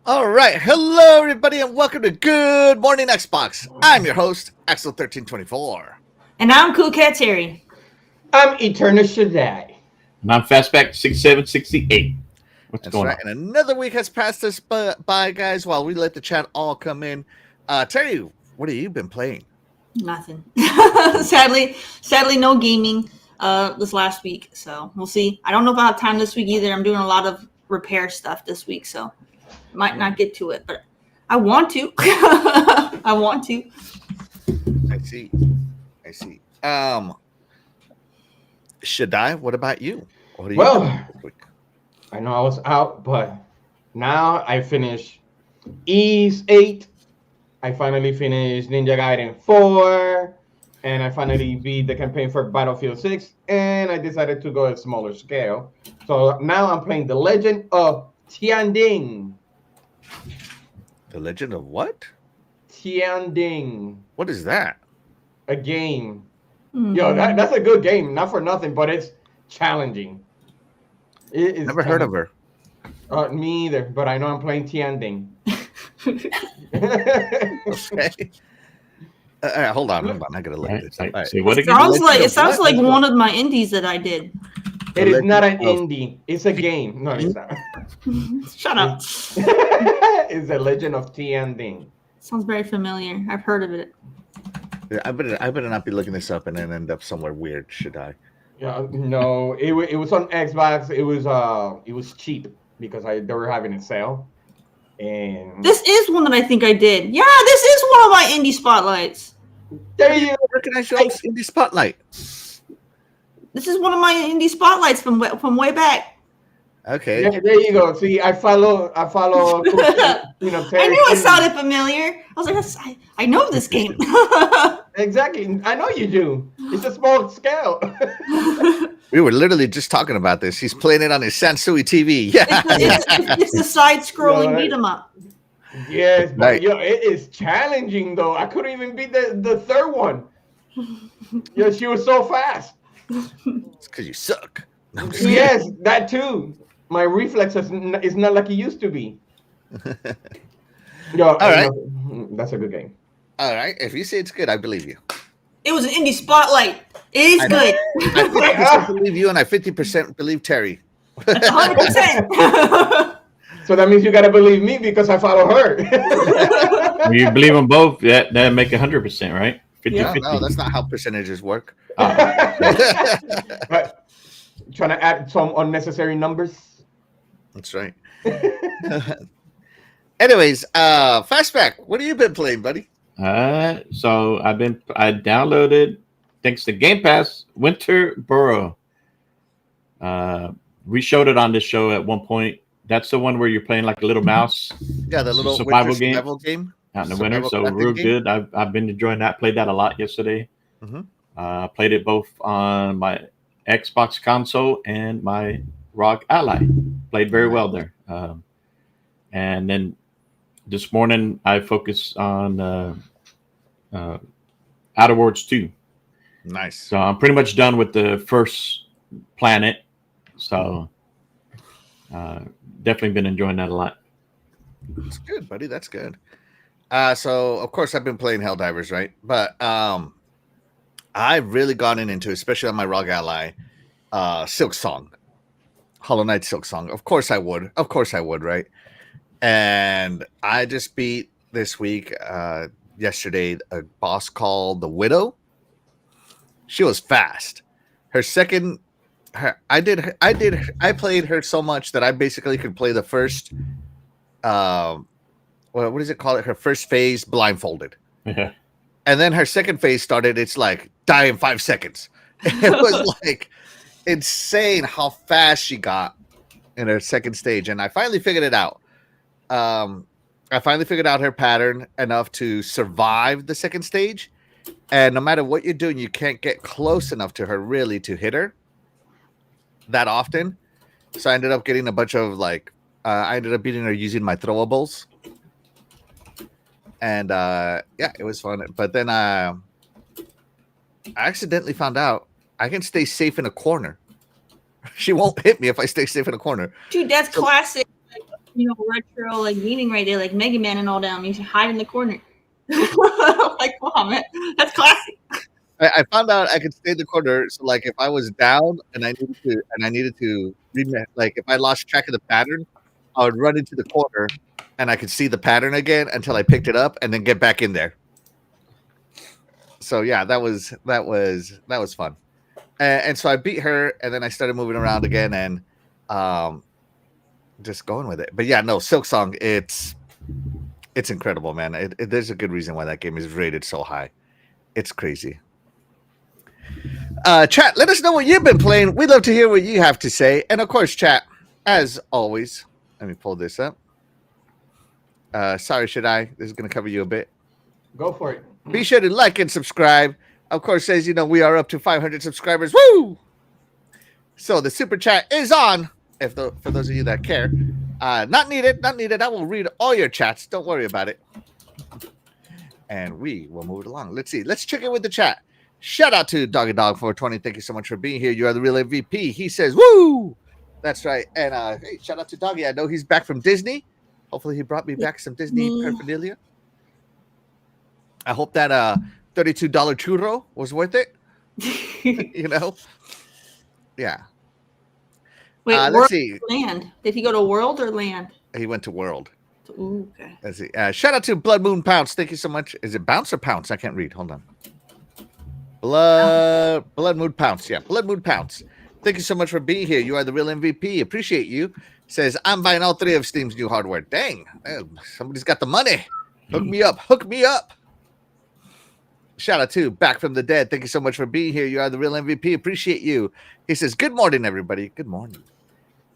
All right, hello everybody, and welcome to Good Morning Xbox. I'm your host, Axel1324. And I'm Cool Cat Terry. I'm Eternal Shaddai. And I'm Fastback 6768. What's That's going right, on? and another week has passed us by, guys, while we let the chat all come in. Terry, what have you been playing? Nothing. sadly, no gaming this last week. So we'll see. I don't know if I have time this week either. I'm doing a lot of repair stuff this week, so might not get to it, but I want to. I want to. I see. Shaddai, what about you? What are you doing this week? I know I was out, but now I finished Ease 8. I finally finished Ninja Gaiden 4. And I finally beat the campaign for Battlefield 6. And I decided to go at smaller scale. So now I'm playing The Legend of Tianding. The Legend of what? Tianding. What is that? A game. Yo, that's a good game. Not for nothing, but it's challenging. It is Never heard of her. Me either, but I know I'm playing Tianding. Okay. Hold on. I gotta look at this. Right. Right. So what It sounds like one of my indies that I did. It is not an indie. It's a game. No, it's not. Shut up. It's The Legend of Tianding. Sounds very familiar. I've heard of it. Yeah, I better not be looking this up and then end up somewhere weird, should I? Yeah, no, it was on Xbox. It was cheap because they were having a sale. And This is one that I think I did. Yeah, this is one of my indie spotlights. there you go. Recognize your indie spotlight. This is one of my indie spotlights from way back. Okay. Yeah, there you go. See, I follow. I knew it sounded familiar. I was like, I know this game. Exactly. I know you do. It's a small scale. We were literally just talking about this. He's playing it on his Sansui TV. Yeah. It's a side-scrolling beat 'em up. Yes, but Right. yo, it is challenging though. I couldn't even beat the third one. Yeah, she was so fast. It's because you suck. No, I'm just Yes, that too. My reflexes is not like it used to be. Yo, All right. That's a good game. All right. If you say it's good, I believe you. It was an indie spotlight. It is I know. good. I 50% believe you, and I 50% believe Terry. 100%. So that means you gotta believe me because I follow her. When you believe them both, that make 100%, right? 50 No, that's not how percentages work. But trying to add some unnecessary numbers. That's right. Anyways, Fastback, what have you been playing, buddy? So I downloaded, thanks to Game Pass, Winter Burrow. We showed it on this show at one point. That's the one where you're playing like a little mouse. Yeah, the little survival game out in the winter. Survival So crafting real game? good. I've been enjoying that. Played that a lot yesterday. Mhm. Played it both on my Xbox console and my ROG Ally. Played very well there. And then this morning I focused on Outer Worlds 2. Nice. So I'm pretty much done with the first planet. So definitely been enjoying that a lot. That's good, buddy. That's good. So of course I've been playing Helldivers, right? But I've really gotten into, especially on my ROG Ally, Silk Song. Hollow Knight Silk Song. Of course I would, right? And I just beat this week, yesterday, a boss called the Widow. She was fast. I played her so much that I basically could play the first what is it called? Her first phase blindfolded. Yeah. And then her second phase started, it's like die in 5 seconds. It was like insane how fast she got in her second stage. And I finally figured it out. I finally figured out her pattern enough to survive the second stage. And no matter what you're doing, you can't get close enough to her really to hit her that often. So I ended up getting a bunch of I ended up beating her using my throwables. And yeah, it was fun. But then I accidentally found out I can stay safe in a corner. She won't hit me if I stay safe in a corner. Dude, that's classic. retro like gaming right there, like Mega Man and all down. You should hide in the corner. Like, come on, man, that's classic. I found out I could stay in the corner. So like if I was down and I needed to like if I lost track of the pattern, I would run into the corner and I could see the pattern again until I picked it up and then get back in there. So yeah, that was fun. And so I beat her and then I started moving around again and just going with it. But yeah, no, Silk Song, it's incredible, man. There's a good reason why that game is rated so high. It's crazy. Chat, let us know what you've been playing. We'd love to hear what you have to say. And of course, chat, as always, let me pull this up. Sorry, should I? This is going to cover you a bit. Go for it. Be sure to like and subscribe. Of course, as you know, we are up to 500 subscribers. Woo! So the super chat is on. For those of you that care, not needed. I will read all your chats. Don't worry about it. And we will move it along. Let's see. Let's check in with the chat. Shout out to Doggy Dog 420. Thank you so much for being here. You are the real MVP. He says, "Woo!" That's right. And hey, shout out to Doggy. I know he's back from Disney. Hopefully, he brought me back some Disney paraphernalia. I hope that $32 churro was worth it. You know? Yeah. Wait, let's see. Land. Did he go to World or Land? He went to World. Ooh, okay. Let's see. Shout out to Blood Moon Pounce. Thank you so much. Is it Bounce or Pounce? I can't read. Hold on. Blood Moon Pounce. Yeah, Blood Moon Pounce. Thank you so much for being here. You are the real MVP. Appreciate you. Says, I'm buying all 3 of Steam's new hardware. Dang. Somebody's got the money. Hook me up. Hook me up. Shout out to Back from the Dead. Thank you so much for being here. You are the real MVP. Appreciate you. He says, good morning, everybody. Good morning.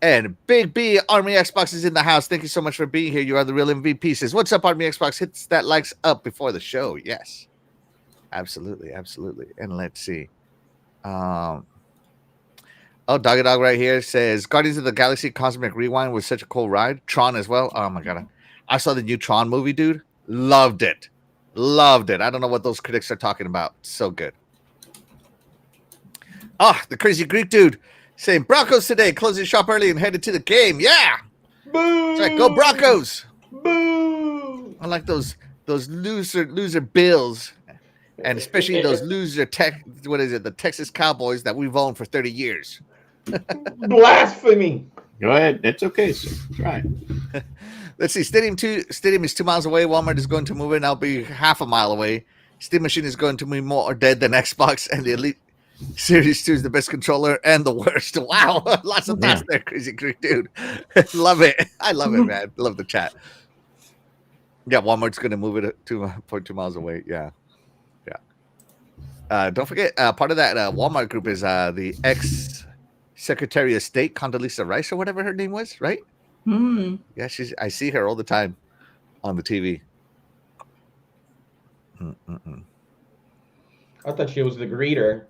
And Big B Army Xbox is in the house. Thank you so much for being here. You are the real MVP. Says, what's up, Army Xbox? Hits that likes up before the show. Yes. Absolutely. Absolutely. And let's see. Doggy Dog right here says, Guardians of the Galaxy Cosmic Rewind was such a cool ride. Tron as well. Oh, my God. I saw the new Tron movie, dude. Loved it. Loved it. I don't know what those critics are talking about. So good. Oh, the crazy Greek dude saying Broncos today, closing shop early and headed to the game. Yeah. Boo! That's right. Go Broncos. Boo! I like those loser Bills, and especially those loser the Texas Cowboys that we've owned for 30 years. Blasphemy. Go ahead. It's okay, sir. Try. Let's see. Stadium is 2 miles away. Walmart is going to move in. I'll be half a mile away. Steam Machine is going to be more dead than Xbox, and the Elite Series 2 is the best controller and the worst. Wow. Lots of thoughts there, crazy Greek dude. Love it. I love it, man. Love the chat. Yeah, Walmart's going to move it 2.2 miles away. Yeah. Yeah. Don't forget, part of that Walmart group is the ex-Secretary of State, Condoleezza Rice, or whatever her name was, right? Yeah, I see her all the time on the TV. I thought she was the greeter.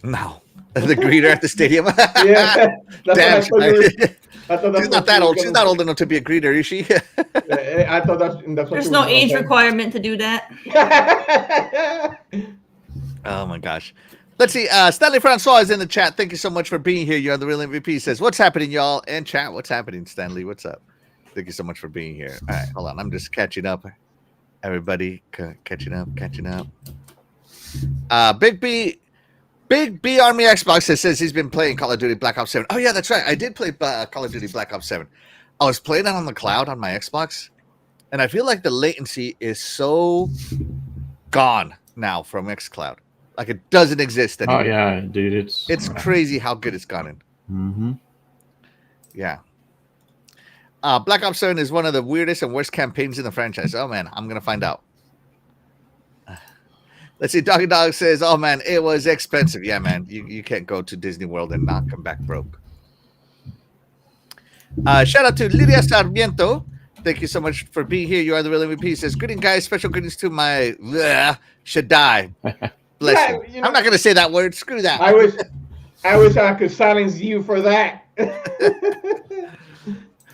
No, the greeter at the stadium. Yeah, damn. she's not that old. She's not old enough to be a greeter, is she? I thought that's what There's no age requirement to do that. Oh my gosh. Let's see. Stanley Francois is in the chat. Thank you so much for being here. You're the real MVP. Says, what's happening, y'all? And chat, what's happening, Stanley? What's up? Thank you so much for being here. All right, hold on. I'm just catching up. Everybody, catching up. Big B Army Xbox says he's been playing Call of Duty Black Ops 7. Oh, yeah, that's right. I did play Call of Duty Black Ops 7. I was playing it on the cloud on my Xbox, and I feel like the latency is so gone now from xCloud. Like it doesn't exist anymore. Oh yeah, dude, it's crazy how good it's gotten. Mm-hmm. Yeah. Black Ops 7 is one of the weirdest and worst campaigns in the franchise. Oh man, I'm gonna find out. Let's see. Doggy Dog says, "Oh man, it was expensive." Yeah, man, you can't go to Disney World and not come back broke. Shout out to Lidia Sarmiento. Thank you so much for being here. You are the real MVP. Says, greeting guys. Special greetings to my Shaddai. Bless you. I'm not going to say that word. Screw that. I wish I could silence you for that.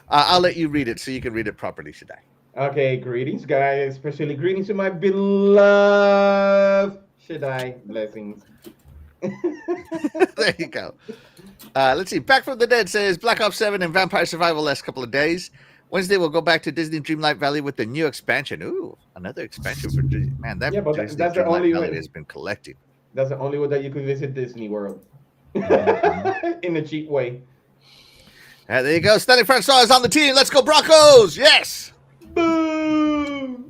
I'll let you read it so you can read it properly, Shaddai. Okay, greetings, guys. Especially greetings to my beloved Shaddai. Blessings. There you go. Let's see. Back from the Dead says Black Ops 7 and Vampire Survival last couple of days. Wednesday, we'll go back to Disney Dreamlight Valley with the new expansion. Ooh, another expansion for Disney. Man, that Yeah, but Disney that's the Dreamlight only Valley way. has been collecting. That's the only way that you can visit Disney World Mhm. in a cheap way. There you go. Stanley Francois is on the team. Let's go Broncos. Yes. Boo!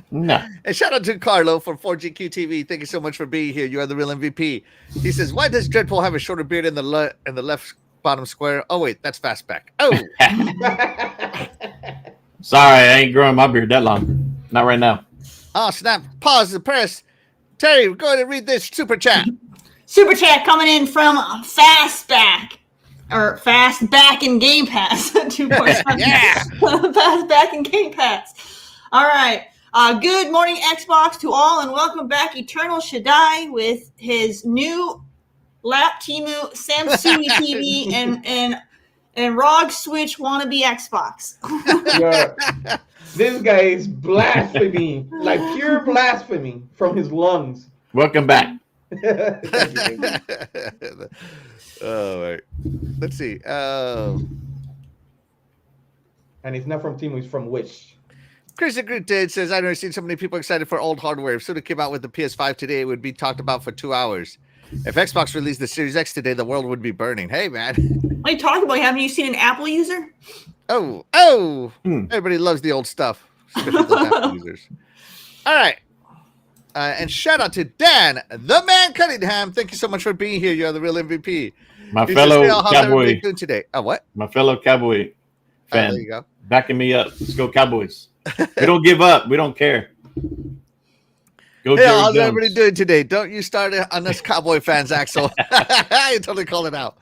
No. And shout out to Carlo from 4GQ TV. Thank you so much for being here. You are the real MVP. He says, "Why does Dreadpool have a shorter beard in the left bottom square?" Oh wait, that's Fastback. Oh, Sorry, I ain't growing my beard that long. Not right now. oh snap! Pause the press. Terry, go ahead and read this super chat. Super chat coming in from Fastback. Or Fastback in Game Pass. 2.7. Yeah. Fastback in Game Pass. All right. Good morning, Xbox, to all, and welcome back, Eternal Shaddai, with his new Lap Timu Samsung TV and ROG Switch wannabe Xbox. Yeah. This guy is blasphemy, like pure blasphemy from his lungs. Welcome back. Thank you. Oh, wait. Let's see. And it's not from Timu, it's from Wish. Chris Agrited says, "I've never seen so many people excited for old hardware. If Suda came out with the PS5 today, it would be talked about for 2 hours. If Xbox released the Series X today, the world would be burning." Hey, man. What are you talking about? Haven't you seen an Apple user? Oh. Hmm. Everybody loves the old stuff, especially those Apple users. All right. And shout out to Dan, the man Cunningham. Thank you so much for being here. You're the real MVP. My He says, fellow "Hey, how's everybody Cowboy, doing today?" Oh, what? my fellow Cowboy There fan, you go. backing me up. Let's go Cowboys. We don't give up. We don't care. Go Hey, Jerry how's Jones. everybody doing today? Don't you start it on us Cowboy fans, Axel. You totally called it out.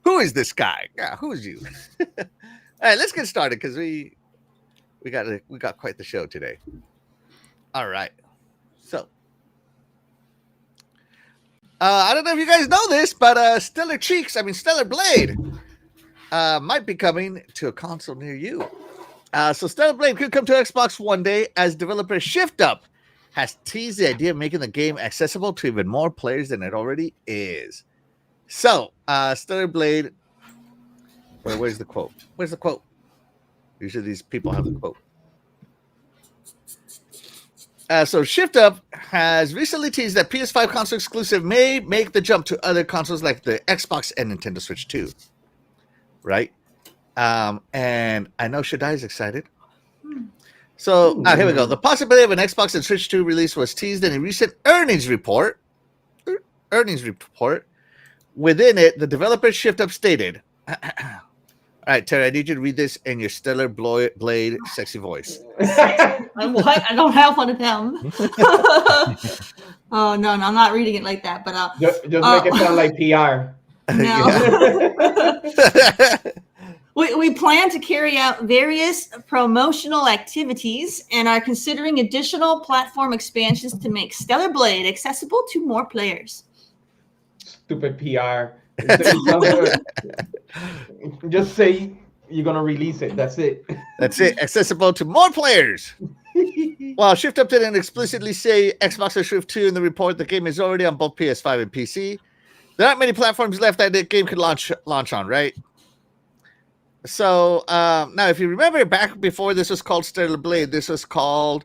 Who is this guy? Yeah, who is you? All right, let's get started because we got quite the show today. All right. So I don't know if you guys know this, but Stellar Blade might be coming to a console near you. So Stellar Blade could come to Xbox one day, as developer Shift Up has teased the idea of making the game accessible to even more players than it already is. So Stellar Blade, where's the quote? Where's the quote? Usually these people have the quote. So Shift Up has recently teased that PS5 console exclusive may make the jump to other consoles like the Xbox and Nintendo Switch 2. Right? And I know Shaddai is excited. So here we go. The possibility of an Xbox and Switch 2 release was teased in a recent earnings report. Within it, the developer Shift Up stated, "All right, Terry, I need you to read this in your Stellar Blade sexy voice." What? I don't have one of them. Oh no, I'm not reading it like that. But Just make it sound like PR. no. We plan to carry out various promotional activities and are considering additional platform expansions to make Stellar Blade accessible to more players. Stupid PR. Just say you're gonna release it. That's it. That's it. Accessible to more players. While Shift Up didn't explicitly say Xbox or Shift 2 in the report, the game is already on both PS5 and PC. There aren't many platforms left that the game could launch on, right? So now, if you remember back before this was called Stellar Blade, this was called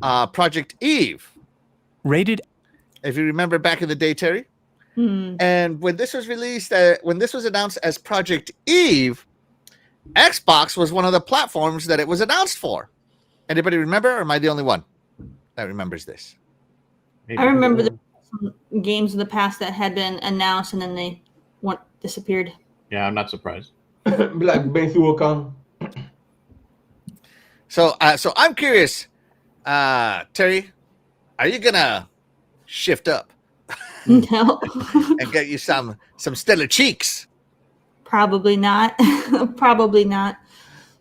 Project Eve. Rated. If you remember back in the day, Terry. And when this was released, when this was announced as Project Eve, Xbox was one of the platforms that it was announced for. Anybody remember, or am I the only one that remembers this? I remember some games in the past that had been announced and then they disappeared. Yeah, I'm not surprised. Black Bensuokan. So I'm curious, Terry, are you gonna shift up No, and get you some stellar cheeks? probably not. Probably not.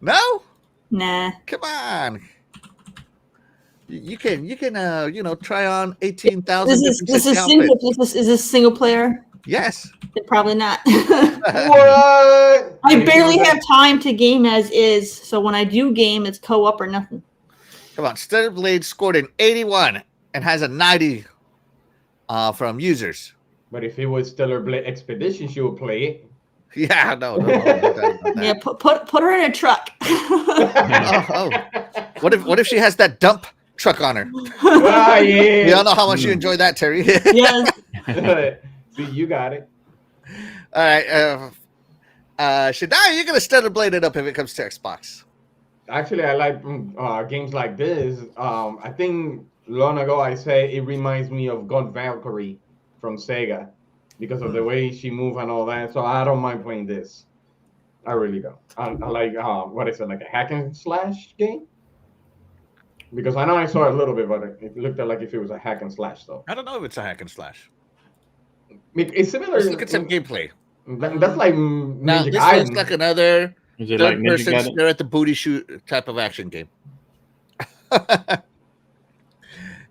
No, Nah. come on. You can try on 18,000 This different is sexy single. outfits. Is this single player? Yes. Probably not. What? I barely have time to game as is, so when I do game, it's co-op or nothing. Come on, Stellar Blade scored an 81 and has a 90 from users. But if it was Stellar Blade Expedition, she would play it. Yeah, no doubt about that. Yeah, put her in a truck. Oh. What if she has that dump truck on her? Ah, yeah. We all know how much you enjoy that, Terry. Yes. See, you got it. All right. Shadai, you're gonna Stellar Blade it up if it comes to Xbox. Actually, I like games like this. I think long ago I say it reminds me of God Valkyrie from Sega because of the way she moves and all that. So I don't mind playing this. I really don't. I like what is it, like a hack and slash game? Because I know I saw a little bit, but it looked like if it was a hack and slash though. I don't know if it's a hack and slash. It's similar. Let's look at some gameplay. That's like Now Ninja this Gaiden. looks like another Is it like third Ninja person Gaiden? stare at the booty shoot type of action game.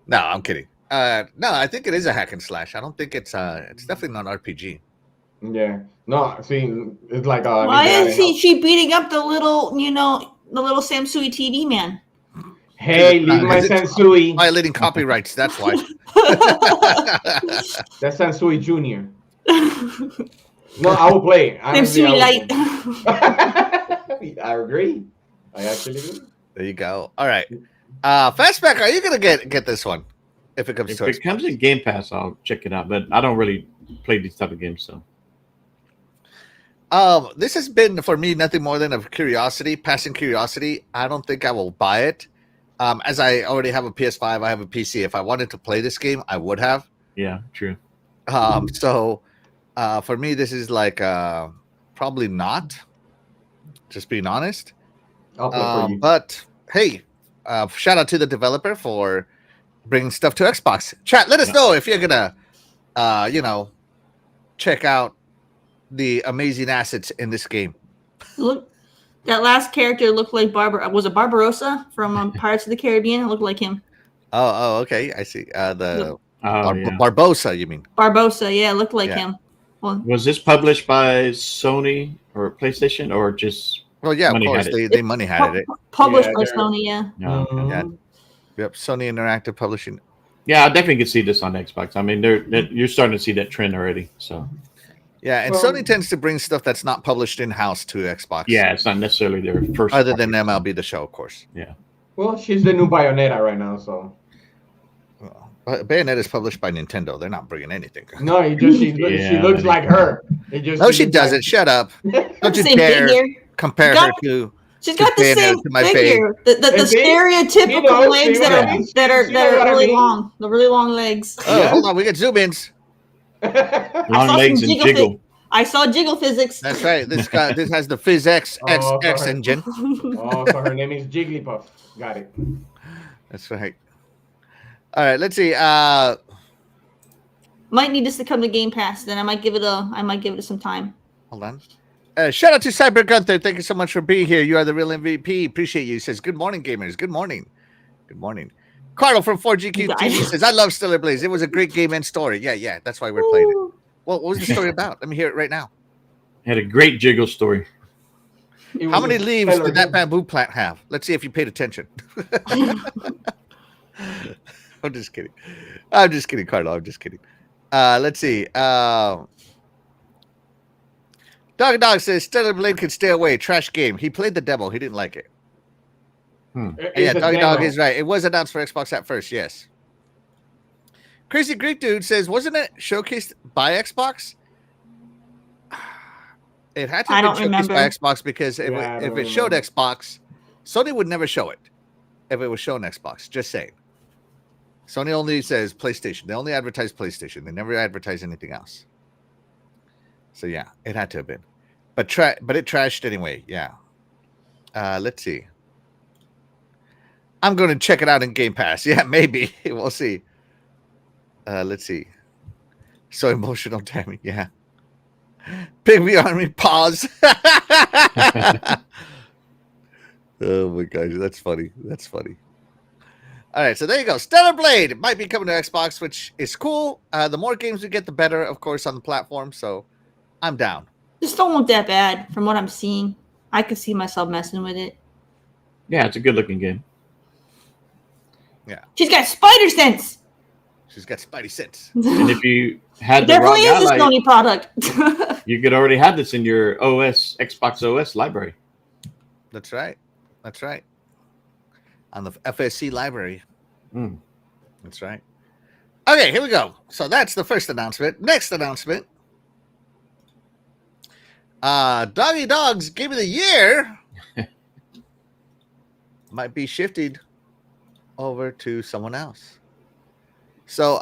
No, I'm kidding. No, I think it is a hack and slash. I don't think it's definitely not RPG. Yeah. No, see, it's like Why Ninja is Gaiden. she beating up the little Samsui TV man? Hey, leave my It's Sansui. violating copyrights. That's why. That's Sansui Junior. No, I will play. Honestly, Samsui I Light. will. I agree. I actually do. There you go. All right. Fastback, are you gonna get this one if it comes If to it comes in Game Pass, I'll check it out. But I don't really play these type of games, so This has been for me nothing more than a curiosity, passing curiosity. I don't think I will buy it. As I already have a PS5, I have a PC. If I wanted to play this game, I would have. yeah, true. So for me, this is like probably not. Just being honest. I'll play for you. But hey, shout out to the developer for bringing stuff to Xbox. Chat, let us Yeah. know if you're gonna, check out the amazing assets in this game. Look, that last character looked like Was it Barbarossa from Pirates of the Caribbean? It looked like him. Oh, okay, I see. The Oh, yeah. Barbosa, you mean? Barbossa, yeah, it looked like Yeah. him. Well, Was this published by Sony or PlayStation or just Well, yeah, Money of course had it. they money had it. published Yeah, by they're- Sony, yeah. no? Mhm. Yeah. Yep, Sony Interactive Publishing. Yeah, I definitely could see this on Xbox. I mean, you're starting to see that trend already. So Yeah, and Well- Sony tends to bring stuff that's not published in house to Xbox. yeah, it's not necessarily their first. other than party. MLB The Show, of course. Well, she's the new Bayonetta right now, so Bayonetta is published by Nintendo. They're not bringing anything. no, it just she Yeah, looks that like her. It just No, she looks doesn't. like- Shut up. Don't you Same dare figure. compare Got- her to. She's got the Bayonetta same to my figure. The And see? stereotypical You know, legs see that what are I mean? that are See that what are I really mean? long. The really long legs. Oh, Yeah. hold on. We get zoom ins. Long saw legs some and jiggle jiggle. I saw jiggle physics. That's right. This has the PhysX Oh, XX sorry. engine. Oh, so her name is Jigglypuff. Got it. That's right. All right. Let's see. Might need this to come to Game Pass. Then I might give it some time. Hold on. Shout out to Cyber Gunther. Thank you so much for being here. You are the real MVP. Appreciate you. He says, good morning, gamers. Good morning. Good morning. Carlo from 4GQ TV says, I love Stellar Blaze. It was a great game and story. Yeah. That's why we're playing it. Woo. Well, what was the story about? Let me hear it right now. Had a great jiggle story. It How was many a leaves stellar did that game. bamboo plant have? Let's see if you paid attention. I'm just kidding. I'm just kidding, Carlo. I'm just kidding. Let's see. Dog says Stellar Blade can stay away. Trash game. He played the demo. He didn't like it. It's Yeah, a Dog demo. is right. It was announced for Xbox at first. Yes. Crazy Greek Dude says, wasn't it showcased by Xbox? It had to I be don't showcased remember. by Xbox because Yeah, I if don't it showed remember. Xbox, Sony would never show it if it was shown Xbox. Just saying. Sony only says PlayStation. They only advertise PlayStation. They never advertise anything else. So yeah, it had to have been. But it trashed anyway. Yeah. Let's see. I'm going to check it out in Game Pass. Yeah, maybe. We'll see. Let's see. So emotional, damn it. Yeah. Pygmy Army pause. Oh my gosh, that's funny. That's funny. All right, so there you go. Stellar Blade. It might be coming to Xbox, which is cool. The more games we get, the better, of course, on the platform. So I'm down. Just don't look that bad from what I'm seeing. I could see myself messing with it. Yeah, it's a good looking game. She's got spider sense. She's got Spidey sense. And if you had It the Rock definitely is a Ally, Sony product. You could already have this in your Xbox OS library. That's right. That's right. On the FSC library. Mm. That's right. Okay, here we go. So that's the first announcement. Next announcement. Doggy Dog's Game of the Year might be shifted over to someone else. So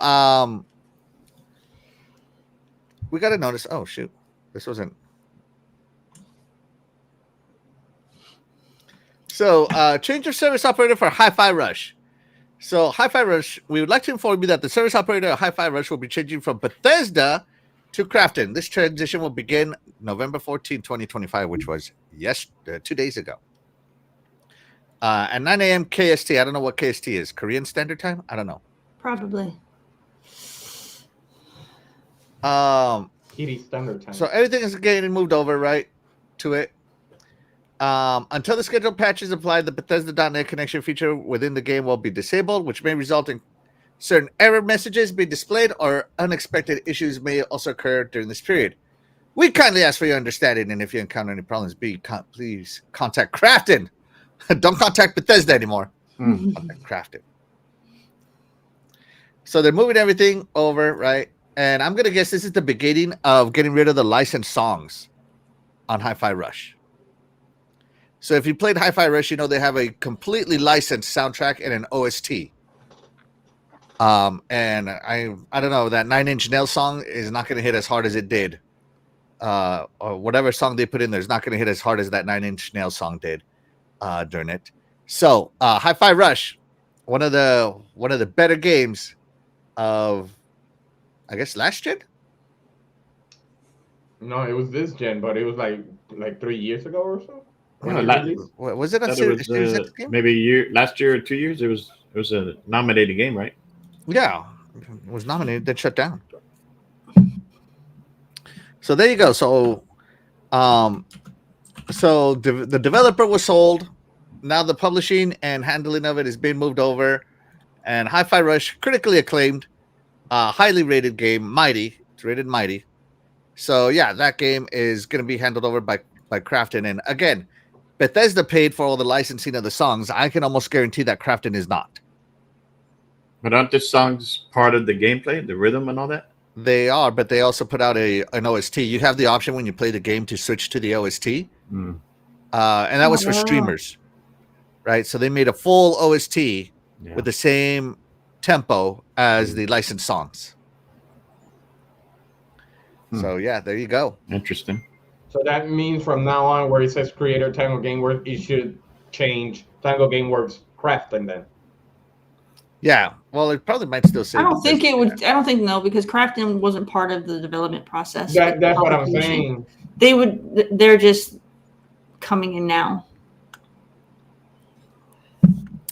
we got to notice. Oh shoot, this wasn't. So change of service operator for Hi-Fi Rush. So Hi-Fi Rush, we would like to inform you that the service operator of Hi-Fi Rush will be changing from Bethesda to Crafton. This transition will begin November 14, 2025, which was 2 days ago. At 9 a.m. KST. I don't know what KST is. Korean Standard Time? I don't know. Probably. PD standard time. So everything is getting moved over, right, to it. Until the scheduled patch is applied, the Bethesda.net connection feature within the game will be disabled, which may result in certain error messages being displayed or unexpected issues may also occur during this period. We kindly ask for your understanding, and if you encounter any problems, please contact Crafton. Don't contact Bethesda anymore. Contact Crafton. So they're moving everything over, right? And I'm going to guess this is the beginning of getting rid of the licensed songs on Hi-Fi Rush. So if you played Hi-Fi Rush, you know they have a completely licensed soundtrack and an OST. And I don't know, that 9 Inch Nails song is not going to hit as hard as it did. Or whatever song they put in there is not going to hit as hard as that 9 Inch Nails song did during it. So Hi-Fi Rush, one of the better games of, I guess, last gen. No, it was this gen, but it was like 3 years ago or so. Was it a Series X game? Maybe last year or 2 years. It was a nominated game, right? Yeah, it was nominated, then shut down. So there you go. So, the developer was sold. Now the publishing and handling of it is being moved over. And Hi-Fi Rush, critically acclaimed, highly rated game, Mighty. It's rated Mighty. So yeah, that game is going to be handled over by Crafton. And again, Bethesda paid for all the licensing of the songs. I can almost guarantee that Crafton is not. But aren't the songs part of the gameplay, the rhythm and all that? They are, but they also put out an OST. You have the option when you play the game to switch to the OST. And that was for streamers, right? So they made a full OST with the same tempo as the licensed songs. So yeah, there you go. Interesting. So that means from now on, where it says Creator Tango Gameworks, it should change Tango Gameworks Crafton then. Yeah, well, it probably might still say. I don't think it would. I don't think no, because Crafton wasn't part of the development process. That's what I'm saying. They're just coming in now.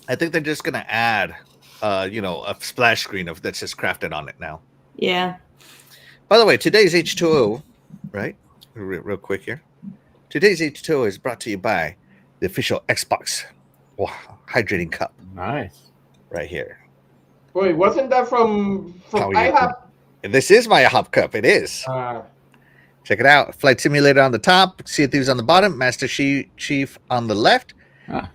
I think they're just gonna add, a splash screen that says Crafton on it now. Yeah. By the way, today's H2O, right? Real quick here. Today's H2O is brought to you by the official Xbox hydrating cup. Nice. Right here. Wait, wasn't that from IHOP? This is my IHOP cup. It is. Check it out. Flight Simulator on the top, Sea of Thieves on the bottom, Master Chief on the left,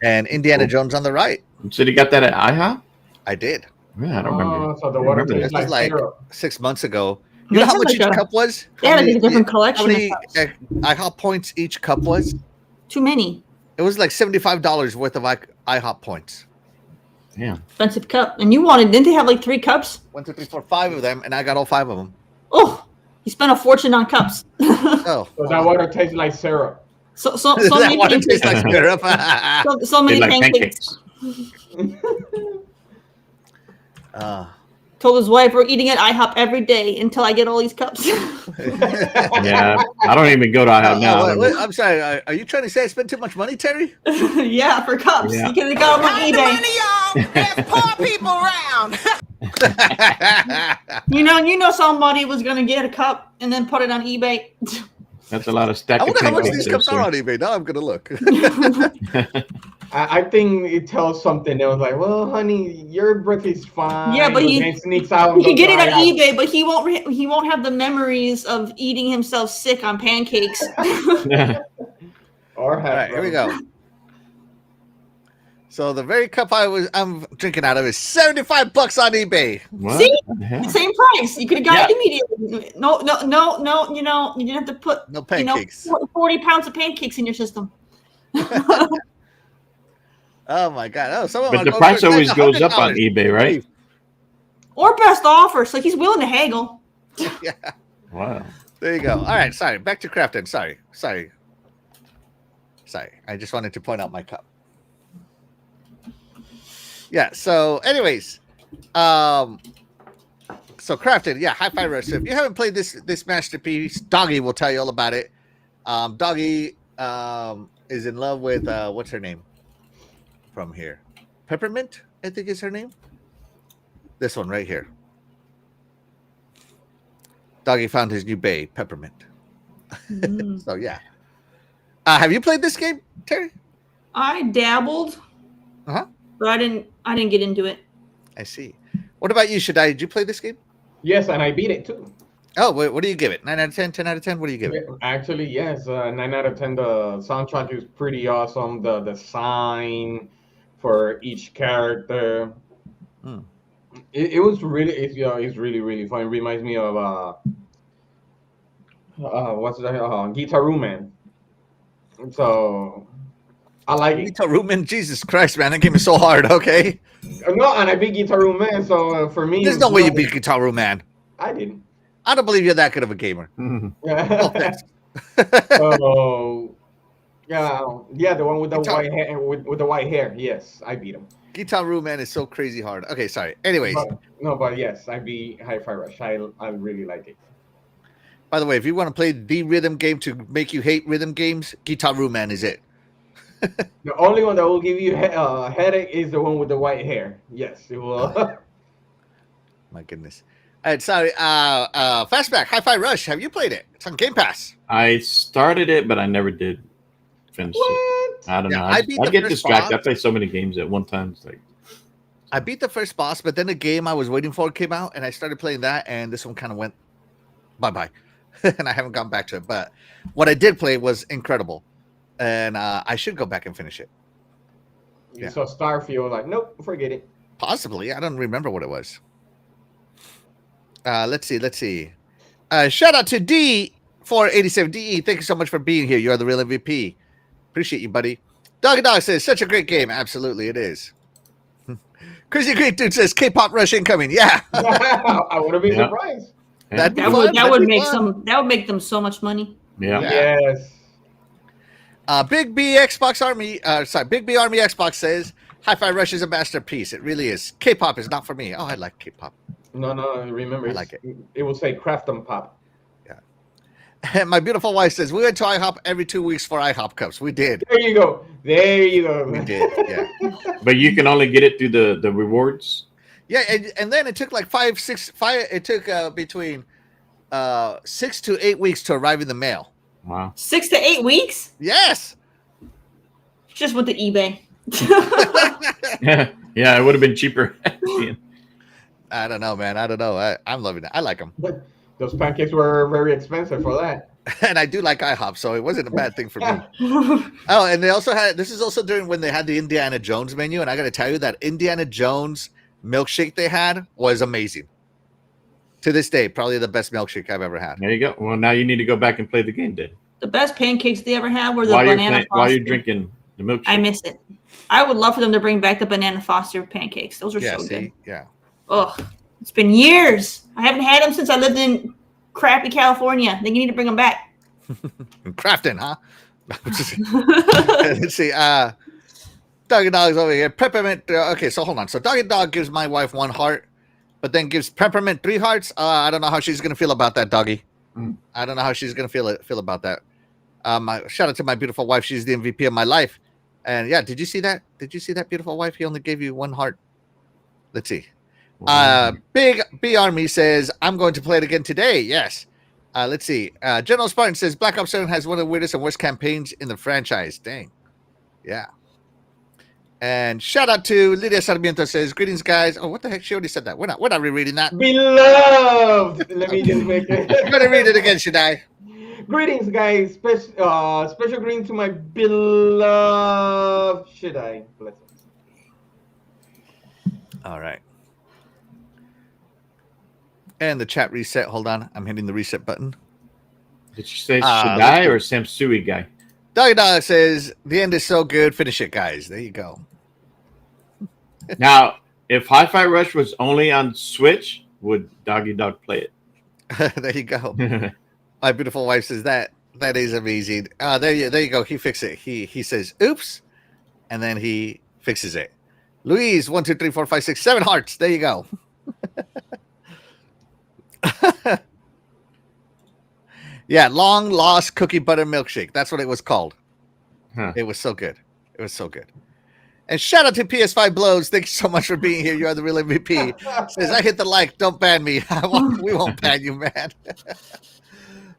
and Indiana Jones on the right. So you got that at IHOP? I did. Yeah, I don't remember. So the water This tastes was like syrup. 6 months ago. You know how much each cup was? They had a different collection. How many IHOP points each cup was? Too many. It was like $75 worth of IHOP points. Yeah. Expensive cup. And didn't they have like 3 cups? 1, 2, 3, 4, 5 of them, and I got all 5 of them. Oh, you spent a fortune on cups. Oh, So that water tastes like syrup. So that many water pancakes. tastes like syrup. So many Like pancakes. Told his wife, we're eating at IHOP every day until I get all these cups. Yeah, I don't even go to IHOP now. I'm sorry. Are you trying to say I spent too much money, Terry? Yeah, for cups. Yeah. You can go on eBay. Money, y'all. There's poor people around. You know somebody was gonna get a cup and then put it on eBay. That's a lot of stack. I wonder how much pancakes these there, cups are on eBay. Now I'm gonna look. I think it tells something else. Like, well, honey, your breath is fine. Yeah, but but he- then sneaks out. He can get it on out. eBay, but he won't have the memories of eating himself sick on pancakes. Or All right, here we go. So the very cup I'm drinking out of is $75 on eBay. What? See? the hell? Same price. You could have got it immediately. No. You know, you didn't have to put No pancakes. 40 pounds of pancakes in your system. Oh my god! Oh, some of But them the are going price for always goes up on $100. eBay, right? Or best offer. So he's willing to haggle. Yeah, Wow. there you go. All right, sorry. Back to crafting. Sorry. I just wanted to point out my cup. Yeah. So, anyways, so crafting. Yeah, Hi-Fi Rush. So if you haven't played this masterpiece, Doggy will tell you all about it. Doggy is in love with what's her name from here? Peppermint, I think is her name. This one right here. Doggy found his new bae, Peppermint. So yeah. Have you played this game, Terry? I dabbled, Uh-huh. but I didn't get into it. I see. What about you, Shaddai? Did you play this game? Yes, and I beat it too. Oh, what do you give it? 9 out of 10, 10 out of 10? What do you give it? Actually, yes, 9 out of 10. The soundtrack is pretty awesome. The design for each character. Hmm. It was really, it's really, really fun. It reminds me of what's that? Guitar Man. So I like it. Guitar Room, Jesus Christ, man, that game is so hard. Okay, No, and I beat Guitar Man. So for me, there's no way you beat Guitar Room, man. I didn't. I don't believe you're that good of a gamer. No offense. So yeah, the one with the Guitar- white hair. With the white hair. Yes, I beat him. Guitar Room, man, is so crazy hard. Okay, sorry. Anyways, But yes, I beat Hi-Fi Rush. I really like it. by the way, if you want to play the rhythm game to make you hate rhythm games, Guitar Room, man, is it. The only one that will give you a headache is the one with the white hair. Yes, it will. My goodness. All right, sorry. Fastback, Hi-Fi Rush. Have you played it? It's on Game Pass. I started it, but I never did finish it. What? I don't Yeah, know. I I beat the get first distracted. I boss. play so many games at one time. It's like, I beat the first boss, but then the game I was waiting for came out, and I started playing that, and this one kind of went bye-bye. And I haven't gone back to it. But what I did play was incredible, and I should go back and finish it. You Yeah. saw Starfield, like, nope, forget it. Possibly. I don't remember what it was. Let's see. Shout out to D487. DE, thank you so much for being here. You're the real MVP. Appreciate you, buddy. Doggy Dog says, such a great game. Absolutely, it is. Crazy Great Dude says, K-pop Rush incoming. Yeah. I would have been Yeah. surprised. That'd be That fun. would That'd be make fun. that would make them so much money. yeah. Yeah. Yes. Big B Xbox Army, Big B Army Xbox says, Hi-Fi Rush is a masterpiece. It really is. K-pop is not for me. Oh, I like K-pop. No, remember, I like it will say Craft and Pop. And my beautiful wife says, we went to IHOP every 2 weeks for IHOP cups. We did. There you go. We did. Yeah. But you can only get it through the rewards. Yeah, and then it took like 5. It took between 6 to 8 weeks to arrive in the mail. Wow. 6 to 8 weeks. Yes. Just went to eBay. Yeah, it would have been cheaper. I don't know, man. I don't know. I'm loving it. I like them, But those pancakes were very expensive for that. and I do like IHOP, so it wasn't a bad thing for me. Oh, and they also had. This is also during when they had the Indiana Jones menu, and I got to tell you that Indiana Jones milkshake they had was amazing. To this day, probably the best milkshake I've ever had. There you go. Well, now you need to go back and play the game then. The best pancakes they ever had were the While banana while you're Foster. drinking the milkshake. I miss it. I would love for them to bring back the banana Foster pancakes. Those are Yeah, so see, good. yeah. Ugh, it's been years. I haven't had them since I lived in crappy California. They need to bring them back. Crafting, huh? Let's see. Doggy Dog's over here. Peppermint. Okay, so hold on. So Doggy Dog gives my wife 1 heart, but then gives Peppermint 3 hearts. I don't know how she's gonna feel about that, Doggy. I don't know how she's gonna feel about that. Shout out to my beautiful wife. She's the MVP of my life. And yeah, did you see that? Did you see that beautiful wife? He only gave you 1 heart. Let's see. Big B Army says, I'm going to play it again today. Yes. Let's see. General Spartan says Black Ops 7 has one of the weirdest and worst campaigns in the franchise. Dang. Yeah. And shout out to Lydia Sarmiento says, greetings, guys. Oh, what the heck? She already said that. We're not rereading that. Beloved. Let me just make it. I'm going to read it again, should I? Greetings, guys. Special greeting to my beloved. Should I? Bless him. All right. And the chat reset. Hold on. I'm hitting the reset button. Did you say let's Shadai go. or Samsui guy? Doggy Dog says, the end is so good. Finish it, guys. There you go. Now, if Hi-Fi Rush was only on Switch, would Doggy Dog play There you go. it? My beautiful wife says that is amazing. There you go. He fixed it. He says, oops. And then he fixes it. Louise, 1, 2, 3, 4, 5, 6, 7 hearts. There you go. Yeah, long lost cookie butter milkshake. That's what it was called. Huh. It was so good. It was so good. And shout out to PS5 Blows. Thank you so much for being here. You are the real MVP. Says, I hit the like. Don't ban me. We won't ban you, man. All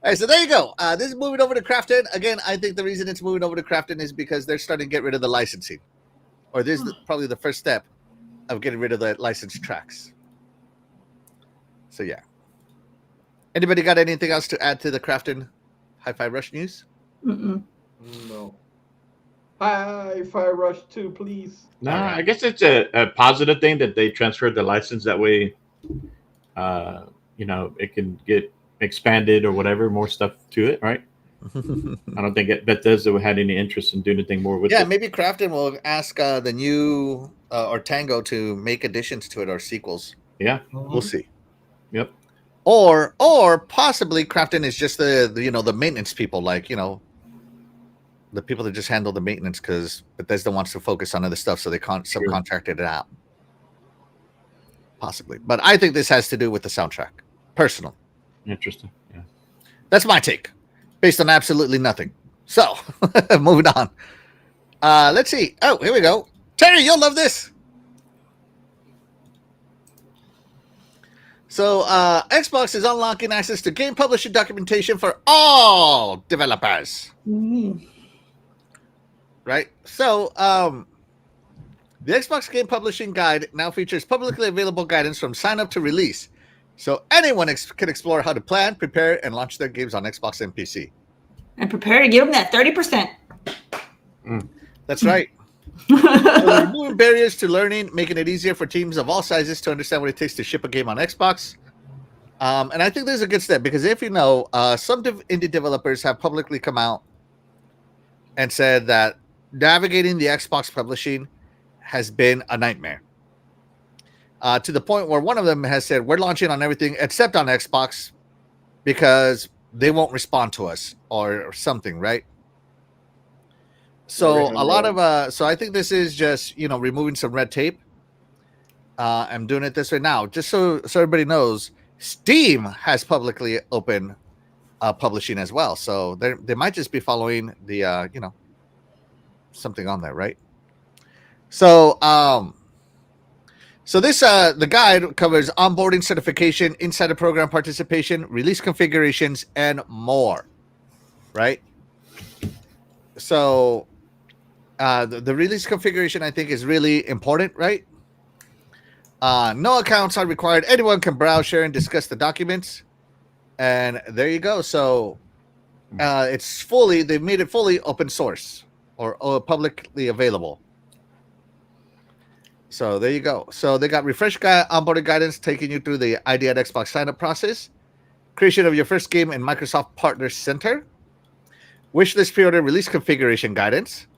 right, so there you go. This is moving over to Crafton. Again, I think the reason it's moving over to Crafton is because they're starting to get rid of the licensing. Or this is probably the first step of getting rid of the licensed tracks. So, yeah. Anybody got anything else to add to the Crafton Hi-Fi Rush news? Mm-mm. No. Hi-Fi Rush 2, please. No, I guess it's a positive thing that they transferred the license. That way, it can get expanded or whatever, more stuff to it, right? I don't think Bethesda had any interest in doing anything more with it. Yeah, maybe Crafton will ask the new or Tango to make additions to it or sequels. Yeah. We'll see. Yep. Or possibly Crafton is just the maintenance people, like, the people that just handle the maintenance because Bethesda wants to focus on other stuff, so they can't subcontracted it out. Possibly. But I think this has to do with the soundtrack. Personal. Interesting. Yeah. That's my take. Based on absolutely nothing. So, moving on. Let's see. Oh, here we go. Terry, you'll love this. So, Xbox is unlocking access to game publishing documentation for all developers. Mm. Right? So, the Xbox Game Publishing Guide now features publicly available guidance from sign up to release. So, anyone can explore how to plan, prepare, and launch their games on Xbox and PC. And prepare to give them that 30%. That's right. So they're removing barriers to learning, making it easier for teams of all sizes to understand what it takes to ship a game on Xbox. And I think this is a good step because if you know, some indie developers have publicly come out and said that navigating the Xbox publishing has been a nightmare. To the point where one of them has said, we're launching on everything except on Xbox because they won't respond to us or something, right? So a lot of so I think this is just removing some red tape. I'm doing it this way now, just so everybody knows. Steam has publicly open publishing as well, so they might just be following the something on there, right? So this the guide covers onboarding, certification, insider program participation, release configurations, and more, right? So the release configuration, I think, is really important, right? No accounts are required. Anyone can browse, share, and discuss the documents. And there you go. So they've made it fully open source or publicly available. So there you go. So they got refresh onboarding guidance taking you through the ID at Xbox sign-up process, creation of your first game in Microsoft Partner Center, wishlist pre-order release configuration guidance,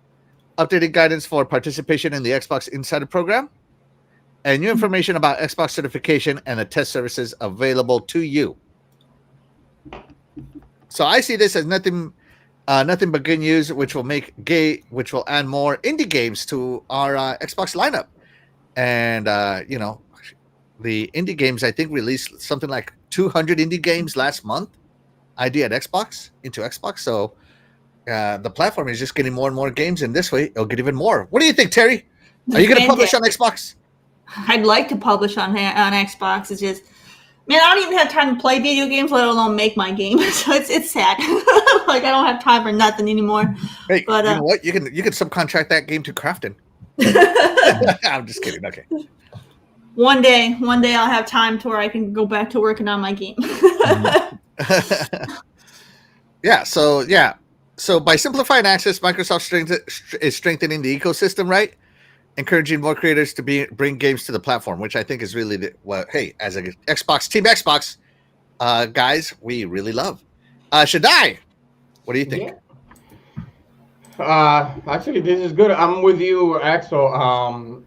updated guidance for participation in the Xbox Insider Program, and new information about Xbox certification and the test services available to you. So I see this as nothing but good news, which will add more indie games to our Xbox lineup. And the indie games, I think, released something like 200 indie games last month. ID at Xbox into Xbox. So the platform is just getting more and more games, and this way it'll get even more. What do you think, Terry? Are you going to publish on Xbox? I'd like to publish on Xbox. It's just, man, I don't even have time to play video games, let alone make my game. So it's sad. Like I don't have time for nothing anymore. Hey, but you know what? You can subcontract that game to Crafton. I'm just kidding. Okay. One day I'll have time to where I can go back to working on my game. Yeah. So by simplifying access, Microsoft is strengthening the ecosystem, right? Encouraging more creators to bring games to the platform, which I think is really what. Hey, as an Team Xbox guys, we really love. Shaddai, what do you think? Yeah. Actually, this is good. I'm with you, Axel.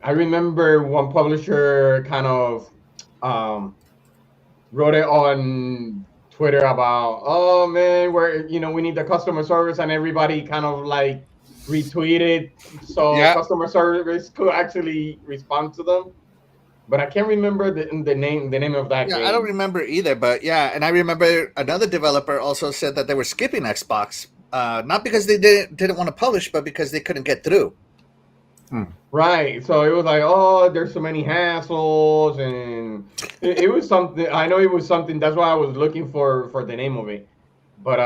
I remember one publisher kind of wrote it on Twitter about, oh man, we need the customer service, and everybody kind of like retweeted so Yeah. customer service could actually respond to them. But I can't remember the name of that Yeah, game. I don't remember either, but yeah, and I remember another developer also said that they were skipping Xbox, not because they didn't want to publish, but because they couldn't get through. Right. So it was like, oh, there's so many hassles, and it was something. I know it was something. That's why I was looking for the name of it. But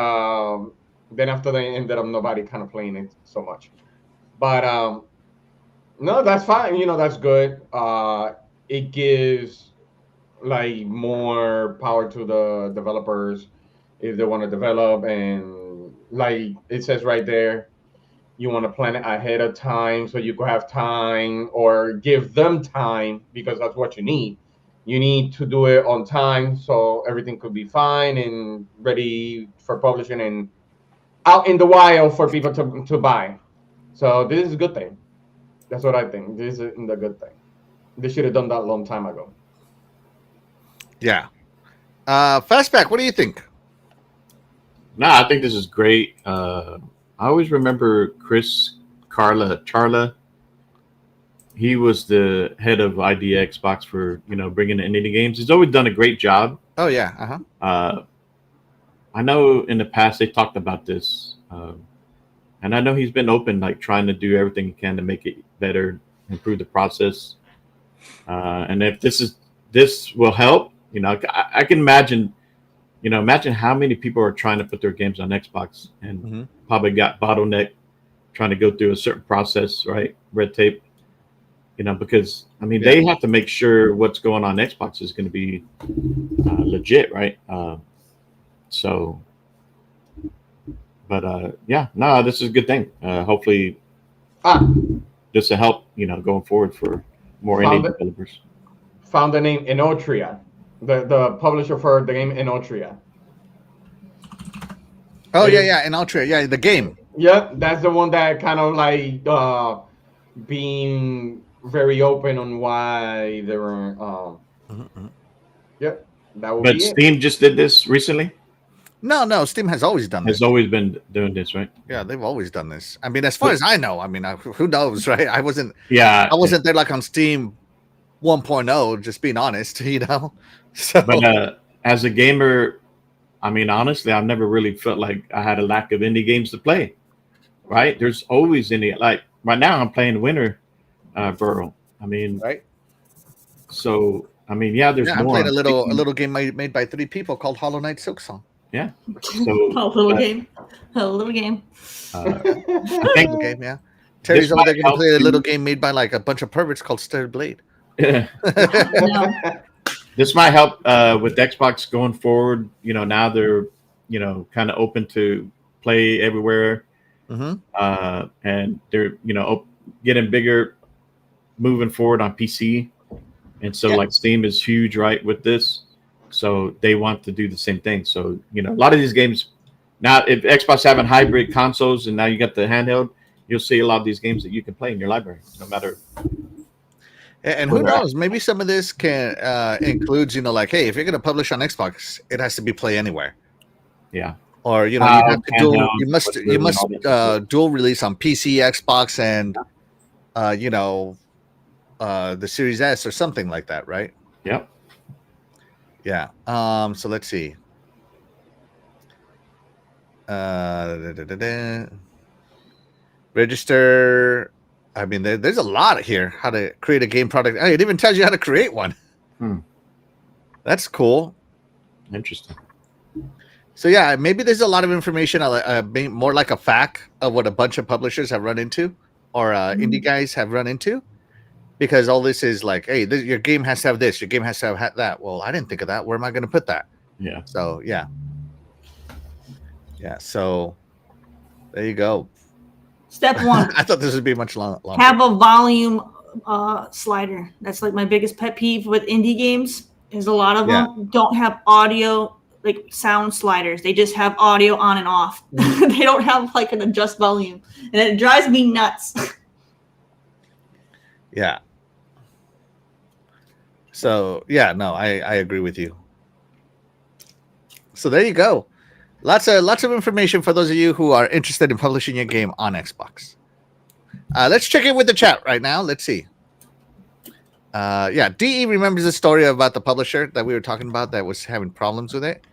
then after they ended up nobody kind of playing it so much. But no, that's fine. That's good. It gives like more power to the developers if they want to develop, and like it says right there, you want to plan it ahead of time so you could have time, or give them time, because that's what you need. You need to do it on time so everything could be fine and ready for publishing and out in the wild for people to buy. So this is a good thing. That's what I think. This is a good thing. They should have done that a long time ago. Yeah. Fastback, what do you think? No, I think this is great. I always remember Chris Charla. He was the head of ID Xbox for bringing in indie games. He's always done a great job. Oh yeah. I know in the past they talked about this, and I know he's been open, like trying to do everything he can to make it better, improve the process. And if this will help, I can imagine. Imagine how many people are trying to put their games on Xbox and probably got bottleneck trying to go through a certain process, right? Red tape. Because they have to make sure what's going on Xbox is going to be legit, right? This is a good thing. Hopefully, this will help, going forward for more indie developers. Found the name Enotria, the publisher for the game Enotria. Oh yeah, Enotria, yeah, the game. Yeah, that's the one that kind of like being very open on why they were. Yep, that would be it. Steam just did this recently. No, Steam has always done this. Has always been doing this, right? Yeah, they've always done this. As far as I know, who knows, right? I wasn't there like on Steam 1.0, just being honest, So, but as a gamer, honestly, I've never really felt like I had a lack of indie games to play. Right? There's always indie. Like right now, I'm playing Winter Burrow. right? So there's more. I'm playing a little game made by 3 people called Hollow Knight Silksong. Yeah. So a little game. I think the game, yeah. Terry's over there going to play a little game made by like a bunch of perverts called Stirred Blade. Yeah. This might help with Xbox going forward. Now they're kind of open to play everywhere, and they're getting bigger, moving forward on PC, and so like Steam is huge, right, with this. So they want to do the same thing. So a lot of these games now, if Xbox having hybrid consoles, and now you got the handheld, you'll see a lot of these games that you can play in your library, no matter. And who knows? Maybe some of this can includes, like, hey, if you're going to publish on Xbox, it has to be play anywhere. Yeah. Or you have to you must dual release on PC, Xbox, and the Series S or something like that, right? Yep. Yeah. So let's see. Register. There's a lot here. How to create a game product. It even tells you how to create one. That's cool. Interesting. So maybe there's a lot of information, more like a fact of what a bunch of publishers have run into. or indie guys have run into, because all this is like, hey, your game has to have this, your game has to have that. Well, I didn't think of that. Where am I going to put that? Yeah. So yeah. So there you go. Step one. I thought this would be much longer. Have a volume slider. That's like my biggest pet peeve with indie games. Is a lot of them don't have audio, like sound sliders. They just have audio on and off. They don't have like an adjust volume, and it drives me nuts. Yeah. So yeah, no, I agree with you. So there you go. Lots of information for those of you who are interested in publishing your game on Xbox. Let's check in with the chat right now. Let's see. DE remembers the story about the publisher that we were talking about that was having problems with it.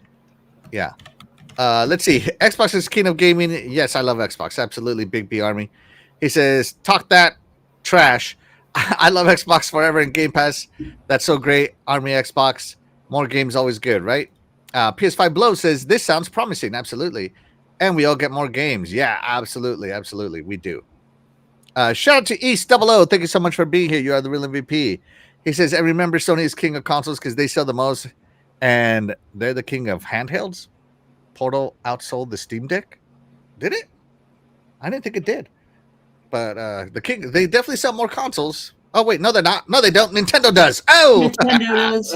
Yeah. Let's see. Xbox is king of gaming. Yes, I love Xbox. Absolutely. Big B Army. He says, talk that trash. I love Xbox forever and Game Pass. That's so great. Army Xbox. More games always good, right? PS5 Blow says, this sounds promising. Absolutely. And we all get more games. Yeah, absolutely. Absolutely. We do. Shout out to East 00. Thank you so much for being here. You are the real MVP. He says, and remember, Sony is king of consoles because they sell the most, and they're the king of handhelds. Portal outsold the Steam Deck. Did it? I didn't think it did. But they definitely sell more consoles. Oh wait, no, they're not. No, they don't. Nintendo does. Oh, Nintendo does.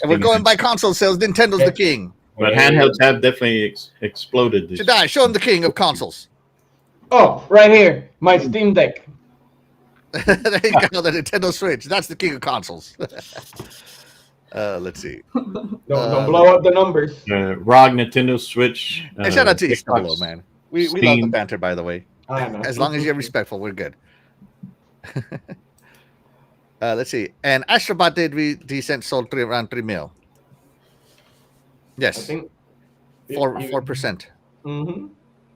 And we're going by console sales. Nintendo's the king. But handhelds have definitely exploded. Jedi, show him the king of consoles. Oh, right here, my Steam Deck. There you go, the Nintendo Switch. That's the king of consoles. Let's see. Don't blow up the numbers. ROG, Nintendo Switch. And shout out to East Below, man. We love the banter, by the way. I know. As long as you're respectful, we're good. Let's see. And Astrobot did decent, sold around 3 mil. Yes. I think 4% Mm-hmm.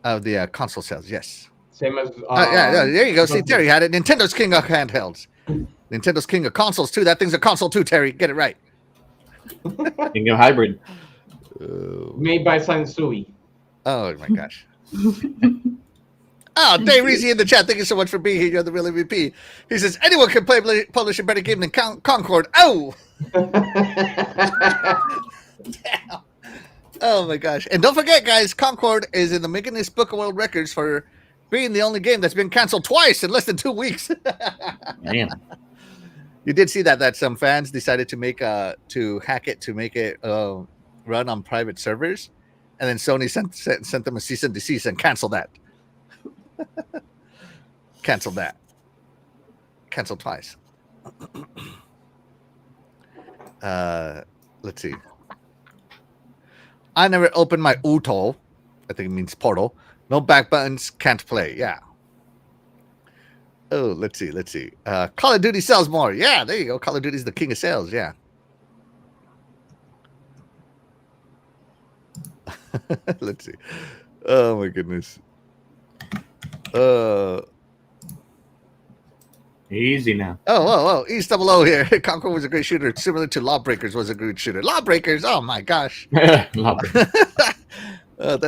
of the console sales. Yes. Same as. Yeah, there you go. See, Terry had it. Nintendo's king of handhelds. Nintendo's king of consoles too. That thing's a console too, Terry. Get it right. King of hybrid. Made by Sansui. Oh my gosh. Oh, Dave Reezy in the chat. Thank you so much for being here. You're the real MVP. He says anyone can publish a better game than Concord. Oh. Damn. Oh my gosh. And don't forget, guys, Concord is in the Guinness Book of World Records for being the only game that's been canceled twice in less than 2 weeks. Damn. You did see that some fans decided to hack it to make it run on private servers, and then Sony sent them a cease and desist and canceled that. Canceled that. Canceled twice. Let's see. I never opened my UTO. I think it means portal. No back buttons, can't play. Yeah. Oh, let's see. Call of Duty sells more. Yeah, there you go. Call of Duty's the king of sales. Yeah. Let's see. Oh my goodness. Easy now. Oh, East 00 here. Concord was a great shooter, similar to Lawbreakers was a great shooter. Lawbreakers, oh my gosh. That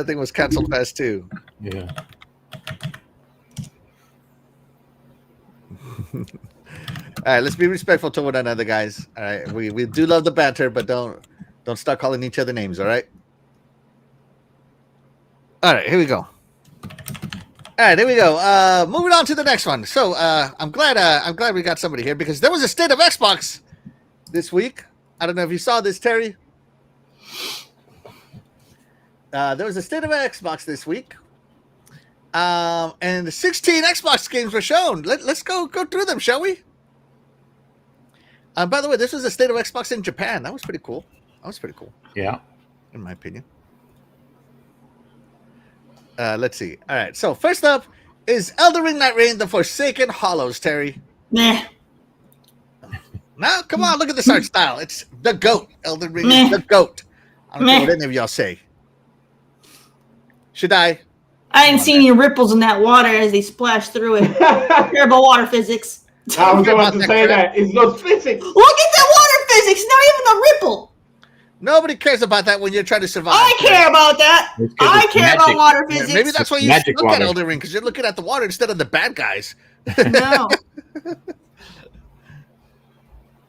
thing was canceled fast too. Yeah. All right, let's be respectful to one another, guys. All right, we do love the banter, but don't start calling each other names. All right. All right, here we go. All right, there we go. Moving on to the next one. So I'm glad we got somebody here because there was a state of Xbox this week. I don't know if you saw this, Terry. There was a state of Xbox this week. And 16 Xbox games were shown. Let's go through them, shall we? By the way, this was a state of Xbox in Japan. That was pretty cool. Yeah. In my opinion. Let's see. All right. So first up is Elden Ring Night Reign: The Forsaken Hollows, Terry. Nah. Now, come on, look at this art style. It's the GOAT. Elden Ring is the GOAT. I don't know what any of y'all say. Should I? I didn't see any ripples in that water as they splashed through it. Terrible water physics. I was about to say that. It's no physics. Look at that water physics. Not even a ripple. Nobody cares about that when you're trying to survive. I care about that. I care about water physics. Maybe that's why you Magic look water. at Elden Ring, because you're looking at the water instead of the bad guys No.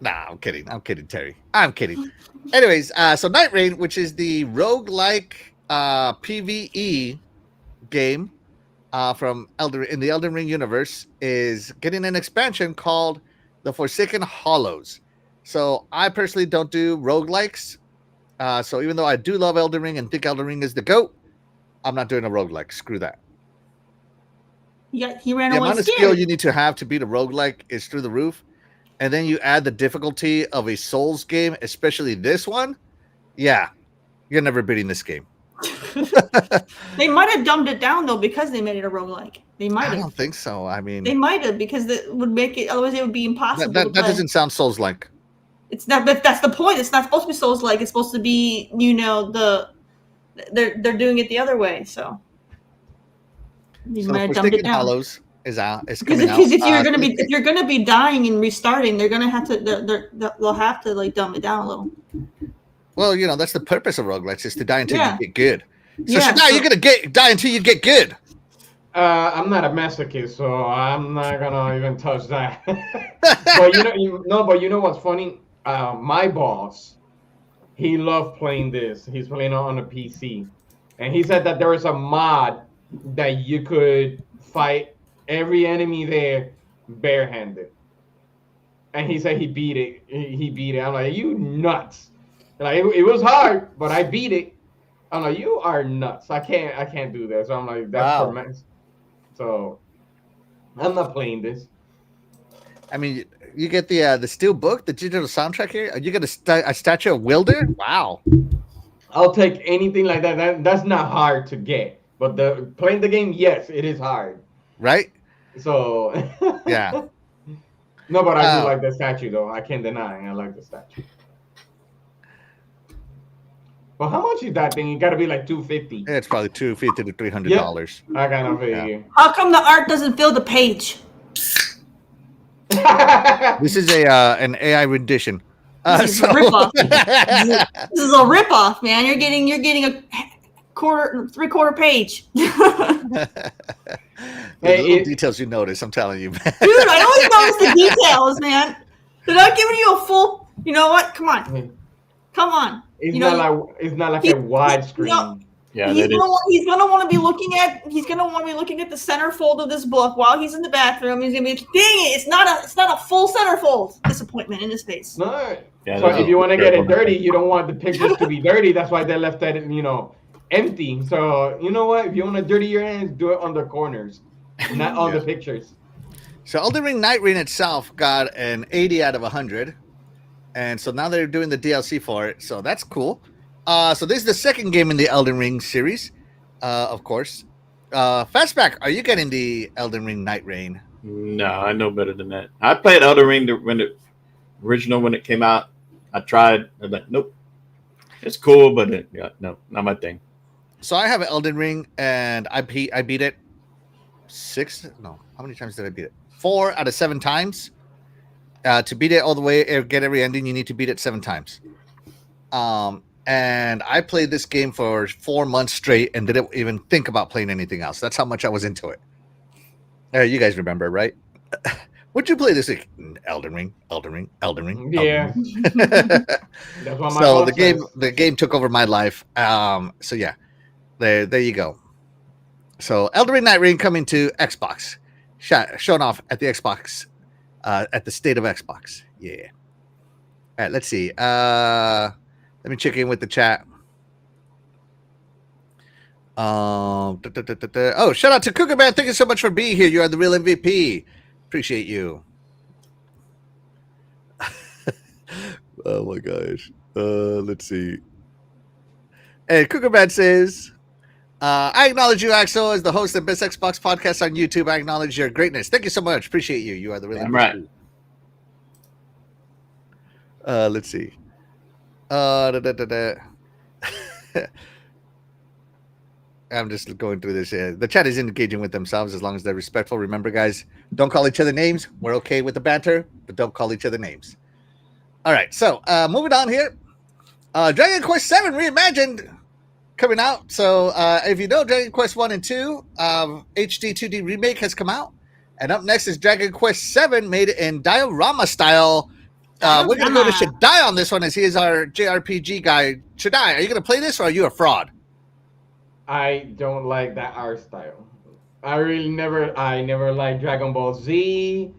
Nah, I'm kidding. I'm kidding, Terry. I'm kidding. Anyways, so Night Rain, which is the roguelike PvE game from in the Elden Ring universe, is getting an expansion called The Forsaken Hollows. So I personally don't do roguelikes. So even though I do love Elden Ring and think Elden Ring is the GOAT, I'm not doing a roguelike. Screw that. He ran The away amount of scared. skill you need to have to beat a roguelike is through the roof. And then you add the difficulty of a Souls game, especially this one. Yeah, you're never beating this game. They might have dumbed it down though because they made it a roguelike. They might I have. don't think so. I mean, They might have because that would make it. Otherwise, it would be impossible. that to play. doesn't sound Souls-like. It's not. But that's the point. It's not supposed to be Souls-like. It's supposed to be. They're doing it the other way. So. You So might have dumbed it Forsaken down. Hollows is out. It's Because coming out. if you're gonna be dying and restarting, they're gonna have to they'll have to like dumb it down a little. Well, that's the purpose of roguelikes, is to die until Yeah. you get good. So Yeah, now you're gonna die until you get good. I'm not a masochist, so I'm not gonna even touch that. But you know what's funny? My boss, he loved playing this. He's playing it on a PC, and he said that there is a mod that you could fight every enemy there barehanded. And he said he beat it. He beat it. I'm like, you nuts! Like it was hard, but I beat it. I'm like, you are nuts. I can't do that. So I'm like, that's Wow. for men. So I'm not playing this. I mean, you get the steel book, the digital soundtrack here. You get a statue of Wilder. Wow. I'll take anything like that. That's not hard to get. But playing the game, yes, it is hard. Right? So Yeah. No, but I do like the statue though. I can't deny I like the statue. Well, how much is that thing? It got to be like $250. Yeah, it's probably $250 to $300. I kind of figure. How come the art doesn't fill the page? This is an AI rendition. This is a ripoff. This is a ripoff, man. You're getting a three-quarter page. Dude, The little details you notice, I'm telling you, man. I always notice the details, man. They're not giving you a full. You know what? Come on. It's not like a widescreen. Yeah, he's gonna want to be looking at the centerfold of this book while he's in the bathroom. He's gonna be, dang it! It's not a full centerfold. Disappointment in his face. No. Yeah, So if you want to get it dirty, you don't want the pictures to be dirty. That's why they left that empty. So you know what? If you want to dirty your hands, do it on the corners, not on the pictures. So Elden Ring Night Rain itself got an 80 out of 100. And so now they're doing the DLC for it. So that's cool. So this is the second game in the Elden Ring series, of course. Fastback, are you getting the Elden Ring Night Rain? No, I know better than that. I played Elden Ring when it came out. I tried. I'm like, nope. It's cool, but no, not my thing. So I have an Elden Ring, and I beat it how many times did I beat it? 4 out of 7 times. To beat it all the way, get every ending, you need to beat it 7 times. And I played this game for 4 months straight and didn't even think about playing anything else. That's how much I was into it. You guys remember, right? What'd you play this week? Elden Ring. Yeah. That's what my So boss the game took over my life. So yeah, there you go. So Elden Ring Night Rain coming to Xbox, shown off at the Xbox, at the State of Xbox. Yeah. All right, let's see. Let me check in with the chat. Oh, shout out to Cougar Man. Thank you so much for being here. You are the real MVP. Appreciate you. Oh my gosh. Let's see. And Cougar Man says, I acknowledge you, Axel, as the host of Best Xbox Podcast on YouTube. I acknowledge your greatness. Thank you so much. Appreciate you. You are the real MVP. Right. Let's see. I'm just going through this. The chat is engaging with themselves as long as they're respectful. Remember, guys, don't call each other names. We're okay with the banter, but don't call each other names. All right, so moving on here. Dragon Quest 7 Reimagined coming out. So if you know Dragon Quest 1 and 2, HD 2D remake has come out. And up next is Dragon Quest VII, made in diorama style. We're going to go to Shaddai on this one, as he is our JRPG guy. Shaddai, are you going to play this, or are you a fraud? I don't like that art style. I never liked Dragon Ball Z.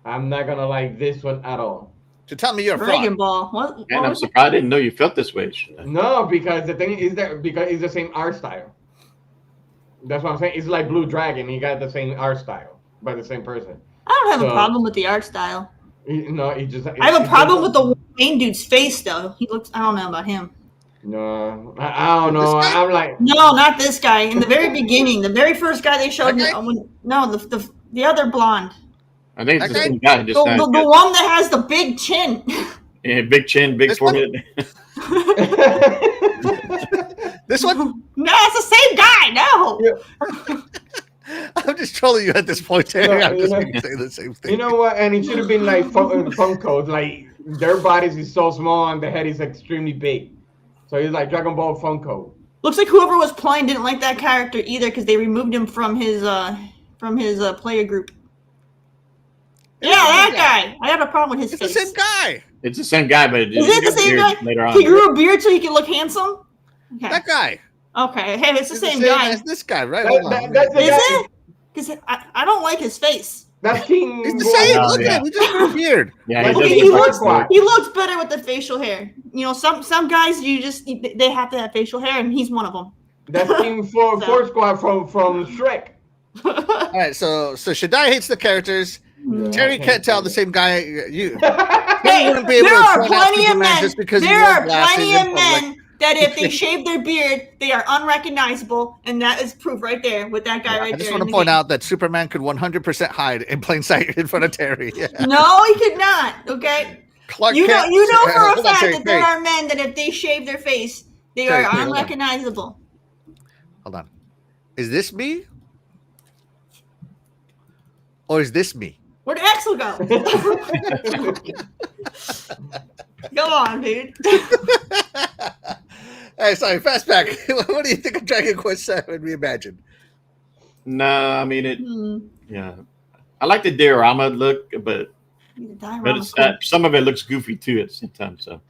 I'm not gonna like this one at all. So tell me you're a fraud. Dragon Ball. What And I'm was it? surprised I didn't know you felt this way. No, because the thing is that because it's the same art style. That's what I'm saying. It's like Blue Dragon. He got the same art style by the same person. I don't have a So- problem with the art style. No, it just. I have a problem with the main dude's face, though. He looks. I don't know about him. No, I don't know. This guy? I'm like. No, not this guy. In the very beginning, the very first guy they showed me. That guy? No, the other blonde. I think it's the Okay. same guy. Just The one that has the big chin. yeah, big chin, big This one? forehead. This one? No, it's the same guy. No. I'm just trolling you at this point, Terry. No, I'm just you know- going to say the same thing. You know what? And it should have been like Funkos. Like their bodies is so small and the head is extremely big. So it's like Dragon Ball Funko. Looks like whoever was playing didn't like that character either because they removed him from his player group. Yeah, that guy. I have a problem with his It's the face. same guy. It's the same guy, but Is it the same guy? later on. He grew a beard so he can look handsome. Okay. That guy. Okay. Hey, it's the It's same guy. as this guy, right? That- Hold on. that- that's the Is guy- it? Because I don't like his face. That's King. He's the same. Oh, Look yeah. at him. He just grew a beard. Yeah, Like, he Okay, does he look looks like- he looks better with the facial hair. You know, some guys they have to have facial hair, and he's one of them. That's King Four Squad from Shrek. All right, so Shaddai hates the characters. Yeah, Terry I can't tell the say same guy. You Hey, wouldn't be able there to are point out plenty of Superman men. just because he There wore are glasses plenty in of public. men that if they shave their beard, they are unrecognizable, and that is proof right there with that guy right I there. just in want to the point game. out that Superman could 100% hide in plain sight in front of Terry. Yeah. No, he could not. Okay, Clark you know Kent- for a Hold on, fact Terry, that there Terry. are men that if they shave their face, they Terry, are Terry, hold on. unrecognizable. Hold on. Is this me? Or is this me? Where'd Axel go? Go on, dude. Hey, sorry, Fastback. What do you think of Dragon Quest VII Reimagined? No, I mean it. Hmm. Yeah, I like the diorama look, but it's, some of it looks goofy too at the same time. So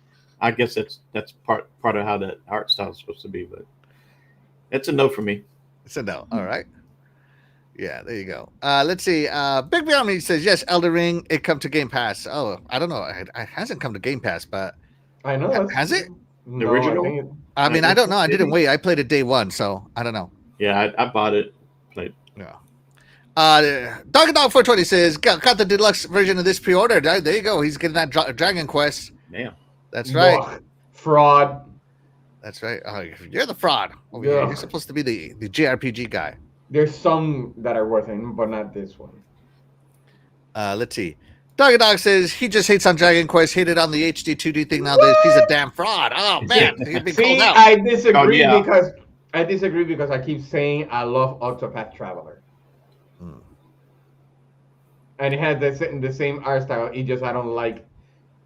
I guess that's part of how that art style is supposed to be. But it's a no for me. It's a no. All right. Yeah, there you go. Let's see. Big Beyond says, yes, Elden Ring, it come to Game Pass. Oh, I don't know. It hasn't come to Game Pass, but I know. Has it? No, original? I think I mean, I don't know. I didn't wait. I played it day one, so I don't know. Yeah, I bought it. Played. Yeah. Dog 420 says, got the deluxe version of this pre-order. There you go. He's getting that Dragon Quest. Damn. That's right. Ugh, fraud. That's right. Oh, you're the fraud. Oh, yeah. Yeah. You're supposed to be the JRPG guy. There's some that are worth it, but not this one. Let's see. Dog says he just hates on Dragon Quest, hated on the HD 2D thing nowadays. He's a damn fraud. Oh man, he's been called See, out. I disagree Oh, yeah. because I keep saying I love Octopath Traveler. Hmm. And it has the same art style. It just I don't like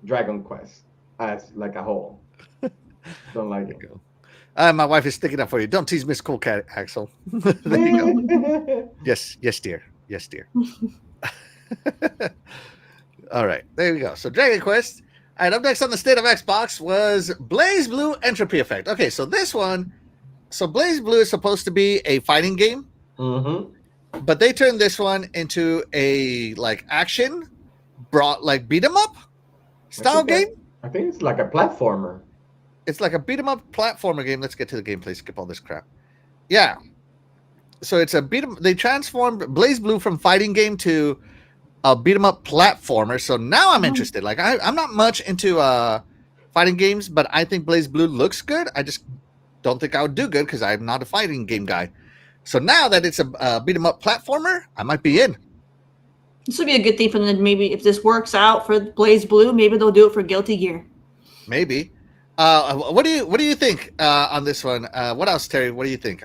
Dragon Quest as like a whole. Don't like it. My wife is sticking up for you. Don't tease Miss Cool Cat, Axel. There you go. Yes, dear. Yes, dear. All right, there we go. So Dragon Quest. All right, up next on the State of Xbox was Blaze Blue Entropy Effect. Okay, so this one, Blaze Blue is supposed to be a fighting game, but they turned this one into a like action, beat 'em up style game. I think it's like a platformer. It's like a beat 'em up platformer game. Let's get to the gameplay. Skip all this crap. Yeah. So it's a beat 'em. They transformed Blaze Blue from fighting game to a beat 'em up platformer. So now I'm interested. Like I'm not much into fighting games, but I think Blaze Blue looks good. I just don't think I would do good because I'm not a fighting game guy. So now that it's a beat 'em up platformer, I might be in. This would be a good thing for them. Maybe if this works out for Blaze Blue, maybe they'll do it for Guilty Gear. Maybe. What do you think on this one? What else, Terry? What do you think?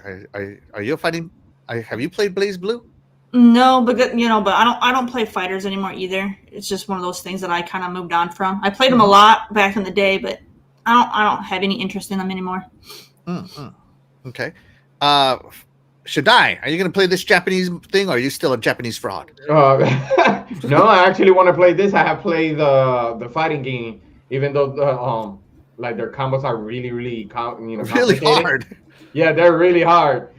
Are you a fighting? Have you played Blaze Blue? No, but I don't play fighters anymore either. It's just one of those things that I kind of moved on from. I played them a lot back in the day, but I don't have any interest in them anymore. Okay. Shadai, are you going to play this Japanese thing, or are you still a Japanese fraud? No, I actually want to play this. I have played the fighting game, even though like their combos are really Really complicated. hard. Yeah, they're really hard.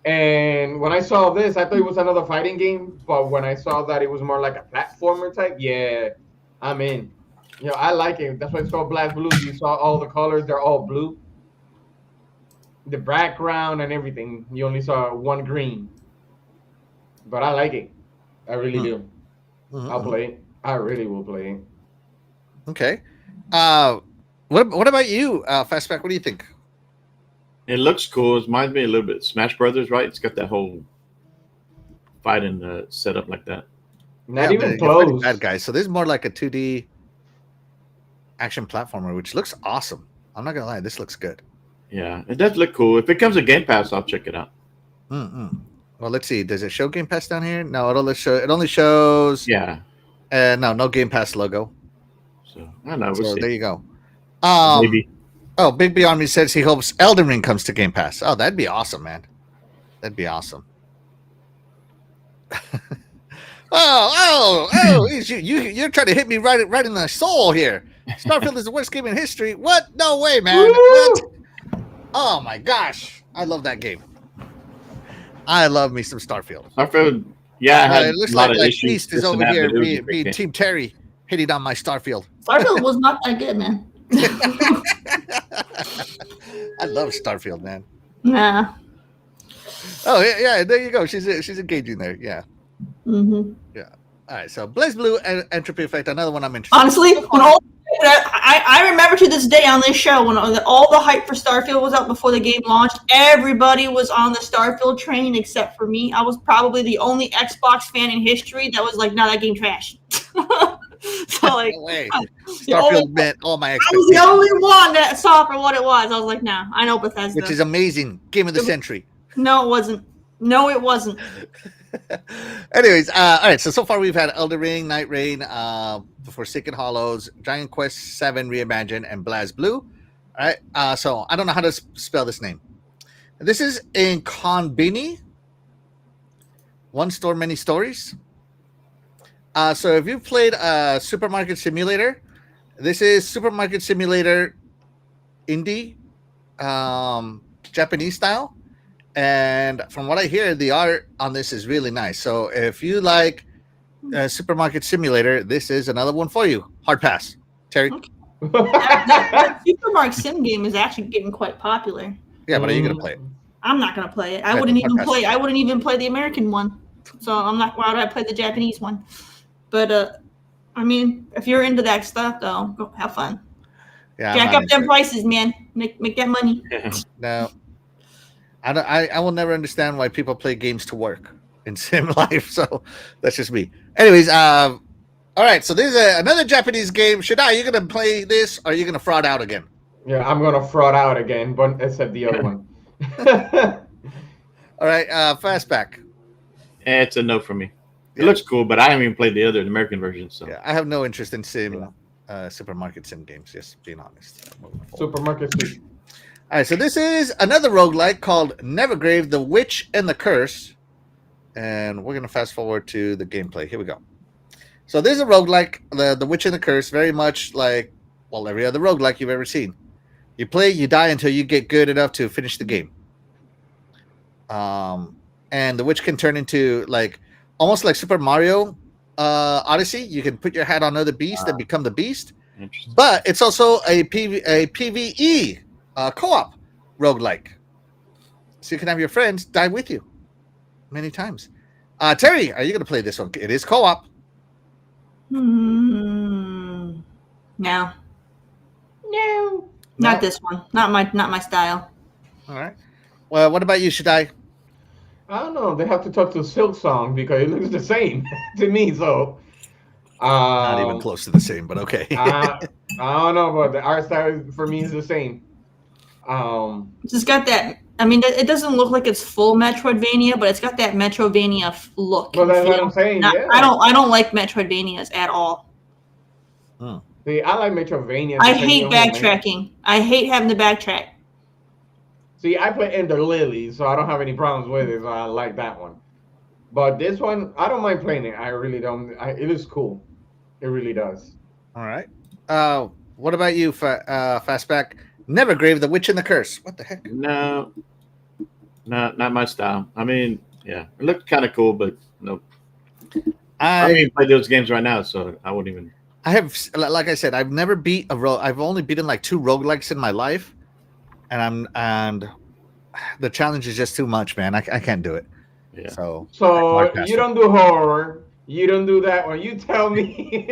And when I saw this, I thought it was another fighting game. But when I saw that it was more like a platformer type, yeah, I'm in. I like it. That's why it's called Black Blue. You saw all the colors; they're all blue. The background and everything. You only saw one green. But I like it. I really do. I'll play it. I really will play it. Okay. What about you, Fastback? What do you think? It looks cool. It reminds me a little bit of Smash Brothers, right? It's got that whole fighting setup like that. Not Yeah, even but you're fighting close. bad guys. So this is more like a 2D action platformer, which looks awesome. I'm not gonna lie, this looks good. Yeah, it does look cool. If it comes to Game Pass, I'll check it out. Well, let's see. Does it show Game Pass down here? No, it only shows. Yeah. No Game Pass logo. So I don't know. We'll So see. there you go. Maybe. Oh, Big B Army says he hopes Elden Ring comes to Game Pass. Oh, that'd be awesome, man. That'd be awesome. You're trying to hit me right in the soul here. Starfield is the worst game in history. What? No way, man. What? Oh my gosh, I love that game. I love me some Starfield. Starfield, yeah, I had It looks a lot like of issues. Beast is this and over that, here but it was a great being game. Team Terry hitting on my Starfield. Starfield was not that good, man. I love Starfield, man. Nah. Oh yeah, there you go. She's engaging there. Yeah. Mm-hmm. All right. So Blaze Blue and Entropy Effect. Another one I'm interested. Honestly, I remember to this day on this show when all the hype for Starfield was up before the game launched, everybody was on the Starfield train except for me. I was probably the only Xbox fan in history that was like, "No, that game trash." So like, No way. the only- Starfield met all my I was expectations, the only one that saw for what it was. I was like, "Nah, I know Bethesda." which is amazing. Game of the century. No, it wasn't. No, it wasn't. Anyways, all right. So far we've had Elden Ring, Night Rain, The Forsaken Hollows, Giant Quest 7 Reimagined, and Blaz Blue. All right. So I don't know how to spell this name. This is in Konbini. One store, many stories. So if you've played Supermarket Simulator, this is Supermarket Simulator Indie, Japanese style. And from what I hear, the art on this is really nice. So if you like Supermarket Simulator, this is another one for you. Hard pass. Terry? That Supermarket Sim game is actually getting quite popular. Yeah, but are you going to play it? I'm not gonna play it. I Yeah, wouldn't hard even pass. play. I wouldn't even play the American one. So I'm not. Why would I play the Japanese one? But I mean, if you're into that stuff, though, go have fun. Yeah, Jack up them prices, man. Make that money. No. I will never understand why people play games to work in sim life. So that's just me. Anyways, all right. So there's another Japanese game. Shadai, you gonna play this, or are you gonna fraud out again? Yeah, I'm gonna fraud out again, but except the other one. All right, Fastback. It's a no for me. It Yeah. looks cool, but I haven't even played the other American version. So Yeah, I have no interest in supermarket sim games. Just being honest. Supermarket Sweep. All right, so this is another roguelike called Nevergrave, The Witch and the Curse. And we're going to fast forward to the gameplay. Here we go. So this is a roguelike, the Witch and the Curse, very much like, well, every other roguelike you've ever seen. You play, you die until you get good enough to finish the game. And the Witch can turn into like, almost like Super Mario Odyssey. You can put your hat on another beast and become the beast. interesting. But it's also a PvE co-op roguelike. So you can have your friends die with you many times. Terry, are you going to play this one? It is co-op. No. No. Not this one. Not my style. All right. Well, what about you, Shadai? I don't know. They have to talk to Silk Song because it looks the same to me. So Not even close to the same, but okay. I don't know, but the art style for me is the same. It's just got that. I mean, it doesn't look like it's full Metroidvania, but it's got that Metroidvania look. Well, and that's what feel. I'm saying. Not- Yeah. I don't like Metroidvanias at all. See, I like Metrovania. I hate backtracking. I hate having to backtrack. See, I play Ender Lily, so I don't have any problems with it. So I like that one. But this one, I don't mind playing it. I really don't. It is cool. It really does. All right. What about you, Fastback? Nevergrave, The Witch and the Curse. What the heck? No, not my style. I mean, yeah, it looked kind of cool, but no. I don't even play those games right now, so I wouldn't even. I have, like I said, I've never beat a rogue. I've only beaten like 2 roguelikes in my life, and the challenge is just too much, man. I can't do it. Yeah. So you don't do horror. You don't do that one. You tell me.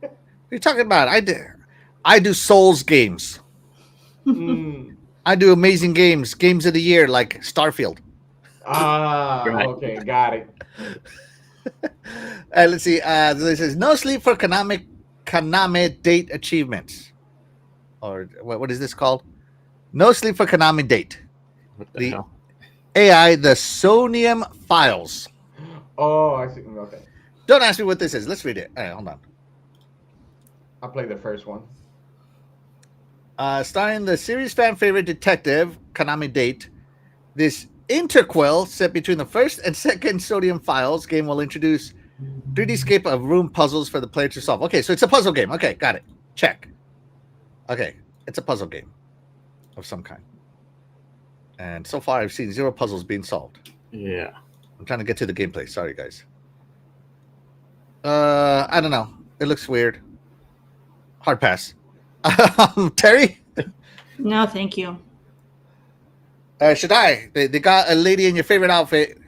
What are you talking about? I do Souls games. Mm. I do amazing games of the year like Starfield. Right. Okay, got it. Let's see. This is no sleep for Konami date achievements, or what is this called? No sleep for Konami date. What the hell? AI, the Sonium Files. Oh, I see. Okay, Don't ask me what this is. Let's read it. All right, hold on. I'll play the first one. Starring the series fan favorite detective Konami date, this interquel set between the first and second Sodium Files game will introduce 3D-scape of room puzzles for the player to solve. Okay, so it's a puzzle game. Okay, got it. Check. Okay, it's a puzzle game of some kind. And so far, I've seen 0 puzzles being solved. Yeah. I'm trying to get to the gameplay. Sorry, guys. I don't know. It looks weird. Hard pass. Terry? No, thank you. Should I? They got a lady in your favorite outfit.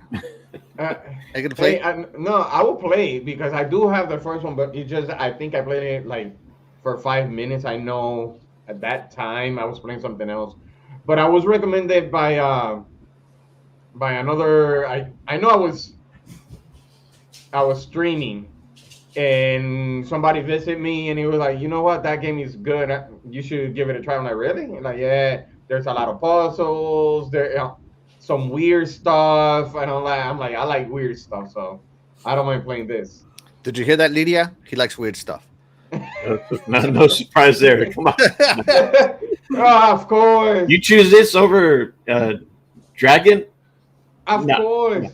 Are you gonna play? No, I will play it because I do have the first one, but it just I think I played it like for 5 minutes. I know at that time I was playing something else, but I was recommended by another. I know I was streaming, and somebody visited me, and he was like, you know what, that game is good. You should give it a try. I'm like, really? And like, yeah. There's a lot of puzzles. There, some weird stuff, and I'm like, I like weird stuff, so I don't mind playing this. Did you hear that, Lydia? He likes weird stuff. No surprise there. Come on. Oh, of course. You choose this over Dragon? Of No. course.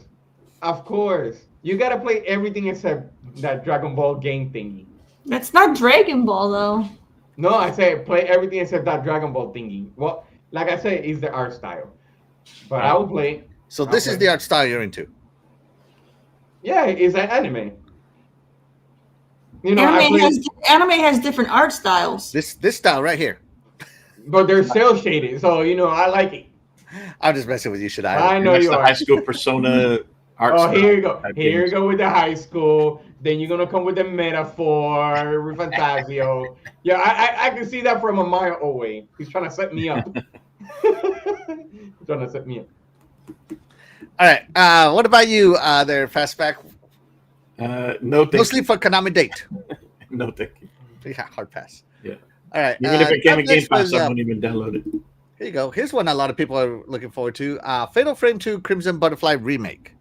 Of course. You gotta play everything except that Dragon Ball game thingy. That's not Dragon Ball though. No, I say play everything except that Dragon Ball thingy. Well, like I say, it's the art style. But I will play. So this is the art style you're into. Yeah, it's an anime. You know, Anime has different art styles. This style right here. but they're cel shaded, so you know I like it. I'm just messing with you, should I? I know That's you the are. high school persona art Oh, style. here you go. Type Here games. you go with the high school. Then you're gonna come with the metaphor, with Fantasio. Yeah, I can see that from a mile away. He's trying to set me up. He's trying to set me up. All right. What about you there, Fastback? No, No thank sleep for Konami date. you. No, thank you. Yeah, hard pass. Yeah. All right. Even if it came in Game next Pass, was, I wouldn't even download it. here you go. Here's one a lot of people are looking forward to. Fatal Frame 2 Crimson Butterfly Remake.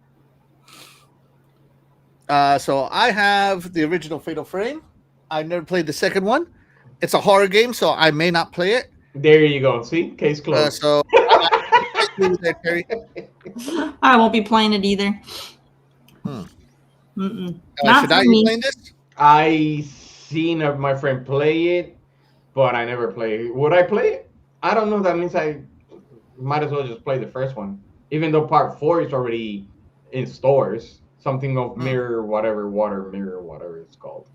So I have the original Fatal Frame. I never played the second one. It's a horror game, so I may not play it. There you go. See, case closed. So there, Terry. I won't be playing it either. Not Should for I be me. playing this? I seen my friend play it, but I never play it. Would I play it? I don't know. That means I might as well just play the first one, even though part 4 is already in stores. Something of mirror, whatever it's called.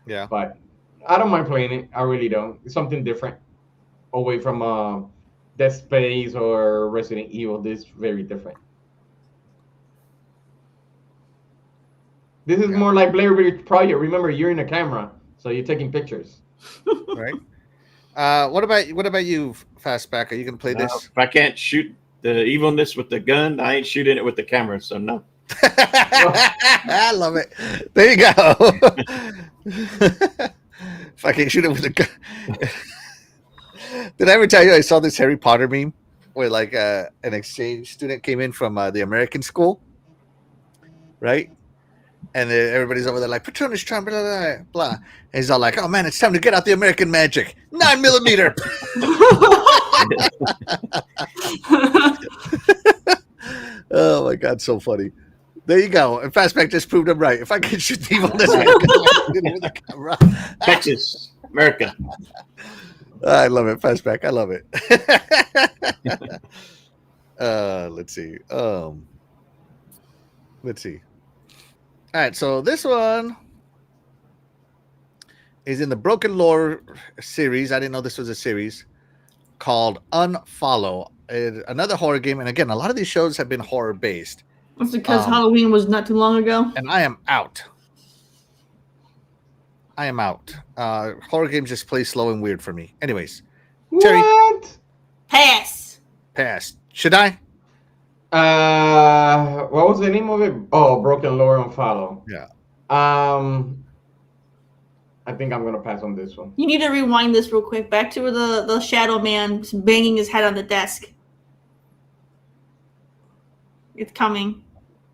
Yeah. But I don't mind playing it. I really don't. It's something different, away from Dead Space or Resident Evil. This is very different. This is more like Blair Witch Project. Remember, you're in a camera, so you're taking pictures. Right. What about you, Fastback? Are you gonna play this? If I can't shoot the evilness with the gun, I ain't shooting it with the camera, so no. I love it. There you go. If I can shoot it with a gun. Did I ever tell you I saw this Harry Potter meme where like an exchange student came in from the American school, right? And then everybody's over there like Patronus charm, blah, blah, blah, blah. And he's all like, "Oh man, it's time to get out the American magic, 9mm." Oh my god, so funny. There you go. And Fastback just proved him right. If I can shoot Steve on this way, I can shoot him with the camera. Texas, America. I love it, Fastback. I love it. Let's see. Let's see. All right, so this one is in the Broken Lore series. I didn't know this was a series called Unfollow. Another horror game, and again, a lot of these shows have been horror based. That's because Halloween was not too long ago. And I am out. Horror games just play slow and weird for me. Anyways, Terry, What? Pass. pass. Should I? What was the name of it? Oh, Broken Lore and Follow. Yeah. I think I'm gonna pass on this one. You need to rewind this real quick. Back to the shadow man banging his head on the desk. It's coming.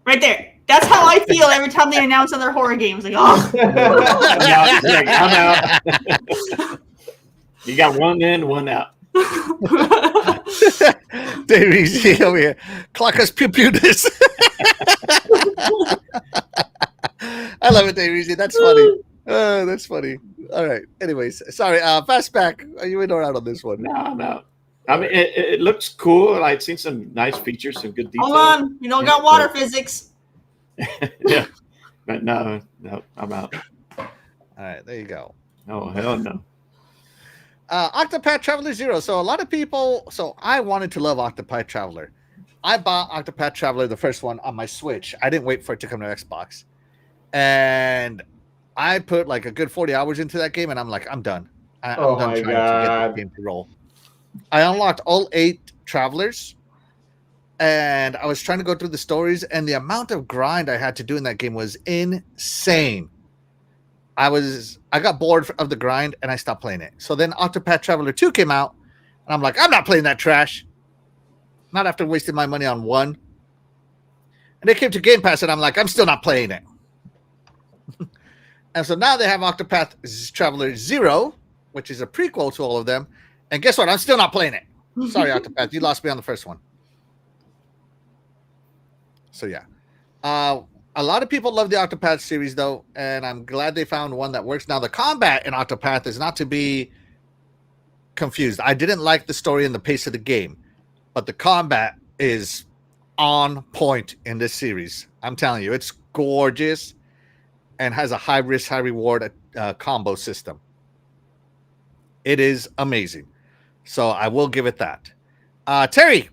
Right there. That's how I feel every time they announce other horror games. Like, oh. I'm out. You got one in, one out. Dave Reezy over here. Clock us pew pew this. I love it, Dave Reezy. That's funny. That's funny. All right. Anyways, sorry. Fastback, are you in or out on this one? No. I mean, it looks cool. I've seen some nice features, some good details. Hold on. You don't got water physics. Yeah. But no, I'm out. All right. There you go. Oh, hell no. Octopath Traveler 0. So a lot of people. So I wanted to love Octopath Traveler. I bought Octopath Traveler, the first one, on my Switch. I didn't wait for it to come to Xbox. And I put like a good 40 hours into that game, and I'm like, I'm done. I'm done trying to get that game to roll. I unlocked all 8 travelers, and I was trying to go through the stories, and the amount of grind I had to do in that game was insane. I got bored of the grind, and I stopped playing it. So then Octopath Traveler 2 came out, and I'm like, I'm not playing that trash. Not after wasting my money on one. And they came to Game Pass, and I'm like, I'm still not playing it. And so now they have Octopath Traveler 0, which is a prequel to all of them. And guess what? I'm still not playing it. Sorry, Octopath. You lost me on the first one. So, yeah. A lot of people love the Octopath series, though, and I'm glad they found one that works. Now, the combat in Octopath is not to be confused. I didn't like the story and the pace of the game, but the combat is on point in this series. I'm telling you, it's gorgeous and has a high risk, high reward combo system. It is amazing. So I will give it that. Terry,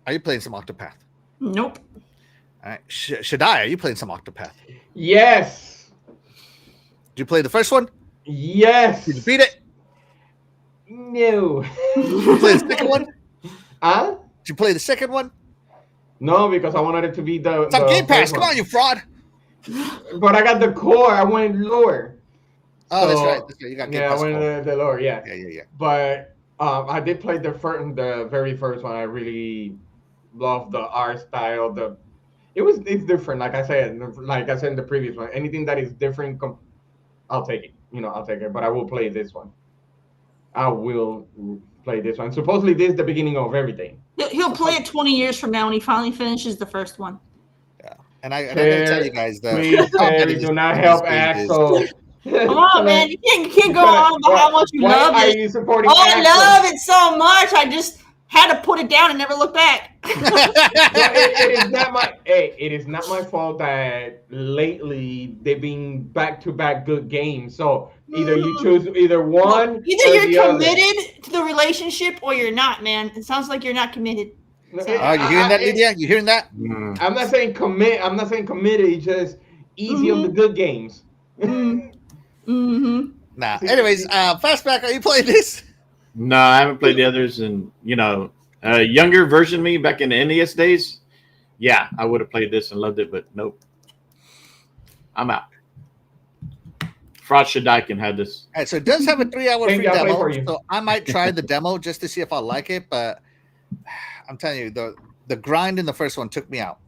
are you playing some Octopath? Nope. All right. Shaddai, are you playing some Octopath? Yes. Did you play the first one? Yes. Did you beat it? No. Did you play the second one? Huh? Did you play the second one? No, because I wanted it to be the. It's on Game Pass. Come on, you fraud. But I got the core. I went lower. Oh, So, that's right. You got Game Yeah, I Pass. went the lower. Yeah. Yeah. But I did play the very first one. I really loved the art style. It's different. Like I said in the previous one. Anything that is different, I'll take it. I'll take it. But I will play this one. I will play this one. Supposedly, this is the beginning of everything. He'll play it 20 years from now when he finally finishes the first one. Yeah. And I'm going to tell you guys that. Please, Terry, do not help Axel. Come on, man. You can't go on about how much you love Why are it. you supporting Oh, Axel? I love it so much. I just had to put it down and never look back. It is not my fault that lately they've been back-to-back good games. So either you choose either one. Either or you're the other. committed to the relationship or you're not, man. It sounds like you're not committed. Oh, you hearing that, Lydia? You hearing that? I'm not saying commit. I'm not saying committed. It's just easy on the good games. Mm-hmm. Nah. Anyways, Fastback, are you playing this? No, I haven't played the others. And, younger version me back in the NES days, yeah, I would have played this and loved it, but nope. I'm out. Fraud Shaddai can have this. All right, so it does have a 3-hour free I'll play demo, for you. so I might try the demo just to see if I like it, but I'm telling you, the grind in the first one took me out.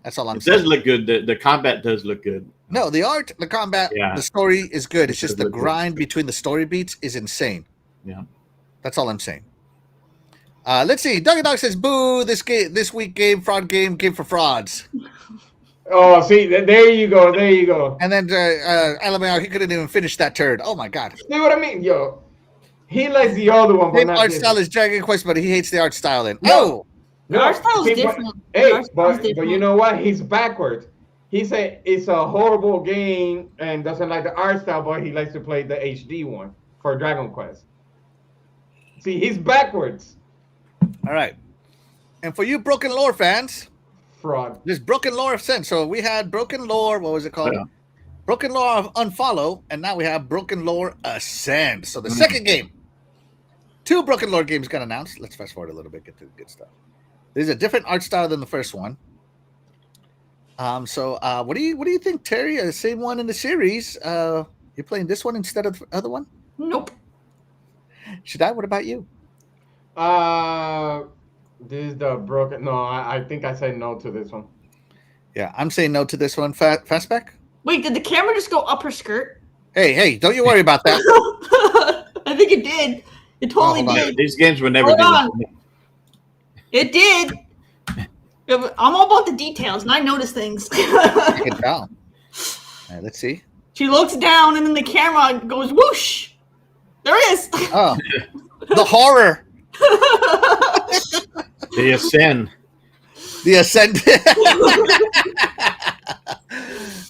That's all I'm It saying. does look good. The combat does look good. No, the art, the combat, Yeah. the story is good. It's It just does the look good. grind between the story beats is insane. Yeah. That's all I'm saying. Let's see. Doggy Dog says, "Boo! This week game for frauds." Oh, see, there you go. There you go. And then Alabama, he couldn't even finish that turd. Oh my god! See what I mean? Yo, he likes the other one, but Same not art this style one. as Dragon Quest, but he hates the art style. In No. The art style is see, different. But, hey, The art style is but different. you know what? He's backwards. He said it's a horrible game and doesn't like the art style, but he likes to play the HD one for Dragon Quest. See, he's backwards. All right. And for you Broken Lore fans, Fraud. there's Broken Lore Ascent. So we had Broken Lore. What was it called? Yeah. Broken Lore Unfollow, and now we have Broken Lore Ascend. So the second game. 2 Broken Lore games got announced. Let's fast forward a little bit, get to the good stuff. There's a different art style than the first one. So what do you think, Terry? The same one in the series. You're playing this one instead of the other one? Nope. Should I? What about you? This is the broken. No, I think I said no to this one. Yeah, I'm saying no to this one. Fastback? Wait, did the camera just go up her skirt? Hey, don't you worry about that. I think it did. It totally hold on. did. These games would never Hold do on. this. It did. I'm all about the details, and I notice things. Take it down. All right, let's see. She looks down, and then the camera goes whoosh. There it is. Oh, the horror. The Ascend. The Ascent.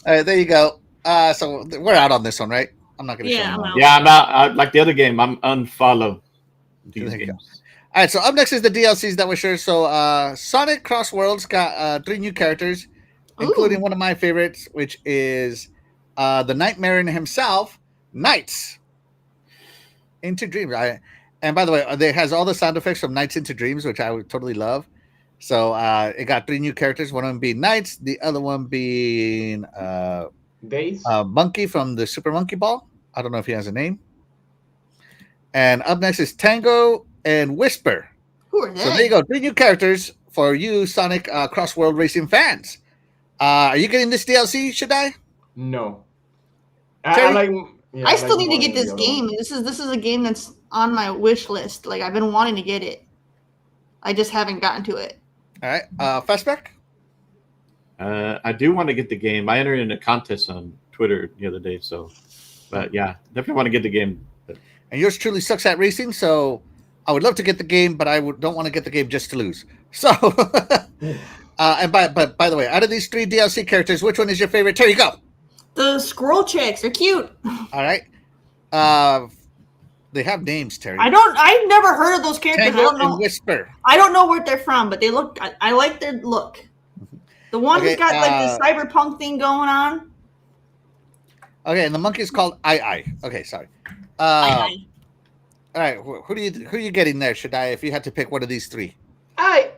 All right, there you go. So we're out on this one, right? I'm not going to show Yeah, them I'm all. out. Yeah, I'm out. Like the other game, I'm unfollow these There you go. games. All right, so up next is the DLCs that we're sure. So Sonic Cross Worlds got 3 new characters, including Ooh. one of my favorites, which is the Nightmare in himself, Nights into Dreams. And by the way, it has all the sound effects from Nights into Dreams, which I would totally love. So it got 3 new characters, one of them being Nights, the other one being Days. Monkey from the Super Monkey Ball. I don't know if he has a name. And up next is Tango and Whisper. Who are they? So there you go. 3 new characters for you Sonic Cross World Racing fans. Are you getting this DLC, should I? No. Terry? like. Yeah, I still like need to more get than this the other game. one. This is a game that's on my wish list. Like I've been wanting to get it. I just haven't gotten to it. All right. Fastback? I do want to get the game. I entered in a contest on Twitter the other day, so. But yeah, definitely want to get the game. And yours truly sucks at racing, so I would love to get the game, but I don't want to get the game just to lose. So, and by the way, out of these 3 DLC characters, which one is your favorite? Terry, go. The squirrel chicks are cute. All right. They have names, Terry. I've never heard of those characters. Tango I don't and know. Whisper. I don't know where they're from, but they look. I like their look. The one Okay, who's got like this cyberpunk thing going on. Okay, and the monkey is called I. Okay, sorry. I- All right, who are you getting there? Should I, if you had to pick one of these 3? I.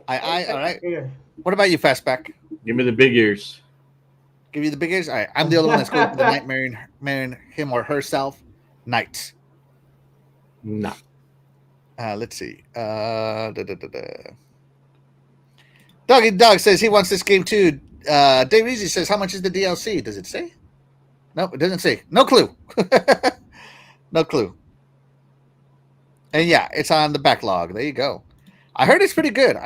All right. Yeah. What about you, Fastback? Give me the big ears. Give you the big ears? All right, I'm the only one that's going for the Nightmare in him or herself. Nights. No. Let's see. Doggy Dog says he wants this game too. Dave Easy says, how much is the DLC? Does it say? Nope, it doesn't say. No clue. No clue. And yeah, it's on the backlog. There you go. I heard it's pretty good. More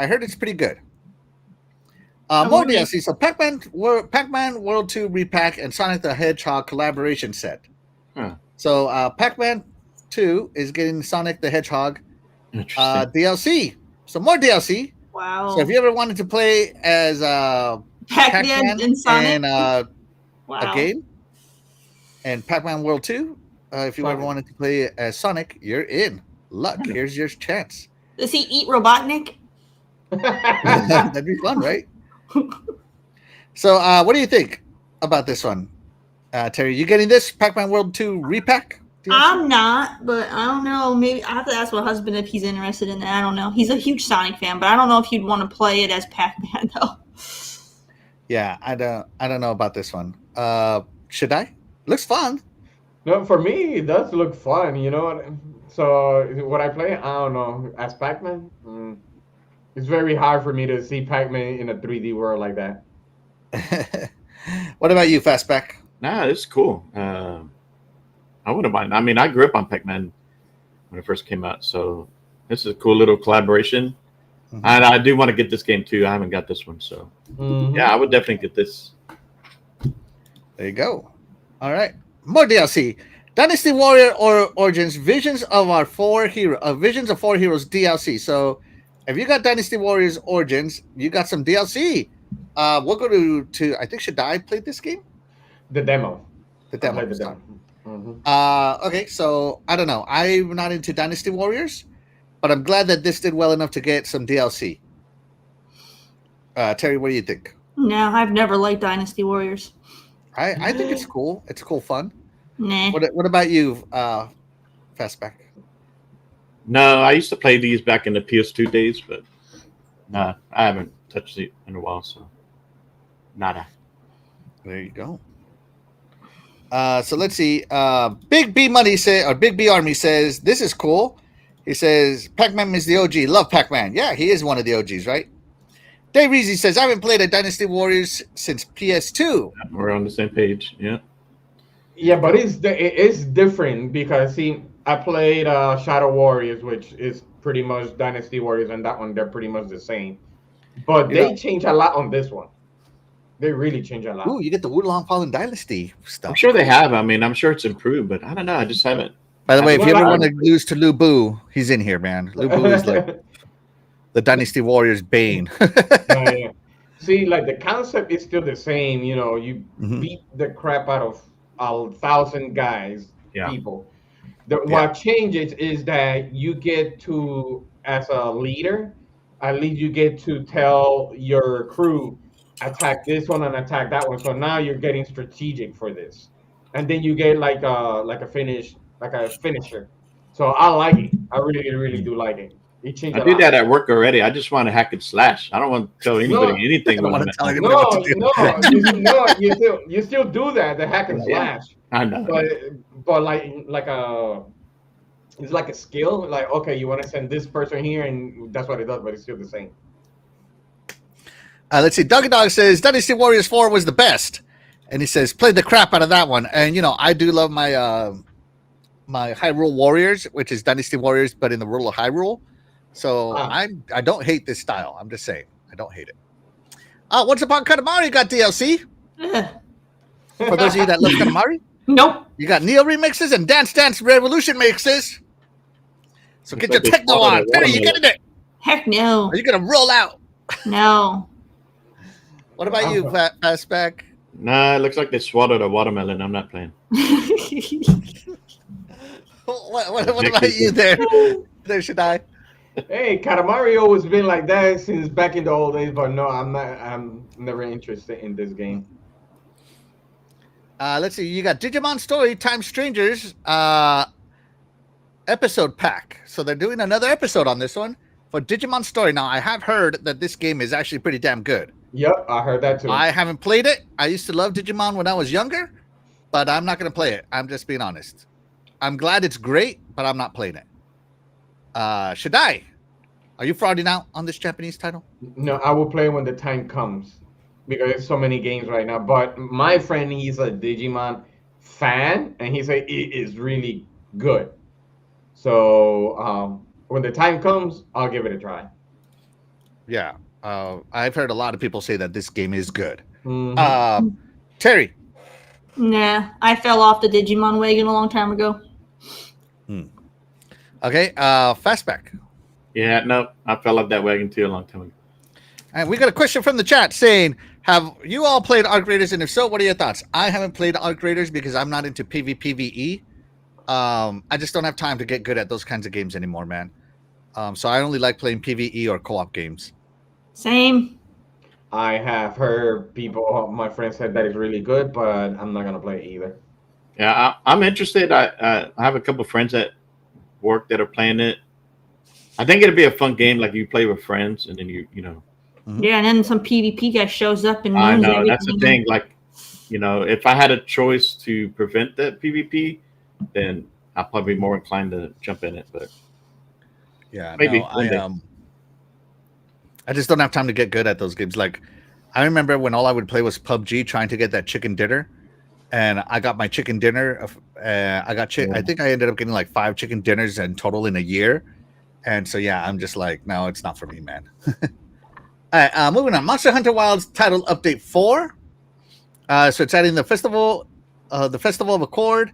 DLC. So Pac-Man World 2 Repack and Sonic the Hedgehog collaboration set. Huh. So Pac-Man 2 is getting Sonic the Hedgehog Interesting. DLC. So more DLC. Wow. So if you ever wanted to play as Pac-Man and Sonic. and wow. a game, and Pac-Man World 2, if you ever wanted to play as Sonic, you're in. Luck. Here's your chance. Does he eat Robotnik? That'd be fun, right? So what do you think about this one? Terry, you getting this Pac-Man World 2 repack? I'm not, but I don't know. Maybe I have to ask my husband if he's interested in that. I don't know. He's a huge Sonic fan, but I don't know if he'd want to play it as Pac-Man though. Yeah, I don't know about this one. Should I? Looks fun. No, for me, it does look fun. You know what? So what I play, I don't know. As Pac-Man, it's very hard for me to see Pac-Man in a 3D world like that. What about you, Fastback? Nah, it's cool. I wouldn't mind. I mean, I grew up on Pac-Man when it first came out, so This is a cool little collaboration. Mhm. And I do want to get this game too. I haven't got this one, so Mhm. yeah, I would definitely get this. There you go. All right, more DLC. Dynasty Warrior or Origins Visions of Four Heroes DLC. So, if you got Dynasty Warriors Origins, you got some DLC. We'll go to I think should I play this game? The demo. The I demo. played the Sorry. demo. Mhm. Okay, so I don't know. I'm not into Dynasty Warriors, but I'm glad that this did well enough to get some DLC. Terry, what do you think? No, I've never liked Dynasty Warriors. I think it's cool. It's cool fun. Nah. What about you, Fastback? No, I used to play these back in the PS2 days, but nah, I haven't touched it in a while, so nada. There you go. So let's see. Big B Money or Big B Army says this is cool. He says Pac-Man is the OG. Love Pac-Man. Yeah, he is one of the OGs, right? Dave Reezy says I haven't played a Dynasty Warriors since PS2. We're on the same page. Yeah. Yeah, but it's different because see, I played Shadow Warriors, which is pretty much Dynasty Warriors, and that one they're pretty much the same. But they change a lot on this one. They really change a lot. Ooh, you get the Wulong Fallen Dynasty stuff. I'm sure they have. I mean, I'm sure it's improved, but I don't know. I just haven't. By the way, if you ever Well, want to lose to Lu Bu, he's in here, man. Lu Bu is like the Dynasty Warriors bane. Yeah. See, like the concept is still the same. You know, you Mhm. beat the crap out of 1,000 guys, Yeah. people. What changes is that you get to, as a leader, at least you get to tell your crew, attack this one and attack that one. So now you're getting strategic for this, and then you get like a finisher. So I like it. I really, really do like it. It changed I a did lot. that at work already. I just want to hack and slash. I don't want to tell anybody No. anything. I don't when want I'm to at tell home. anybody what to do. You still do that, the hack and Yeah. slash. I know. But it's like a skill. Like, okay, you want to send this person here, and that's what it does, but it's still the same. Let's see. Dougie Dog says Dynasty Warriors 4 was the best, and he says played the crap out of that one. And you know, I do love my my Hyrule Warriors, which is Dynasty Warriors, but in the rule of Hyrule. So I don't hate this style. I'm just saying I don't hate it. Once Upon Katamari got DLC. Ugh. For those of you that love Katamari, Nope. you got Neo remixes and Dance Dance Revolution mixes. So get your like they techno call it on. a Terry, you watermelon. getting it? Heck no. Are you gonna roll out? No. What about you, Fastback? Nah, it looks like they swallowed a watermelon. I'm not playing. What about you there? There should I? Hey, Katamari always been like that since back in the old days, but no, I'm not. I'm never interested in this game. Let's see. You got Digimon Story Time Strangers episode pack. So they're doing another episode on this one for Digimon Story. Now, I have heard that this game is actually pretty damn good. Yep, I heard that too. I haven't played it. I used to love Digimon when I was younger, but I'm not going to play it. I'm just being honest. I'm glad it's great, but I'm not playing it. Shadai, are you frauding out on this Japanese title? No, I will play when the time comes because there's so many games right now. But my friend, he's a Digimon fan, and he said it is really good. So when the time comes, I'll give it a try. Yeah. I've heard a lot of people say that this game is good. Mhm. Terry. Nah, I fell off the Digimon wagon a long time ago. Okay. Fastback. Yeah, no, I fell off that wagon too a long time ago. And we got a question from the chat saying, have you all played Arc Raiders? And if so, what are your thoughts? I haven't played Arc Raiders because I'm not into PvPvE. I just don't have time to get good at those kinds of games anymore, man. So I only like playing PvE or co-op games. Same. I have heard people, my friends said that it's really good, but I'm not gonna play it either. Yeah, I'm interested. I have a couple of friends at work that are playing it. I think it'd be a fun game, like you play with friends, and then you know. Yeah, and then some PvP guy shows up and I ruins know everything. that's the thing. Like, you know, if I had a choice to prevent that PvP, then I'd probably be more inclined to jump in it. But Yeah, maybe no, one day. I just don't have time to get good at those games. Like, I remember when all I would play was PUBG, trying to get that chicken dinner, and I got my chicken dinner. I think I ended up getting like 5 chicken dinners in total in a year, And so yeah, I'm just like, no, it's not for me, man. All right, moving on. Monster Hunter Wilds title update 4. So it's adding the festival of Accord,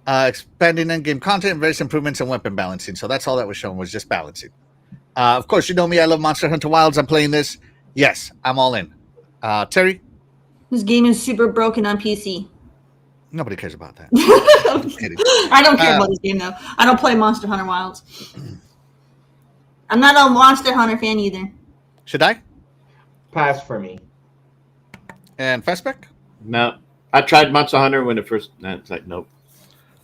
expanding in-game content, and various improvements in weapon balancing. So that's all that was shown, was just balancing. Of course, you know me. I love Monster Hunter Wilds. I'm playing this. Yes, I'm all in. Terry? This game is super broken on PC. Nobody cares about that. I'm kidding. I don't care about this game, though. I don't play Monster Hunter Wilds. I'm not a Monster Hunter fan either. Should I? Pass for me. And Fastback? No, I tried Monster Hunter when it first. It's like nope.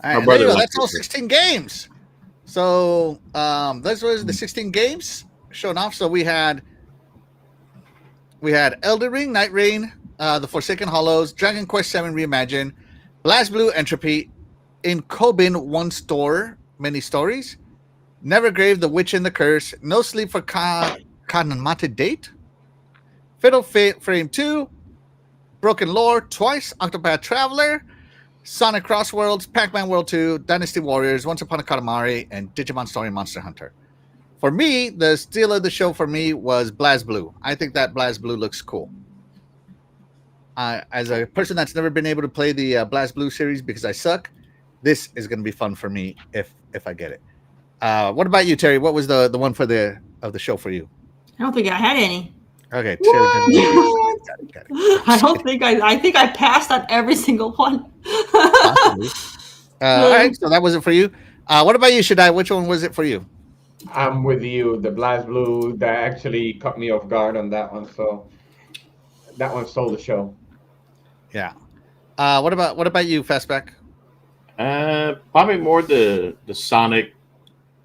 All right, there you go. That's all 16 games. So this was the 16 games shown off. So we had Elden Ring, Night Rain, The Forsaken Hollows, Dragon Quest VII Reimagined, Blast Blue Entropy, In Kobin One Store, Many Stories, Nevergrave, The Witch and the Curse, No Sleep for Kanamate Date, Fatal Frame 2, Broken Lore, Twice, Octopath Traveler, Sonic Cross Worlds, Pac-Man World 2, Dynasty Warriors, Once Upon a Katamari, and Digimon Story Monster Hunter. For me, the steal of the show for me was Blast Blue. I think that Blast Blue looks cool. As a person that's never been able to play the Blast Blue series because I suck, this is going to be fun for me if I get it. What about you, Terry? What was the one for the show for you? I don't think I had any. Okay. Got it. I think I passed on every single one. All right, so that was it for you. What about you, Shaddai? Which one was it for you? I'm with you. The Blast Blue, that actually caught me off guard on that one. So that one stole the show. Yeah. What about you, Fastback? Probably more the Sonic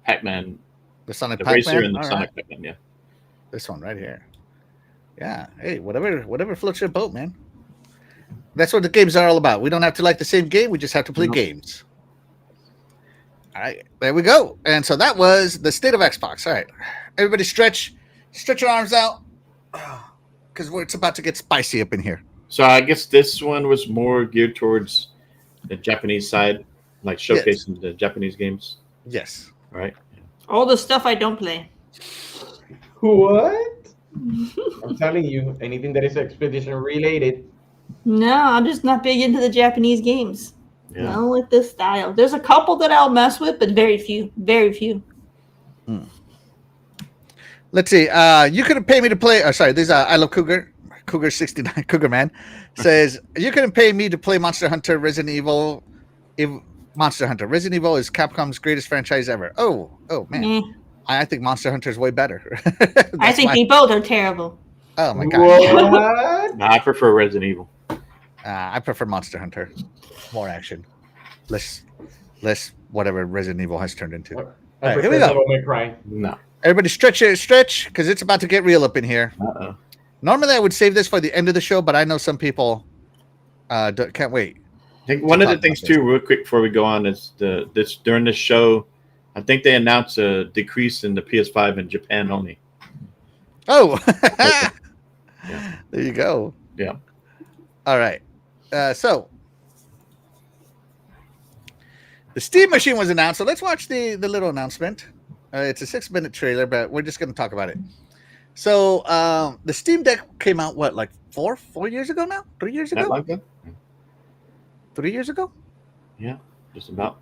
Pac-Man. The Sonic The Pac-Man? racer and the All Sonic right. Pac-Man, yeah. This one right here. Yeah. Hey, whatever floats your boat, man. That's what the games are all about. We don't have to like the same game. We just have to play games. All right. There we go. And so that was the state of Xbox. All right. Everybody stretch your arms out because it's about to get spicy up in here. So I guess this one was more geared towards the Japanese side, like showcasing the Japanese games, Yes. right? All the stuff I don't play. What? I'm telling you, anything that is expedition related. No, I'm just not big into the Japanese games. Yeah. No, with this style. There's a couple that I'll mess with, but very few. Very few. Let's see. You couldn't pay me to play. Oh, sorry. This is I love Cougar 69. Cougar Man says you couldn't pay me to play Monster Hunter, Resident Evil. Monster Hunter, Resident Evil is Capcom's greatest franchise ever. Oh man. I think Monster Hunter is way better. I think they both are terrible. Oh my god. What? No, I prefer Resident Evil. I prefer Monster Hunter. More action. Less whatever Resident Evil has turned into. I Right, here we go. Devil May Cry. No. Everybody stretch because it's about to get real up in here. Uh-oh. Normally I would save this for the end of the show, but I know some people can't wait. I think one of the things too, real quick before we go on, is during the show, I think they announced a decrease in the PS5 in Japan only. Oh, Yeah. There you go. Yeah. All right. So the Steam Machine was announced. So let's watch the little announcement. It's a 6-minute trailer, but we're just going to talk about it. So the Steam Deck came out, what, like 4 years ago now? 3 years ago? Not like that? 3 years ago? Yeah, just about.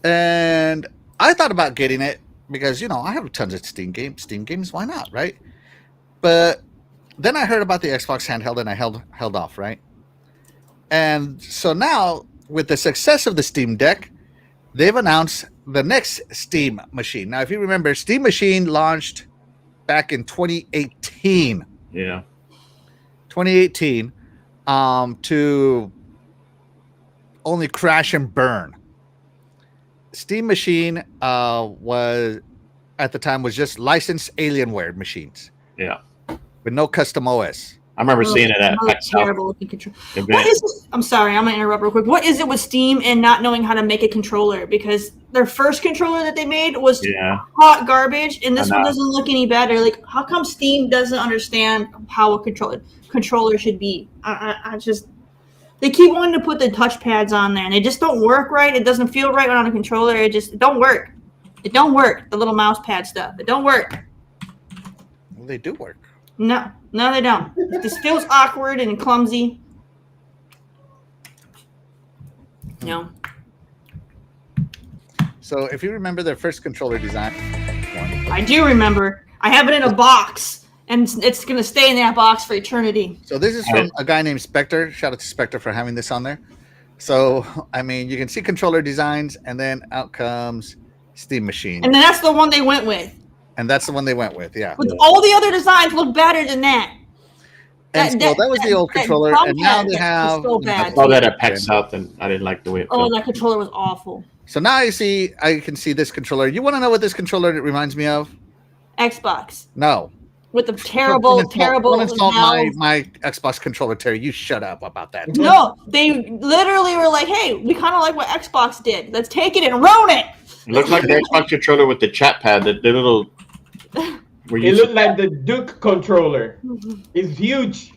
And I thought about getting it because, I have tons of Steam games. Why not, right? But then I heard about the Xbox handheld and I held off, right? And so now, with the success of the Steam Deck, they've announced the next Steam Machine. Now, if you remember, Steam Machine launched back in 2018. Yeah. 2018 to only crash and burn. Steam Machine was at the time was just licensed Alienware machines. Yeah. With no custom OS. I remember seeing it at terrible looking control. event. What is this? I'm sorry, I'm gonna interrupt real quick. What is it with Steam and not knowing how to make a controller? Because their first controller that they made was hot garbage, and this one doesn't look any better. Like, how come Steam doesn't understand how a controller should be? I just, they keep wanting to put the touchpads on there, and they just don't work right. It doesn't feel right on a controller. It don't work. It don't work. The little mouse pad stuff. It don't work. Well, they do work. No, they don't. This feels awkward and clumsy. No. So if you remember their first controller design, I do remember. I have it in a box, and it's going to stay in that box for eternity. so this is from a guy named Spectre. Shout out to Spectre for having this on there. So, I mean, you can see controller designs, and then out comes Steam Machine. And then that's the one they went with. And that's the one they went with, yeah. But all the other designs look better than that. And so that was the old controller, and now they have... So bad. I saw that at PAX South, and I didn't like the way it felt. Oh, that controller was awful. So now I can see this controller. You want to know what this controller reminds me of? Xbox. No. With the terrible Don't insult valve. my Xbox controller, Terry. You shut up about that. No, they literally were like, hey, we kind of like what Xbox did. Let's take it and ruin it. It looked like the Xbox controller with the chat pad, the little... It looked like the Duke controller. It's huge.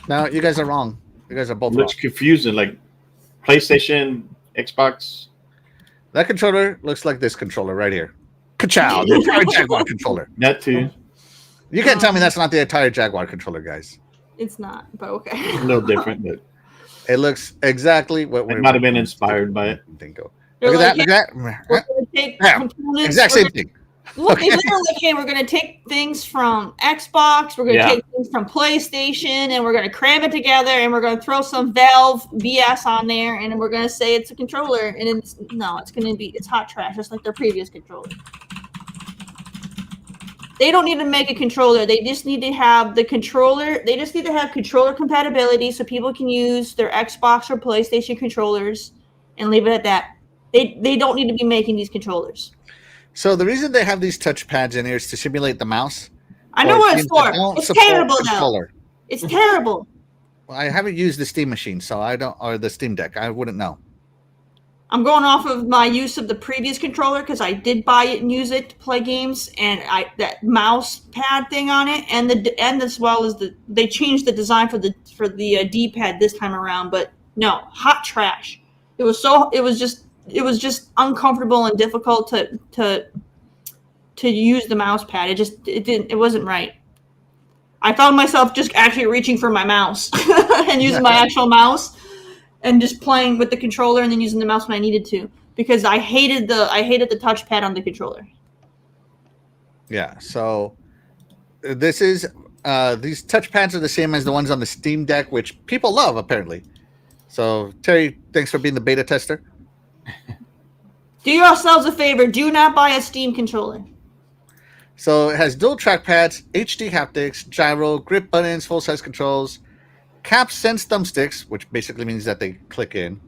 No, you guys are wrong. You guys are both It wrong. looks confusing, like PlayStation, Xbox. That controller looks like this controller right here. Ka-chow, the Atari Jaguar controller. That too. You can't tell me that's not the Atari Jaguar controller, guys. It's not, but okay. A little different, but It looks exactly what it might have been inspired by it. Bingo. They're Look at like, that. We're Look at gonna take Yeah, components, exact we're same thing. Look, they literally like, hey, we're gonna take things from Xbox, we're gonna Yeah. take things from PlayStation, and we're gonna cram it together, and we're gonna throw some Valve BS on there, and then we're gonna say it's a controller, and it's hot trash, just like their previous controller. They don't need to make a controller. They just need to have the controller. They just need to have controller compatibility so people can use their Xbox or PlayStation controllers, and leave it at that. They don't need to be making these controllers. So the reason they have these touch pads in here is to simulate the mouse. I know what it's for. It's terrible though. Controller. It's terrible. Well, I haven't used the Steam Machine, so I don't, or the Steam Deck. I wouldn't know. I'm going off of my use of the previous controller because I did buy it and use it to play games, and that mouse pad thing on it, and as well as they changed the design for the D-pad this time around. But no, hot trash. It was just uncomfortable and difficult to use the mouse pad. It wasn't right. I found myself just actually reaching for my mouse and using my actual mouse and just playing with the controller and then using the mouse when I needed to, because I hated the touchpad on the controller. Yeah. So this is these touch pads are the same as the ones on the Steam Deck, which people love apparently. So Terry, thanks for being the beta tester. Do yourselves a favor. Do not buy a Steam controller. So it has dual trackpads, HD haptics, gyro, grip buttons, full-size controls, cap sense thumbsticks, which basically means that they click in,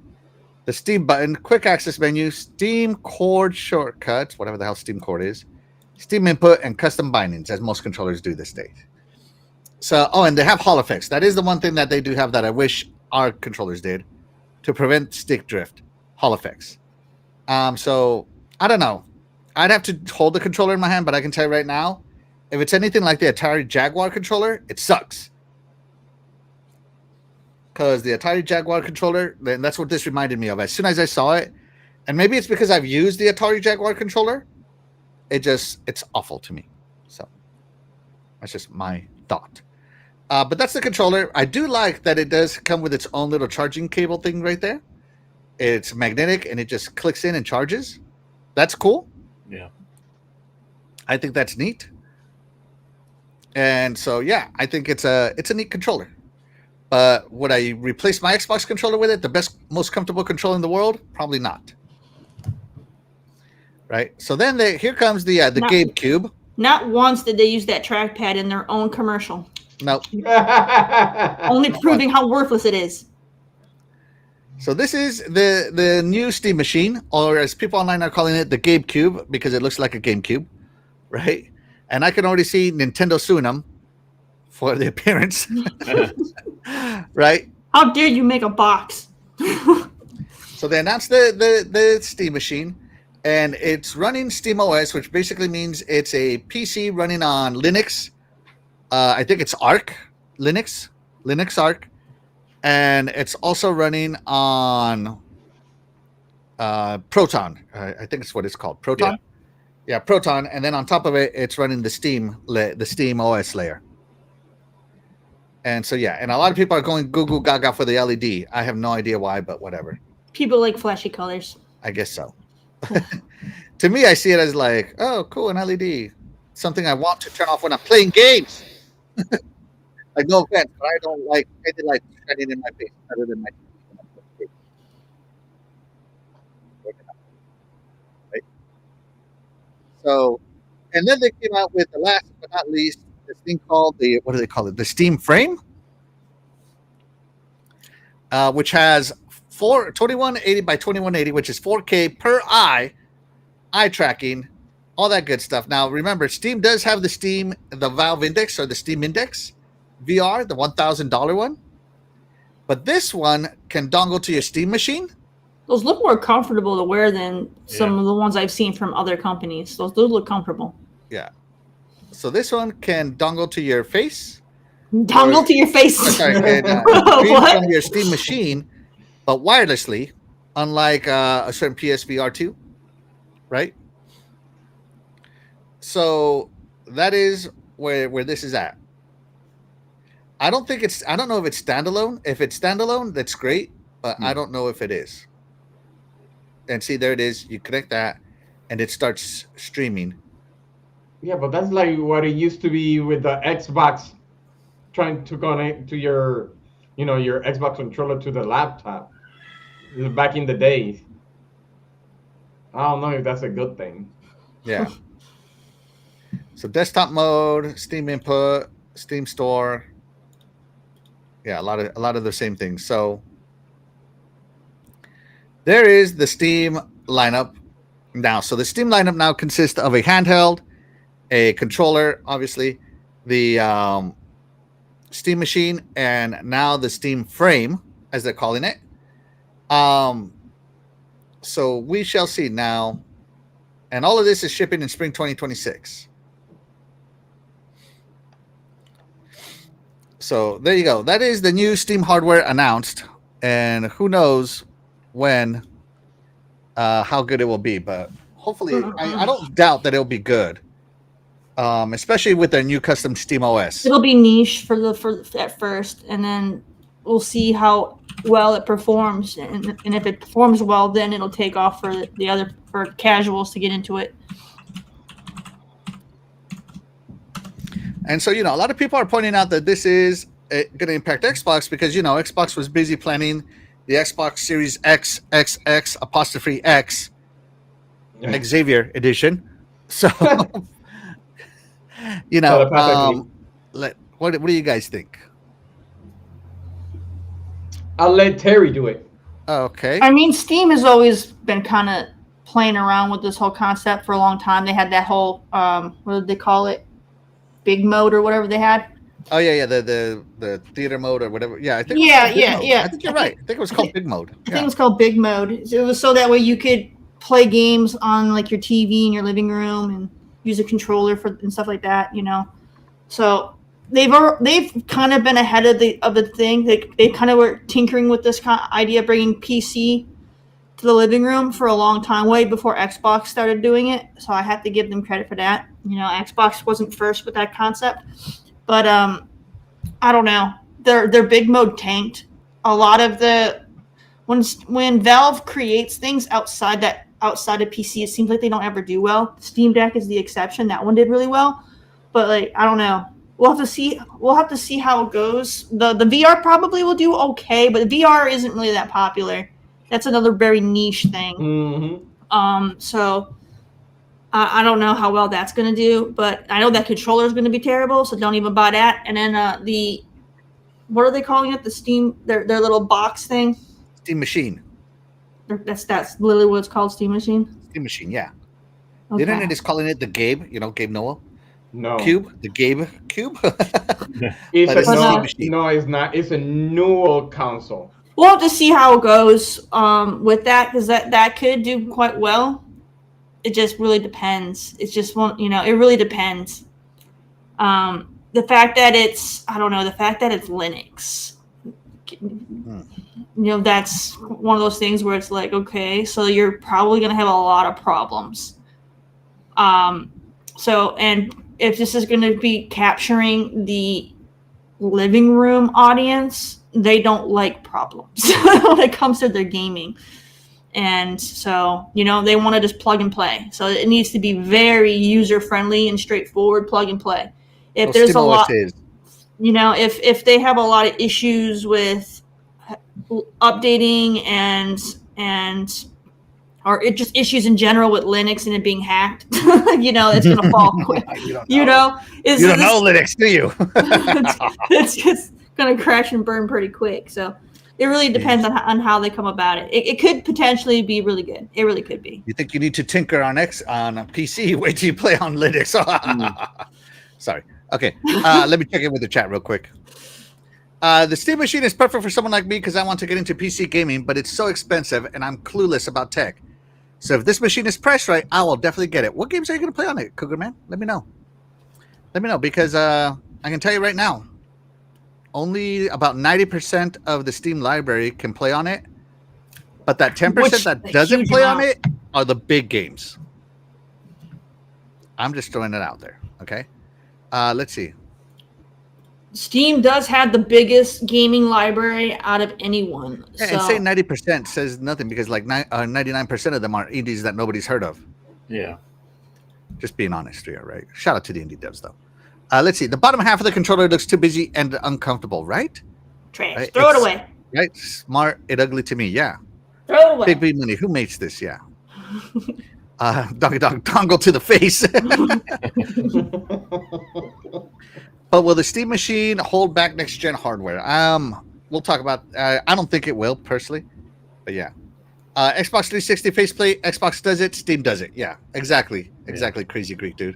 the Steam button, quick access menu, Steam cord shortcuts, whatever the hell Steam cord is, Steam input, and custom bindings, as most controllers do this days. So, and they have Hall effects. That is the one thing that they do have that I wish our controllers did to prevent stick drift. Hall effects. So I don't know. I'd have to hold the controller in my hand, but I can tell you right now, if it's anything like the Atari Jaguar controller, it sucks. Because the Atari Jaguar controller, then that's what this reminded me of. As soon as I saw it, and maybe it's because I've used the Atari Jaguar controller, it's awful to me. So that's just my thought. But that's the controller. I do like that it does come with its own little charging cable thing right there. It's magnetic and it just clicks in and charges. That's cool. Yeah. I think that's neat. And so yeah, I think it's a neat controller. But would I replace my Xbox controller with it? The best, most comfortable controller in the world? Probably not. Right. So then here comes the GameCube. Not once did they use that trackpad in their own commercial. Nope. Only proving how worthless it is. So this is the new Steam Machine, or as people online are calling it, the GameCube, because it looks like a GameCube, right? And I can already see Nintendo suing them for the appearance, right? How dare you make a box? So they announced the Steam Machine, and it's running Steam OS, which basically means it's a PC running on Linux. I think it's Arc, Linux Arc. And it's also running on Proton. I think it's what it's called, Proton. Yeah, Proton, and then on top of it, it's running the Steam OS layer. And so yeah, and a lot of people are going goo goo gaga for the LED. I have no idea why, but whatever. People like flashy colors. I guess so. To me, I see it as like, oh, cool, an LED, something I want to turn off when I'm playing games. Like no offense, but I don't like anything like shining in my face other than my. Right? So, and then they came out with the last but not least this thing called the what do they call it? The Steam Frame, which has 2180 by 2180, which is 4K per eye tracking, all that good stuff. Now, remember, Steam does have the Valve Index or the Steam Index VR, the $1,000 one. But this one can dongle to your Steam machine. Those look more comfortable to wear than some of the ones I've seen from other companies. Those do look comfortable. Yeah. So this one can dongle to your face. Dongle to your face. Sorry, and, stream from your Steam machine, but wirelessly, unlike a certain PSVR 2, right? So that is where this is at. I don't know if it's standalone. If it's standalone, that's great, but I don't know if it is. And see, there it is. You connect that, and it starts streaming. Yeah, but that's like what it used to be with the Xbox trying to connect to your Xbox controller to the laptop back in the days. I don't know if that's a good thing. Yeah. So desktop mode, Steam input, Steam store. Yeah, a lot of the same things. So there is the Steam lineup now. So the Steam lineup now consists of a handheld, a controller, obviously, the Steam machine, and now the Steam Frame, as they're calling it. So we shall see now. And all of this is shipping in spring 2026. So there you go. That is the new Steam hardware announced. And who knows when, how good it will be. But hopefully, I don't doubt that it'll be good. Especially with their new custom Steam OS. It'll be niche for at first, and then we'll see how well it performs. And if it performs well, then it'll take off for casuals to get into it. And so, a lot of people are pointing out that this is going to impact Xbox because, Xbox was busy planning the Xbox Series XXX apostrophe X Xavier edition. So, what do you guys think? I'll let Terry do it. Okay. I mean, Steam has always been kind of playing around with this whole concept for a long time. They had that whole, what did they call it? Big mode or whatever they had. Oh yeah, the theater mode or whatever. Yeah, I think. Yeah. I think you're right. I think it was called Big Mode. I think it was called Big Mode. It was so that way you could play games on like your TV in your living room and use a controller and stuff like that. So they've kind of been ahead of the thing. They kind of were tinkering with this kind of idea of bringing PC to the living room for a long time, way before Xbox started doing it. So I have to give them credit for that. Xbox wasn't first with that concept, but I don't know. Their big mode tanked. A lot of when Valve creates things outside of PC, it seems like they don't ever do well. Steam Deck is the exception. That one did really well, but I don't know. We'll have to see. We'll have to see how it goes. The VR probably will do okay, but the VR isn't really that popular. That's another very niche thing. Mm-hmm. So I don't know how well that's going to do, but I know that controller is going to be terrible, so don't even buy that. And then what are they calling it? The Steam, their little box thing? Steam Machine. That's literally what it's called, Steam Machine? Steam Machine, yeah. Okay. The internet is calling it the Gabe, Gabe Noel. No. Cube, the Gabe Cube. It's Machine. no, it's not. It's a newer console. We'll have to see how it goes with that, because that could do quite well. It just really depends. It's just it really depends. The fact that it's Linux. That's one of those things where it's like, okay, so you're probably going to have a lot of problems. So, and if this is going to be capturing the living room audience, they don't like problems when it comes to their gaming. And so, they want to just plug and play. So it needs to be very user friendly and straightforward, plug and play. If there's a lot, if they have a lot of issues with updating and or it just issues in general with Linux and it being hacked, it's going to fall quick. You don't know Linux, do you? It's just going to crash and burn pretty quick. So it really depends on how they come about it. It could potentially be really good. It really could be. You think you need to tinker on a PC? Wait till you play on Linux. Sorry. Okay. Let me check in with the chat real quick. The Steam machine is perfect for someone like me because I want to get into PC gaming, but it's so expensive and I'm clueless about tech. So if this machine is priced right, I will definitely get it. What games are you going to play on it, Cougar Man? Let me know. Let me know because I can tell you right now, only about 90% of the Steam library can play on it. But that 10% that doesn't play on it are the big games. I'm just throwing it out there. Okay. Let's see. Steam does have the biggest gaming library out of anyone. Yeah, and saying 90% says nothing because like 99% of them are indies that nobody's heard of. Yeah. Just being honest here, right? Shout out to the indie devs, though. Let's see. The bottom half of the controller looks too busy and uncomfortable, right? Trash. Right? Throw it away. Right? Smart, it ugly to me. Yeah. Throw it away. Big B money. Who makes this? Yeah. Doggy dog dongle to the face. But will the Steam machine hold back next gen hardware? We'll talk about. I don't think it will personally, but yeah. Xbox 360 faceplate. Xbox does it. Steam does it. Yeah, exactly. Crazy Greek dude.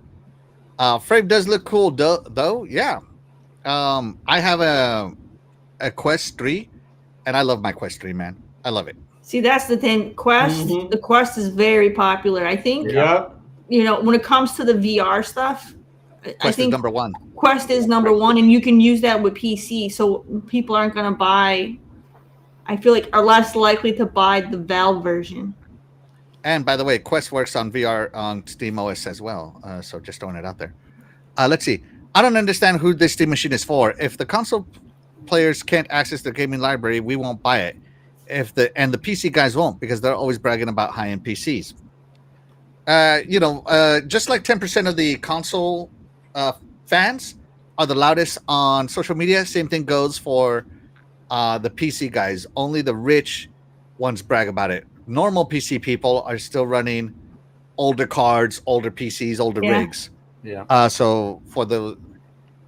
Frame does look cool though. Yeah. I have a Quest 3, and I love my Quest 3, man. I love it. See, that's the thing. The Quest is very popular. I think. Yeah. When it comes to the VR stuff, Quest is number one. Quest is number one, and you can use that with PC. So people aren't going to buy. I feel like are less likely to buy the Valve version. And by the way, Quest works on VR on Steam OS as well. So just throwing it out there. Let's see. I don't understand who this Steam machine is for. If the console players can't access the gaming library, we won't buy it. The PC guys won't because they're always bragging about high-end PCs. Just like 10% of the console fans are the loudest on social media. Same thing goes for the PC guys. Only the rich ones brag about it. Normal PC people are still running older cards, older PCs, older rigs. Yeah. So for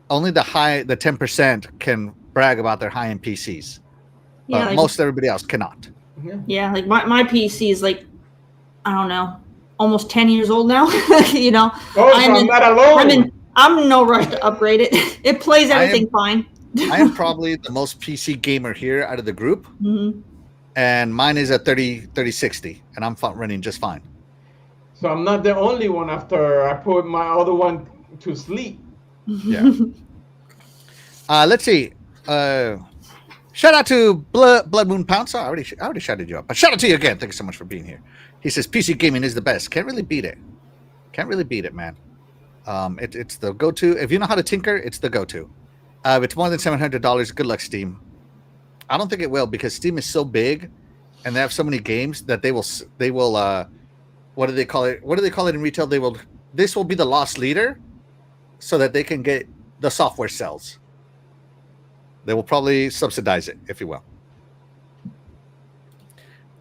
only the 10% can brag about their high-end PCs. Yeah, but most everybody else cannot. Yeah, like my PC is like, I don't know, almost 10 years old now. I'm not alone. I'm in no rush to upgrade it. It plays everything fine. I am probably the most PC gamer here out of the group. Mm-hmm. And mine is a 3060, and I'm running just fine. So I'm not the only one after I put my other one to sleep. Yeah. Let's see. Shout out to Blood Moon Pounce. I already shouted you up. But shout out to you again. Thank you so much for being here. He says PC gaming is the best. Can't really beat it. Man. It's the go-to. If you know how to tinker, it's the go-to. If it's more than $700, good luck, Steam. I don't think it will because Steam is so big, and they have so many games that they will. What do they call it? What do they call it in retail? This will be the loss leader, so that they can get the software sells. They will probably subsidize it, if you will.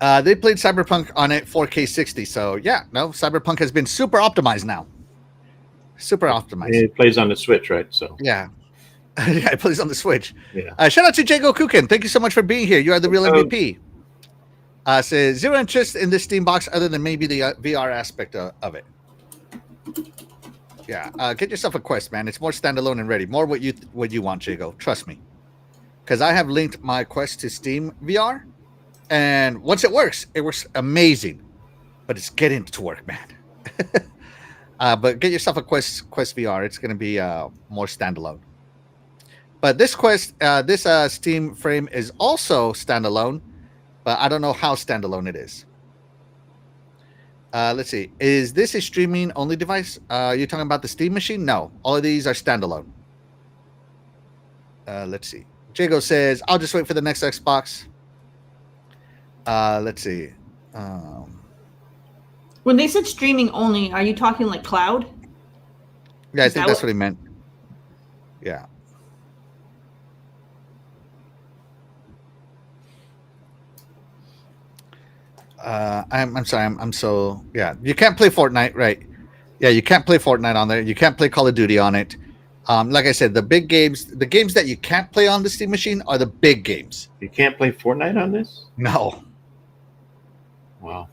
They played Cyberpunk on it 4K 60, so yeah, no, Cyberpunk has been super optimized now. Super optimized. It plays on the Switch, right? So yeah. Yeah, it plays on the Switch. Yeah. Shout out to Jago Kukin. Thank you so much for being here. You are the real MVP. Says zero interest in this Steam box other than maybe the VR aspect of it. Yeah, get yourself a Quest, man. It's more standalone and ready. More what you want, Jago. Trust me. Because I have linked my Quest to Steam VR, and once it works amazing. But it's getting to work, man. But get yourself a Quest VR. It's going to be more standalone. But this Quest, this Steam frame is also standalone, but I don't know how standalone it is. Let's see. Is this a streaming only device? You're talking about the Steam machine? No, all of these are standalone. Let's see. Jago says, "I'll just wait for the next Xbox." Let's see. When they said streaming only, are you talking like cloud? Yeah, I Is think that that's what- what he meant. Yeah. I'm sorry. I'm so yeah. You can't play Fortnite, right? Yeah, you can't play Fortnite on there. You can't play Call of Duty on it. Like I said, the big games, the games that you can't play on the Steam machine are the big games. You can't play Fortnite on this? No, Wow.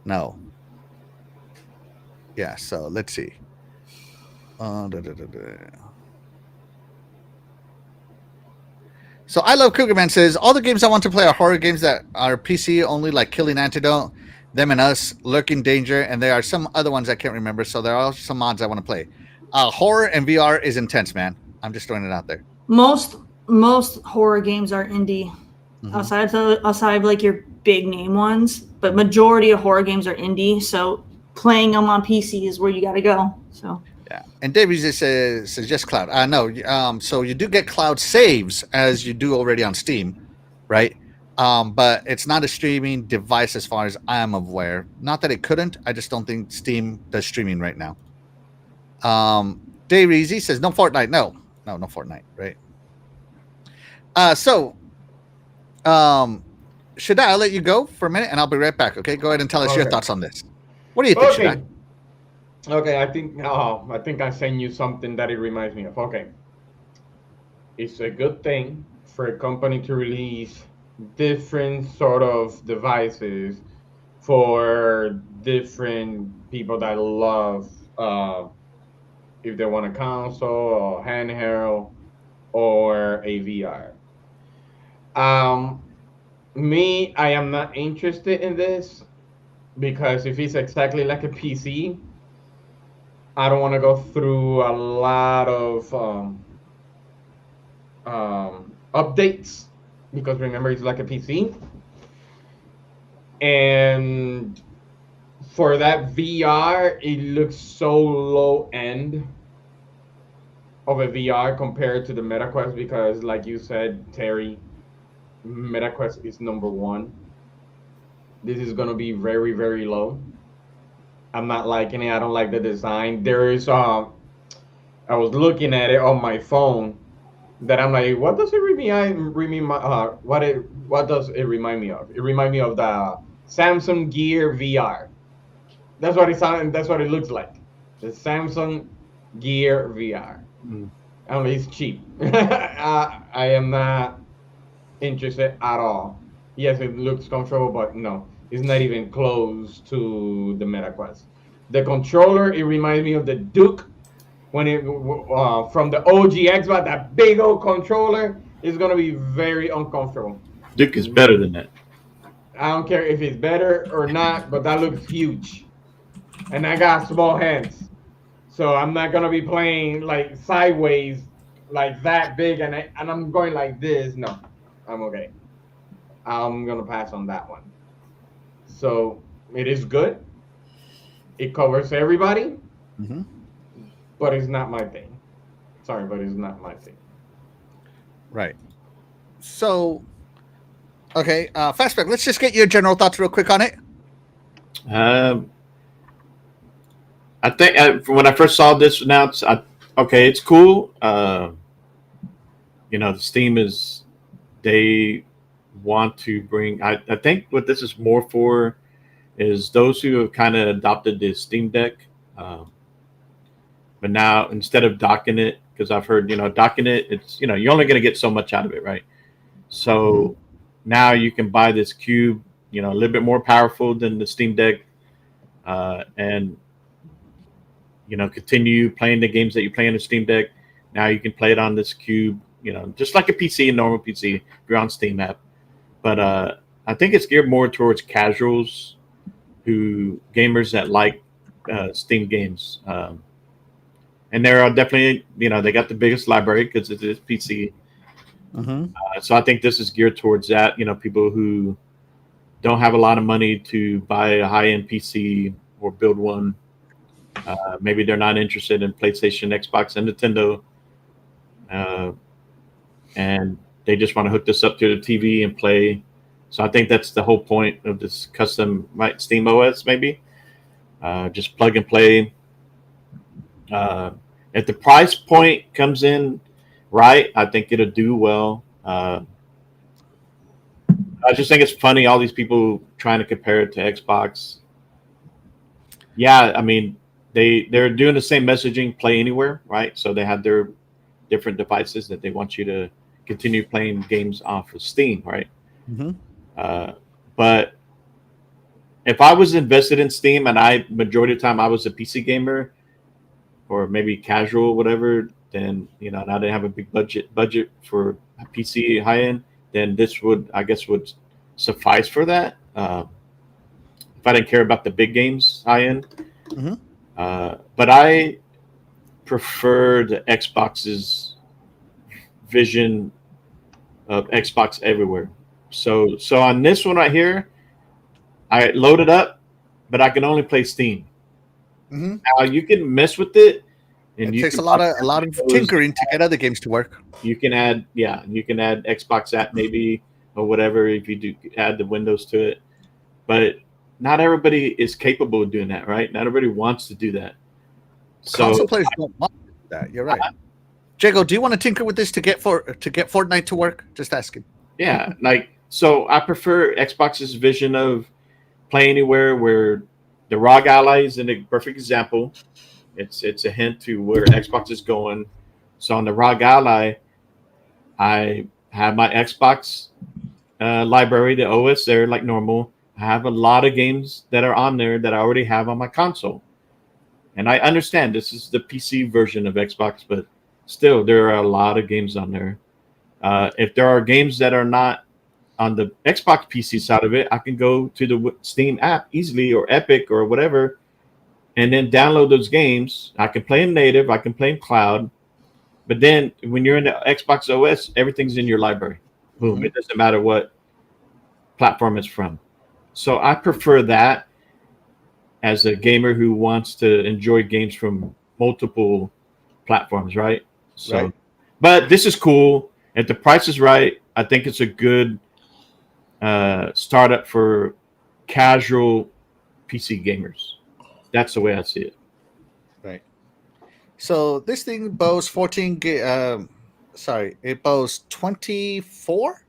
no. Yeah. So let's see. Da, da, da, da. So I love Cougarman says all the games I want to play are horror games that are PC only, like Killing Antidote, Them and Us, Lurking Danger, and there are some other ones I can't remember. So there are some mods I want to play. Horror and VR is intense, man. I'm just throwing it out there. Most horror games are indie, outside of like your big name ones. But majority of horror games are indie. So playing them on PC is where you got to go. So Yeah, and Davies says suggest cloud. No, so you do get cloud saves as you do already on Steam, right? But it's not a streaming device as far as I am aware. Not that it couldn't. I just don't think Steam does streaming right now. Davies says no Fortnite. No Fortnite. Right. Should I'll let you go for a minute and I'll be right back. Okay, go ahead and tell us your Okay. thoughts on this. What do you think, Okay. Shadai? Okay, I think I sent you something that it reminds me of. Okay. It's a good thing for a company to release different sort of devices for different people that love if they want a console or handheld or a VR. I am not interested in this because if it's exactly like a PC, I don't want to go through a lot of updates because remember it's like a PC. And for that VR, it looks so low end of a VR compared to the MetaQuest because, like you said, Terry, MetaQuest is number one. This is gonna be very, very low. I'm not liking it. I don't like the design. There is I was looking at it on my phone that I'm like, what does it what does it remind me of? It remind me of the Samsung Gear VR. That's what it sounds. That's what it looks like. The Samsung Gear VR. I mean, it's cheap. I am not interested at all. Yes, it looks comfortable, but no, it's not even close to the MetaQuest. The controller, it reminds me of the Duke when it from the OG Xbox. That big old controller is gonna be very uncomfortable. Duke is better than that. I don't care if it's better or not, but that looks huge, and I got small hands, so I'm not gonna be playing like sideways like that big, and I'm going like this. No, I'm okay. I'm gonna pass on that one. So it is good. It covers everybody, Mm-hmm. but it's not my thing. Sorry, but it's not my thing. Right. So, okay, Fastback, let's just get your general thoughts real quick on it. I think when I first saw this announced, okay, it's cool. The Steam is they want to bring. I think what this is more for is those who have kind of adopted the Steam Deck, but now instead of docking it, because I've heard docking it, it's you're only going to get so much out of it, right? So now you can buy this cube, a little bit more powerful than the Steam Deck, and continue playing the games that you play on the Steam Deck. Now you can play it on this cube, just like a PC, a normal PC, if you're on Steam app. But I think it's geared more towards casuals, gamers that like Steam games. And there are definitely, they got the biggest library because it is PC. Mm-hmm. So I think this is geared towards that, people who don't have a lot of money to buy a high-end PC, or build one. Maybe they're not interested in PlayStation, Xbox, and Nintendo, and they just want to hook this up to the TV and play. So I think that's the whole point of this custom Steam OS. Maybe just plug and play. If the price point comes in right, I think it'll do well. I just think it's funny, all these people trying to compare it to Xbox. Yeah, I mean, they're doing the same messaging, play anywhere, right? So they have their different devices that they want you to continue playing games off of Steam, right? Mm-hmm. But if I was invested in Steam and majority of the time I was a PC gamer or maybe casual, whatever, then, and I didn't have a big budget for a PC high end, then this would suffice for that. If I didn't care about the big games high end. Mm-hmm. But I prefer the Xbox's vision of Xbox everywhere. So on this one right here, I load it up, but I can only play Steam. Mm-hmm. Now you can mess with it, and It takes a lot of tinkering to get other games to work. You can add Xbox app maybe or whatever if you do add the Windows to it, but not everybody is capable of doing that, right? Not everybody wants to do that. Console players don't want to do that. You're right. Jago, do you want to tinker with this to get Fortnite to work? Just asking. Yeah, so I prefer Xbox's vision of play anywhere, where the ROG Ally is a perfect example. It's a hint to where Xbox is going. So on the ROG Ally, I have my Xbox library, the OS there like normal. I have a lot of games that are on there that I already have on my console. And I understand this is the PC version of Xbox, but still, there are a lot of games on there. If there are games that are not on the Xbox PC side of it, I can go to the Steam app easily, or Epic or whatever, and then download those games. I can play them native. I can play them cloud. But then when you're in the Xbox OS, everything's in your library. Boom. Mm-hmm. It doesn't matter what platform it's from. So I prefer that as a gamer who wants to enjoy games from multiple platforms, right? So, right. But this is cool. If the price is right, I think it's a good startup for casual PC gamers. That's the way I see it. Right. So this thing boasts it boasts 24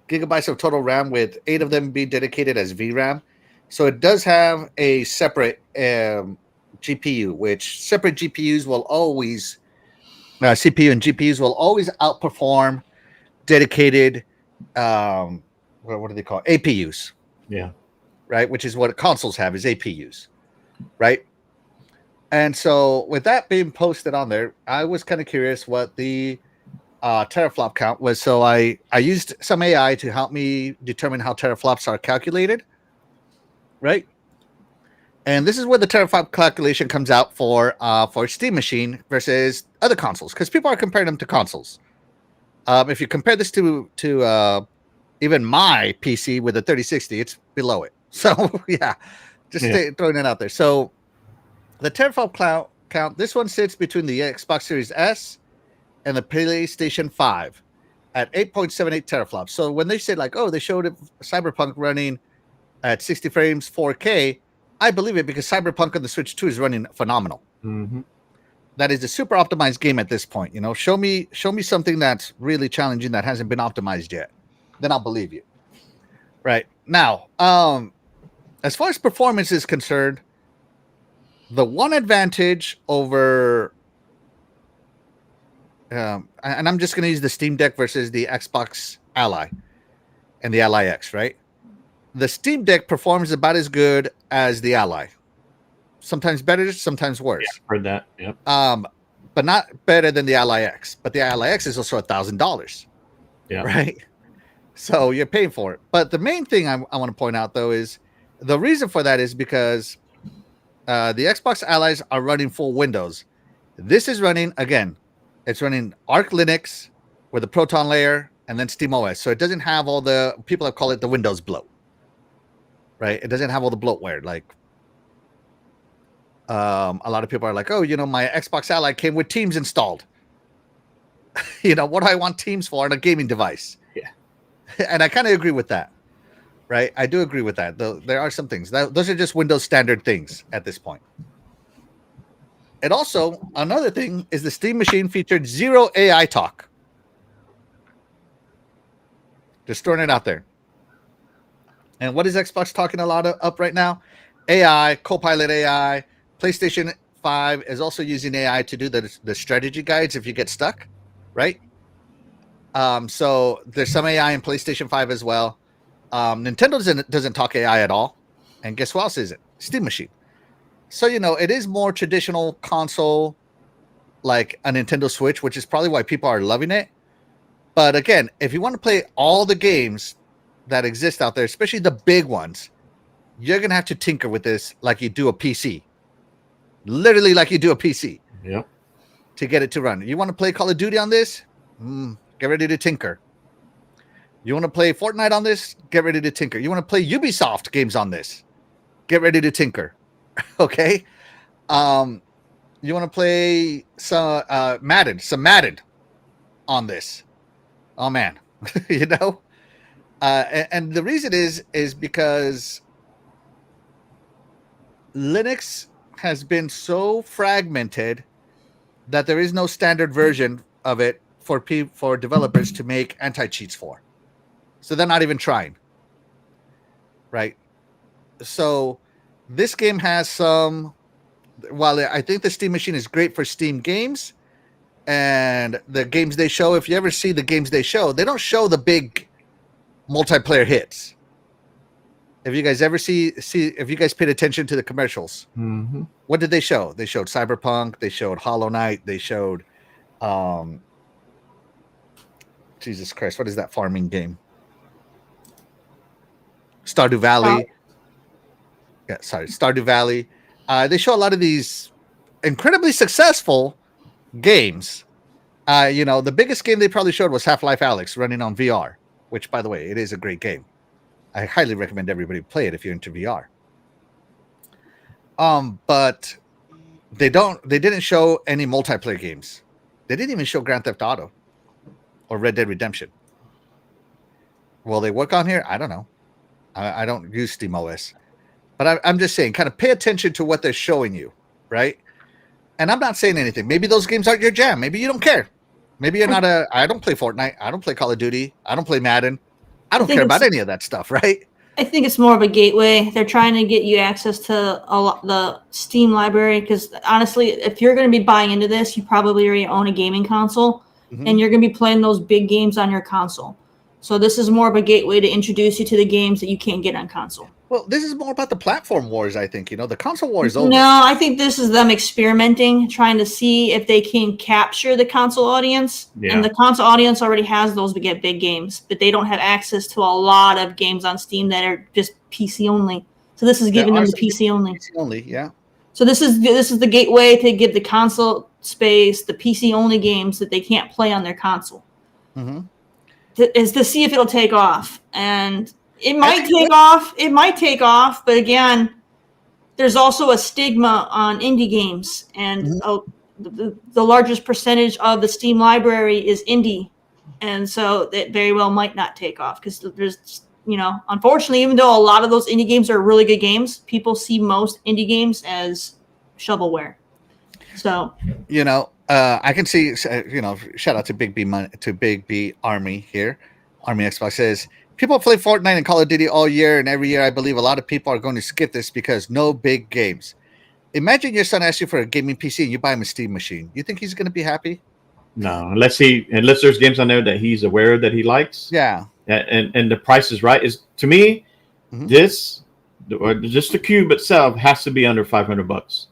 gigabytes of total RAM, with 8 of them being dedicated as VRAM. So it does have a separate GPU, which separate GPUs will always CPU and GPUs will always outperform dedicated what do they call it? APUs? Yeah. Right, which is what consoles have, is APUs, right? And so with that being posted on there, I was kind of curious what the teraflop count was. So I used some AI to help me determine how teraflops are calculated, right? And this is where the teraflop calculation comes out for Steam Machine versus other consoles, because people are comparing them to consoles. If you compare this to even my PC with a 3060, it's below it. So yeah, throwing it out there. So the teraflop count, this one sits between the Xbox Series S and the PlayStation 5 at 8.78 teraflops. So when they said they showed Cyberpunk running at 60 frames 4K, I believe it, because Cyberpunk on the Switch 2 is running phenomenal. Mm-hmm. That is a super optimized game at this point. Show me something that's really challenging that hasn't been optimized yet. Then I'll believe you. Right. Now, as far as performance is concerned, the one advantage over and I'm just going to use the Steam Deck versus the Xbox Ally and the Ally X, right? The Steam Deck performs about as good as the Ally. Sometimes better, sometimes worse. Yeah, heard that. Yep. But not better than the Ally X. But the Ally X is also $1,000. Yeah. Right. So you're paying for it. But the main thing I want to point out, though, is the reason for that is because the Xbox Allies are running full Windows. This is running, again, it's running Arch Linux with a Proton layer and then SteamOS. So it doesn't have all the, people have called it the Windows bloat. Right? It doesn't have all the bloatware like A lot of people are like, oh, my Xbox Ally came with Teams installed. What do I want Teams for on a gaming device? Yeah. And I kind of agree with that, right? I do agree with that. Though there are some things those are just Windows standard things at this point. And also, another thing is the Steam Machine featured zero AI talk. Just throwing it out there. And what is Xbox talking a lot up right now? AI, Copilot AI. PlayStation 5 is also using AI to do the strategy guides if you get stuck, right? So there's some AI in PlayStation 5 as well. Nintendo doesn't talk AI at all. And guess who else isn't? Steam Machine. So, it is more traditional console, like a Nintendo Switch, which is probably why people are loving it. But again, if you want to play all the games that exist out there, especially the big ones, you're going to have to tinker with this like you do a PC. Literally like you do a PC. Yep. To get it to run. You want to play Call of Duty on this? Get ready to tinker. You want to play Fortnite on this? Get ready to tinker. You want to play Ubisoft games on this? Get ready to tinker. Okay? You want to play some Madden on this? Oh man. And the reason is because Linux has been so fragmented that there is no standard version of it for developers to make anti-cheats for. So they're not even trying. Right? So this game has some, while I think the Steam Machine is great for Steam games and the games they show, if you ever see the games they show, they don't show the big multiplayer hits. If you guys ever see if you guys paid attention to the commercials, what did they show? They showed Cyberpunk, they showed Hollow Knight, they showed Jesus Christ, what is that farming game? Stardew Valley. Stardew Valley. They show a lot of these incredibly successful games. The biggest game they probably showed was Half-Life Alyx running on VR, which, by the way, it is a great game. I highly recommend everybody play it if you're into VR. But they didn't show any multiplayer games. They didn't even show Grand Theft Auto or Red Dead Redemption. Will they work on here? I don't know. I don't use SteamOS. But I'm just saying, kind of pay attention to what they're showing you, right? And I'm not saying anything. Maybe those games aren't your jam. Maybe you don't care. Maybe you're not I don't play Fortnite. I don't play Call of Duty. I don't play Madden. I don't care about any of that stuff, right? I think it's more of a gateway. They're trying to get you access to the Steam library because honestly, if you're going to be buying into this, you probably already own a gaming console and you're going to be playing those big games on your console. So this is more of a gateway to introduce you to the games that you can't get on console. Well, this is more about the platform wars, I think. The console war is over. No, I think this is them experimenting, trying to see if they can capture the console audience. Yeah. And the console audience already has those big games, but they don't have access to a lot of games on Steam that are just PC only. So this is giving them the PC only. PC only, yeah. So this is the gateway to give the console space, the PC only games that they can't play on their console. Is to see if it'll take off. And it might take off. It might take off, but again, there's also a stigma on indie games, and the largest percentage of the Steam library is indie, and so it very well might not take off because there's, unfortunately, even though a lot of those indie games are really good games, people see most indie games as shovelware. So I can see, shout out to Big B Army here. Army Xbox says, people play Fortnite and Call of Duty all year, and every year I believe a lot of people are going to skip this because no big games. Imagine your son asks you for a gaming PC and you buy him a Steam machine. You think he's going to be happy? No, unless there's games on there that he's aware that he likes. Yeah. And the price is right. Is to me, just the cube itself has to be under $500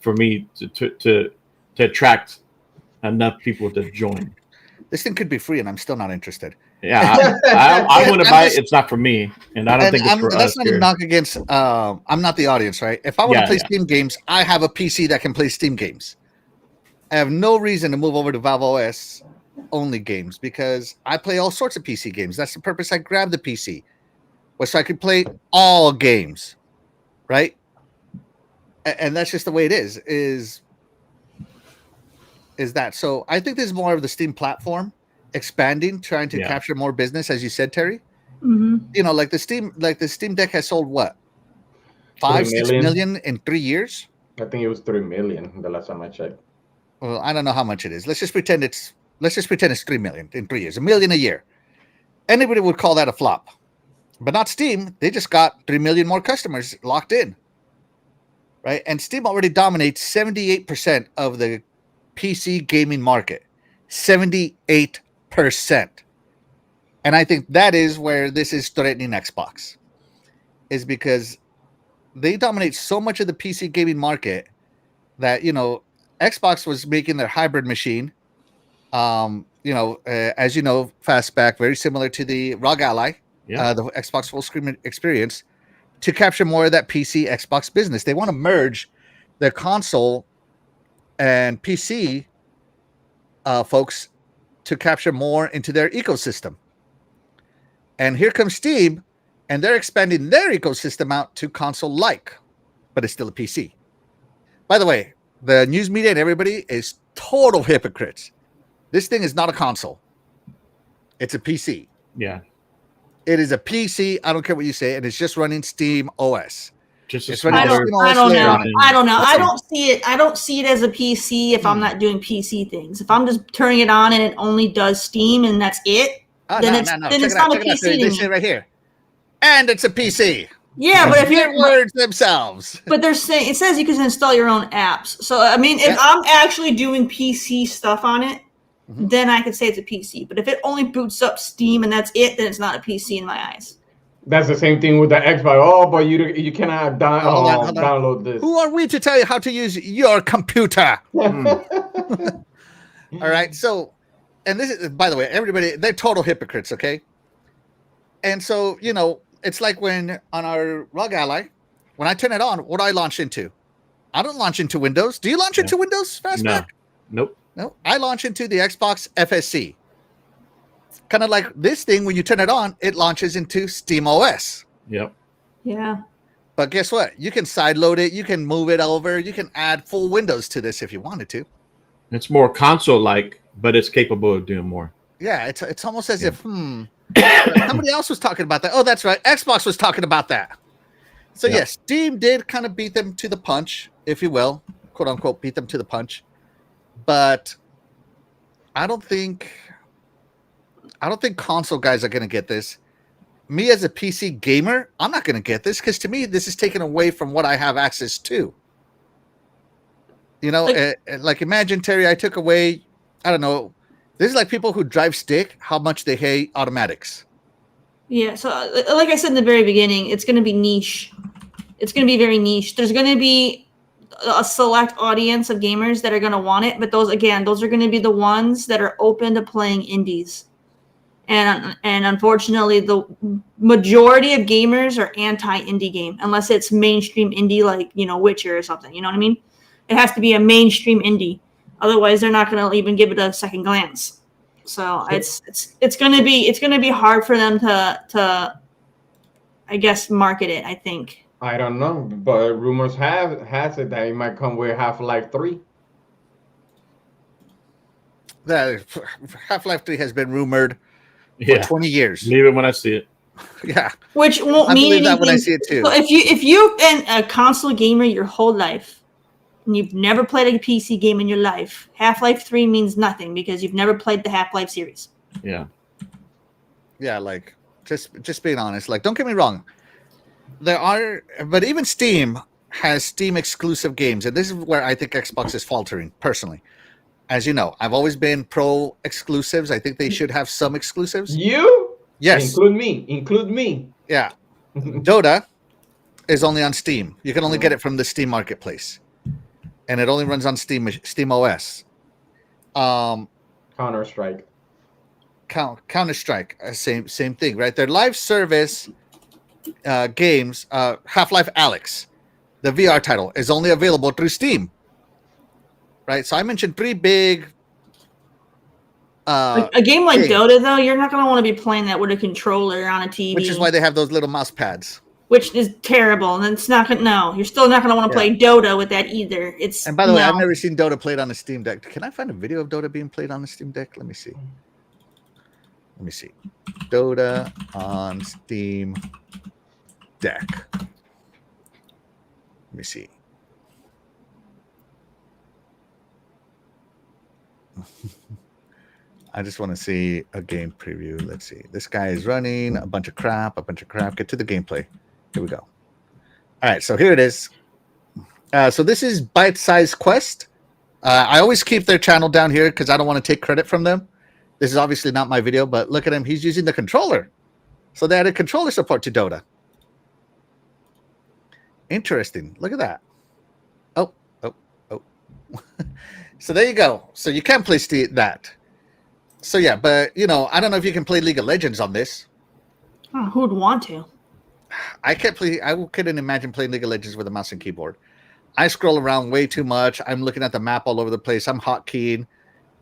for me to attract enough people to join. This thing could be free, and I'm still not interested. Yeah, I want to buy it. It's not for me, and I don't think it's for us. That's not a knock against. I'm not the audience, right? If I want to play Steam games, I have a PC that can play Steam games. I have no reason to move over to Valve OS only games because I play all sorts of PC games. That's the purpose I grabbed the PC, was so I could play all games, right? and that's just the way it is that. So I think this is more of the Steam platform expanding, trying to Yeah. capture more business, as you said, Terry. Hmm. You know, like the Steam Deck has sold what, 3 6 million. million in 3 years. I think it was 3 million the last time I checked. Well, I don't know how much it is. Let's just pretend it's 3 million in 3 years, a million a year. Anybody would call that a flop, but not Steam. They just got 3 million more customers locked in, right? And Steam already dominates 78% of the PC gaming market, 78%. And I think that is where this is threatening Xbox, is because they dominate so much of the PC gaming market that, you know, Xbox was making their hybrid machine. As you know, Fastback, very similar to the ROG Ally, Yeah. the Xbox full screen experience, to capture more of that PC Xbox business. They want to merge their console and PC folks to capture more into their ecosystem. And here comes Steam, and they're expanding their ecosystem out to console like, but it's still a PC. By the way, the news media and everybody is total hypocrites. This thing is not a console. It's a PC. Yeah. It is a PC. I don't care what you say, and it's just running Steam OS. Just a It's running I the smaller. Steam don't. I OS don't layer know. on it. I don't know. I Okay. don't see it. I don't see it as a PC if I'm not doing PC things. If I'm just turning it on and it only does Steam and that's it, Oh, then no, it's no, no. then Check it's it out. not a Check it out. PC They to say me. it right here. And it's a PC. Yeah, but if Their you're words themselves. but they're saying it says you can install your own apps. So I mean, if Yeah. I'm actually doing PC stuff on it, Mhm. then I could say it's a PC. But if it only boots up Steam and that's it, then it's not a PC in my eyes. That's the same thing with the Xbox. Oh, but you cannot Hold on. download this. Who are we to tell you how to use your computer? Mm. All right. So, and this is, by the way, everybody, they're total hypocrites. Okay. And so, you know, it's like when on our ROG Ally, when I turn it on, what do I launch into? I don't launch into Windows. Do you launch Yeah. into Windows, Fastback? No. Nope. No, I launch into the Xbox FSC. Kind of like this thing, when you turn it on, it launches into Steam OS. Yep. Yeah. But guess what? You can sideload it. You can move it over. You can add full Windows to this if you wanted to. It's more console-like, but it's capable of doing more. Yeah, it's almost as Yeah. if, somebody else was talking about that. Oh, that's right. Xbox was talking about that. So, Yeah. yes, Steam did kind of beat them to the punch, if you will, quote unquote, beat them to the punch. But I don't think console guys are going to get this. Me as a PC gamer, I'm not going to get this because to me, this is taken away from what I have access to. You know, like imagine, Terry, I took away, I don't know, this is like people who drive stick, how much they hate automatics. Yeah, so like I said in the very beginning, it's going to be niche. It's going to be very niche. There's going to be a select audience of gamers that are going to want it, but those are going to be the ones that are open to playing indies. And unfortunately, the majority of gamers are anti-indie game unless it's mainstream indie like, you know, Witcher or something. You know what I mean? It has to be a mainstream indie. Otherwise, they're not going to even give it a second glance. So it's going to be hard for them to I guess market it, I think. I don't know, but rumors has it that it might come with Half-Life 3. That Half-Life 3 has been rumored for Yeah. 20 years. Believe it when I see it. Yeah. Which won't I mean believe that anything. when I see it too. So if you've been a console gamer your whole life and you've never played a PC game in your life, Half-Life 3 means nothing because you've never played the Half-Life series. Yeah. Yeah, like just being honest. Like, don't get me wrong. But even Steam has Steam exclusive games, and this is where I think Xbox is faltering personally. As you know, I've always been pro exclusives. I think they should have some exclusives. You? Yes. Include me. Yeah. Dota is only on Steam. You can only get it from the Steam marketplace, and it only runs on Steam OS. Counter-Strike. Counter-Strike, same thing, right? Their live service games, Half-Life Alyx, the VR title, is only available through Steam, right? So I mentioned three big. A game like games, Dota, though, you're not going to want to be playing that with a controller on a TV. which is why they have those little mouse pads. which is terrible. And it's not gonna. No, you're still not gonna want to play Dota with that either. It's And by the way, I've never seen Dota played on the Steam Deck. Can I find a video of Dota being played on the Steam Deck? Let me see. Dota on Steam Deck. Let me see. I just want to see a game preview. Let's see. This guy is running a bunch of crap. Get to the gameplay. Here we go. All right, so here it is. So this is Bite Size Quest. I always keep their channel down here because I don't want to take credit from them. This is obviously not my video, but look at him. He's using the controller. So they added controller support to Dota. Interesting. Look at that. Oh. So there you go. So you can play that. So yeah, but I don't know if you can play League of Legends on this. Oh, who would want to? I couldn't imagine playing League of Legends with a mouse and keyboard. I scroll around way too much. I'm looking at the map all over the place. I'm hotkeying.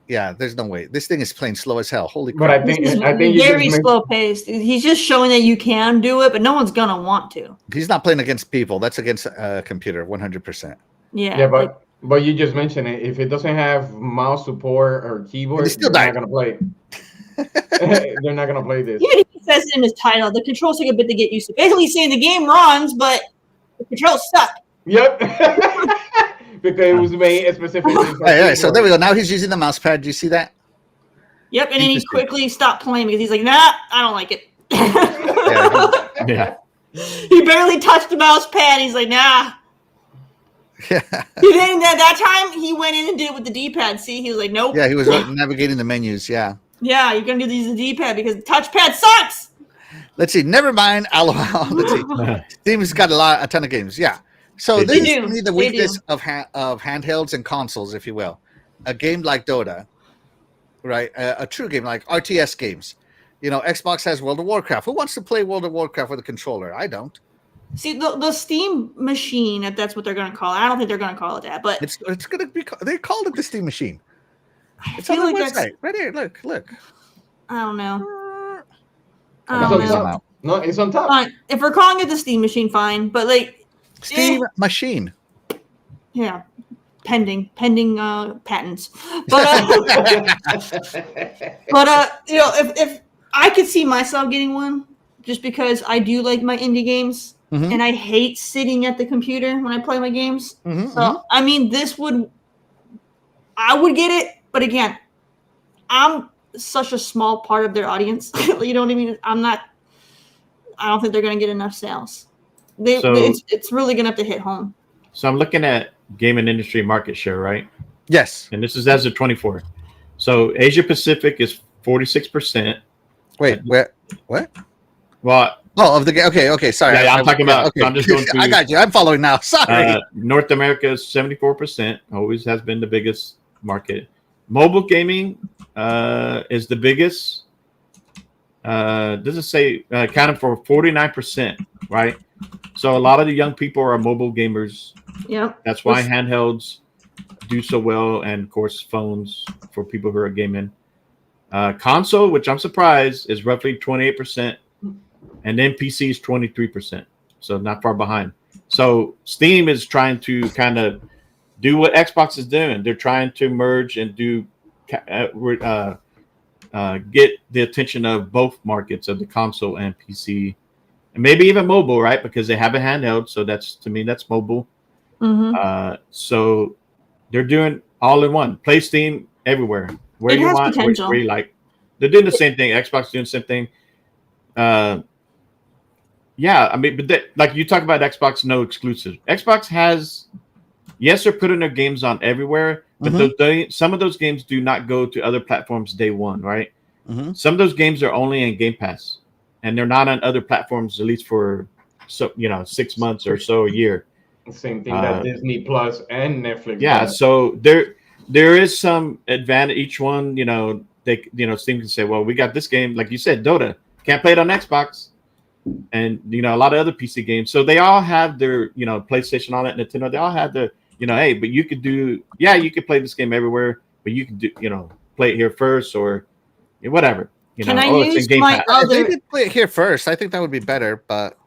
Yeah, there's no way. This thing is playing slow as hell. Holy crap. But I think very slow paced. He's just showing that you can do it, but no one's gonna want to. He's not playing against people. That's against a computer, 100%. Yeah, but you just mentioned it. If it doesn't have mouse support or keyboard, they're not gonna play it. They're not gonna play this. Even if he says it in his title, the controls take a bit to get used to. Basically saying the game runs, but the controls suck. Yep. Because it was made specifically. Hey, so there we go. Now he's using the mouse pad. Do you see that? Yep, and then he quickly stopped playing because he's like, nah, I don't like it. Yeah. He barely touched the mouse pad. He's like, nah. Yeah. Then that time he went in and did it with the D-pad. See, he was like, nope. Yeah, he was navigating the menus. Yeah. Yeah, you're gonna do these with the D-pad because the touchpad sucks. Let's see. Never mind. Let's see. Steam's got a ton of games. Yeah. So this is really the weakness of handhelds and consoles, if you will. A game like Dota, right? A true game like RTS games. Xbox has World of Warcraft. Who wants to play World of Warcraft with a controller? I don't. See, the Steam machine, if that's what they're going to call it. I don't think they're going to call it that, but it's going to be. They called it the Steam machine. It's I feel on the like website right here. Look. I don't know. No, it's on top. Fine. If we're calling it the Steam machine, fine. But Steam machine. Yeah, pending patents. But if I could see myself getting one, just because I do like my indie games, and I hate sitting at the computer when I play my games. So I mean, I would get it, but again, I'm such a small part of their audience. You know what I mean? I don't think they're going to get enough sales. It's really going to have to hit home. So I'm looking at gaming industry market share, right? Yes. And this is as of 24. So Asia Pacific is 46%. Wait, where? What? Well, of the game. Okay. Sorry. Yeah, I'm talking about. Okay. So I'm just going through. I got you. I'm following now. Sorry. North America is 74%. Always has been the biggest market. Mobile gaming is the biggest. Does it say accounted for 49%? Right. So a lot of the young people are mobile gamers. Yeah. That's why handhelds do so well, and of course phones for people who are gaming. Console, which I'm surprised, is roughly 28%, and then PC is 23%. So not far behind. So Steam is trying to kind of do what Xbox is doing. They're trying to merge and get the attention of both markets, of the console and PC, and maybe even mobile, right? Because they have a handheld. So that's mobile. So they're doing all in one. Play Steam everywhere, where you want, where you like. They're doing the same thing. Xbox doing the same thing. Yeah, I mean, but like you talk about Xbox, no exclusives. Xbox has, yes, they're putting their games on everywhere, but some of those games do not go to other platforms day one, right? Some of those games are only in Game Pass, and they're not on other platforms at least for 6 months or so, a year. Same thing that Disney Plus and Netflix. Yeah, so there is some advantage. Each one, Steam can say, well, we got this game, like you said, Dota, can't play it on Xbox, and a lot of other PC games. So they all have their, PlayStation, all that, Nintendo. They all have their, hey, but you could you could play this game everywhere, but you could do, play it here first or whatever. Can I use my other? If they could play it here first, I think that would be better. But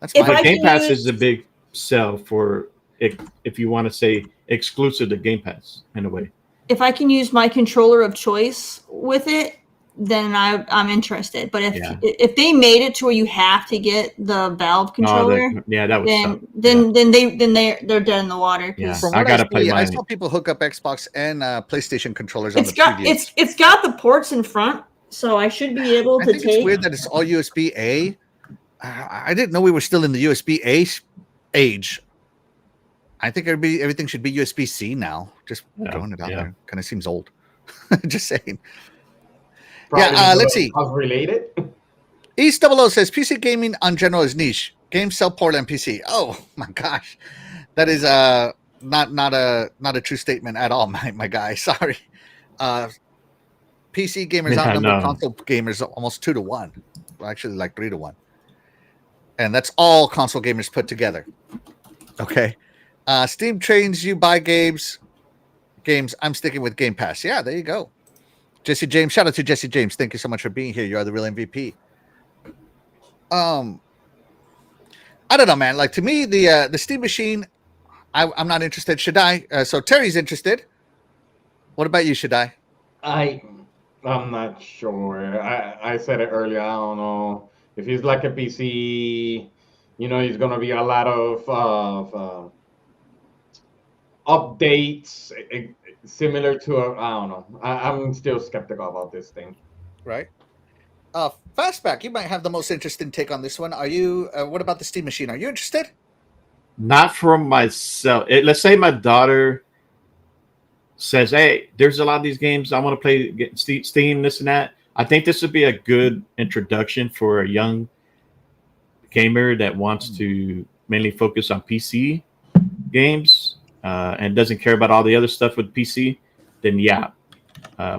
That's If fine. I But Game can Pass use- is a big sell for it if you want to say exclusive to Game Pass in a way. if I can use my controller of choice with it, then I'm interested. But Yeah. if they made it to where you have to get the Valve controller, that would suck. then they're dead in the water. 'Cause Yeah. From I what gotta play see, I mine. saw people hook up Xbox and PlayStation controllers on it's the got previews. it's got the ports in front, so I should be able I to think it's take. weird that it's all USB A. I didn't know we were still in the USB A age. I think everything should be USB C now. Just Yeah, throwing it out yeah. there. Kind of seems old. Just saying. Probably let's see. House related. East 00 says PC gaming on general is niche. Games sell poorly on PC. Oh my gosh, that is not a true statement at all, my guy. Sorry. PC gamers Yeah, outnumber no. console gamers almost 2-1. Well, actually, like 3-1. And that's all console gamers put together. Okay. Steam trains you buy games. I'm sticking with Game Pass. Yeah, there you go. Jesse James, shout out to Jesse James. Thank you so much for being here. You are the real MVP. I don't know, man. Like, to me, the Steam machine, I'm not interested. Should I? So Terry's interested. What about you, Shaddai? I'm not sure. I said it earlier. I don't know if he's like a PC. He's gonna be a lot of updates similar to I don't know. I'm still skeptical about this thing. Right. Fastback, you might have the most interesting take on this one. Are you? What about the Steam machine? Are you interested? Not from myself. Let's say my daughter says, "Hey, there's a lot of these games I want to play. Get Steam, this and that." I think this would be a good introduction for a young gamer that wants to mainly focus on PC games and doesn't care about all the other stuff with PC. Then yeah,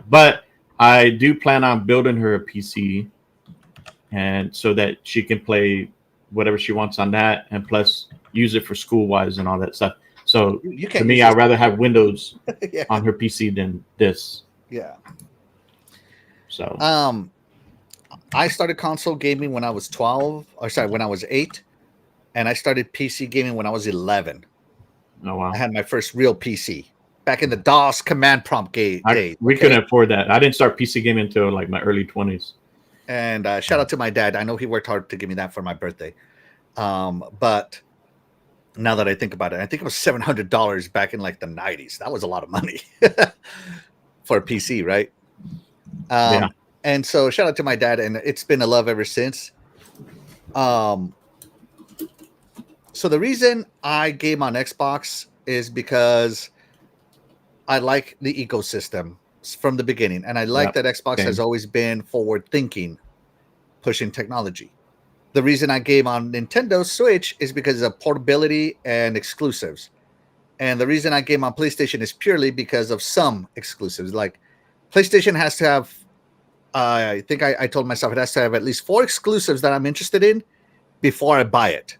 but I do plan on building her a PC, and so that she can play whatever she wants on that, and plus use it for school wise and all that stuff. So You to can't me, use I'd this- rather have Windows yeah. on her PC than this. Yeah. So I started console gaming when I was 12, or sorry, when I was 8, and I started PC gaming when I was 11. oh wow, I had my first real PC back in the DOS command prompt days. we okay? couldn't afford that. I didn't start PC gaming until like my early 20s. And shout out to my dad. I know he worked hard to give me that for my birthday. But now that I think about it, I think it was $700 back in like the 90s. That was a lot of money for a PC, right? Yeah. And so shout out to my dad, and it's been a love ever since. So the reason I game on Xbox is because I like the ecosystem from the beginning, and I like that Xbox same. has always been forward thinking, pushing technology. The reason I game on Nintendo Switch is because of portability and exclusives. And the reason I game on PlayStation is purely because of some exclusives. Like PlayStation has to have, I think I told myself it has to have at least 4 exclusives that I'm interested in before I buy it.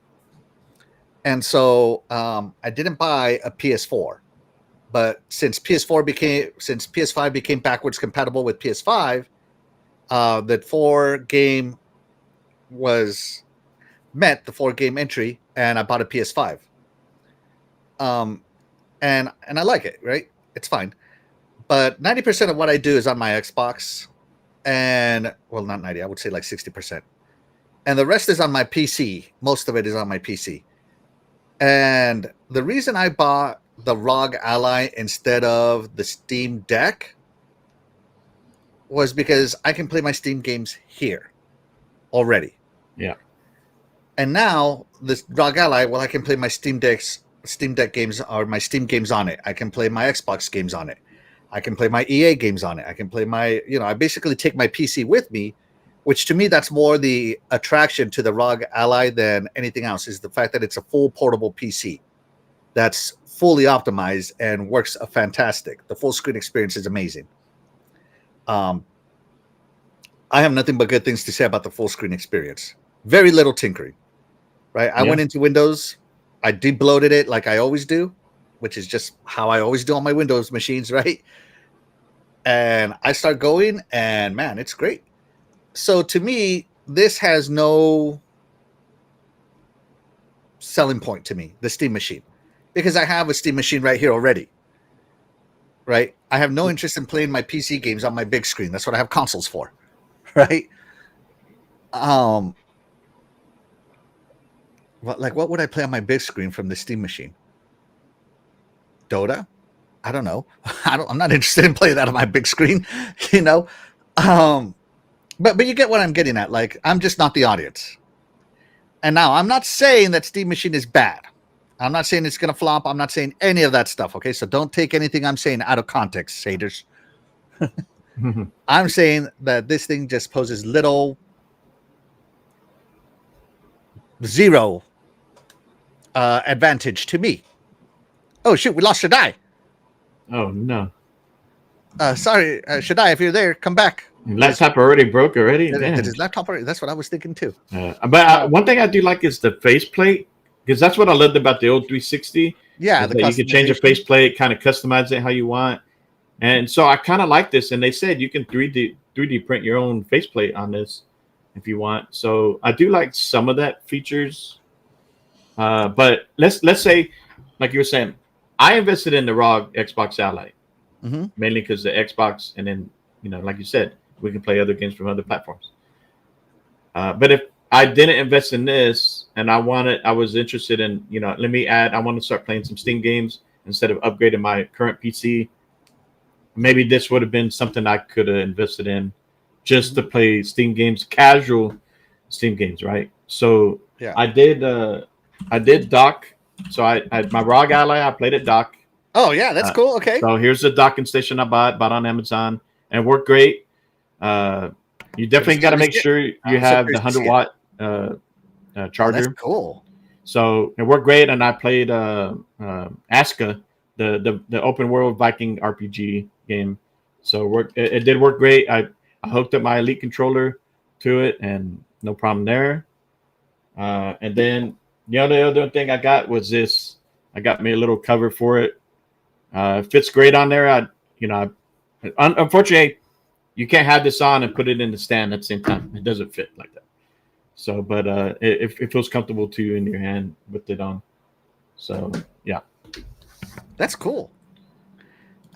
And so I didn't buy a PS4. But since PS5 became backwards compatible with PS5, that 4-game was met the 4-game entry, and I bought a PS5. And I like it, right? It's fine. But 90% of what I do is on my Xbox, and well, not 90, I would say like 60%. And the rest is on my PC. Most of it is on my PC. And the reason I bought the ROG Ally instead of the Steam Deck was because I can play my Steam games here already. Yeah. And now this ROG Ally, well, I can play my Steam Deck games or my Steam games on it. I can play my Xbox games on it. I can play my EA games on it. I can play my, I basically take my PC with me, which to me, that's more the attraction to the ROG Ally than anything else, is the fact that it's a full portable PC that's fully optimized and works fantastic. The full screen experience is amazing. I have nothing but good things to say about the full screen experience. Very little tinkering, right? I went into Windows, I debloated it like I always do, which is just how I always do on my Windows machines, right? And I start going, and man, it's great. So to me, this has no selling point to me, the Steam machine, because I have a Steam machine right here already. Right? I have no interest in playing my PC games on my big screen. That's what I have consoles for. Right? What would I play on my big screen from the Steam machine? Dota? I don't know. I'm not interested in playing that on my big screen, you know. But you get what I'm getting at. Like, I'm just not the audience. And now I'm not saying that Steam Machine is bad. I'm not saying it's gonna flop. I'm not saying any of that stuff. Okay, so don't take anything I'm saying out of context, haters. I'm saying that this thing just poses zero advantage to me. Oh shoot, we lost Shaddai. Oh no. Sorry, Shaddai, if you're there, come back. Laptop already broke already. Did his laptop already? That's what I was thinking too. But one thing I do like is the faceplate, because that's what I loved about the old 360. Yeah, you can change your faceplate, kind of customize it how you want. And so I kind of like this. And they said you can 3D print your own faceplate on this if you want. So I do like some of that features. But let's say, like you were saying, I invested in the ROG Xbox Ally, mainly because the Xbox, and then, like you said, we can play other games from other platforms. But if I didn't invest in this and I was interested in, I want to start playing some Steam games instead of upgrading my current PC. Maybe this would have been something I could have invested in just to play Steam games, casual Steam games, right? So yeah. I did dock. So I my ROG Ally, I played it dock. Oh yeah, that's cool. Okay. So here's the docking station I bought on Amazon, and it worked great. You definitely got to make sure you have the 100-watt charger. That's cool. So it worked great, and I played Aska, the open world Viking RPG game. So it did work great. I hooked up my Elite controller to it, and no problem there. And then the other thing I got was this. I got me a little cover for it. It fits great on there. Unfortunately, you can't have this on and put it in the stand at the same time. It doesn't fit like that. So, but it feels comfortable to you in your hand with it on. So, yeah. That's cool.